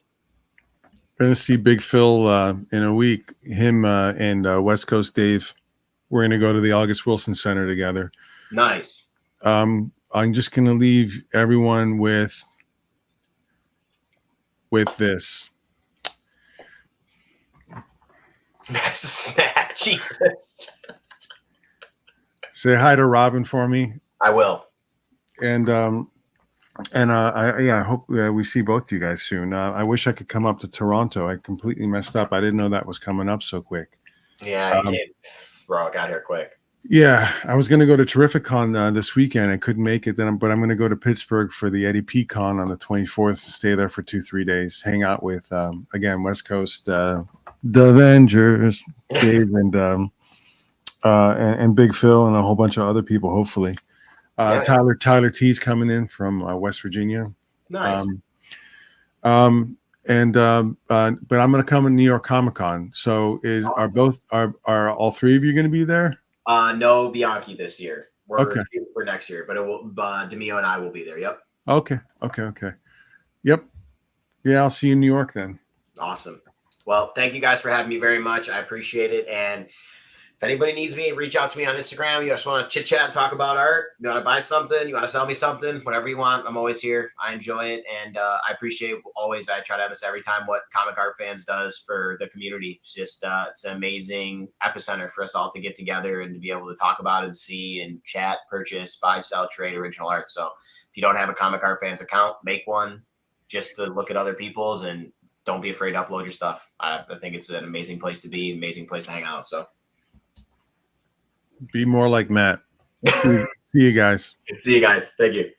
We're going to see Big Phil in a week. Him and West Coast Dave. We're going to go to the August Wilson Center together. Nice. I'm just going to leave everyone with this. That's a snack. Jesus. Say hi to Robin for me. I will. And I hope we see both of you guys soon. I wish I could come up to Toronto. I completely messed up. I didn't know that was coming up so quick. Yeah, you did. Bro, I got here quick. Yeah, I was going to go to Terrificon this weekend. I couldn't make it, but I'm going to go to Pittsburgh for the Eddie P Con on the 24th and stay there for 2-3 days. Hang out with again West Coast the Avengers, Dave and Big Phil and a whole bunch of other people. Hopefully, Tyler T's coming in from West Virginia. Nice. But I'm going to come in New York Comic Con. So are all three of you going to be there? No Bianchi this year. We're okay for next year, but it will. Demio and I will be there. Yep. Okay. Yep. Yeah, I'll see you in New York then. Awesome. Well, thank you guys for having me very much. I appreciate it. And if anybody needs me, reach out to me on Instagram. You just want to chit chat and talk about art. You want to buy something? You want to sell me something? Whatever you want. I'm always here. I enjoy it. And I appreciate always. I try to have this every time what Comic Art Fans does for the community. It's just it's an amazing epicenter for us all to get together and to be able to talk about and see and chat, purchase, buy, sell, trade original art. So if you don't have a Comic Art Fans account, make one just to look at other people's and don't be afraid to upload your stuff. I think it's an amazing place to be, amazing place to hang out. So be more like Matt. See you guys. See you guys. Thank you.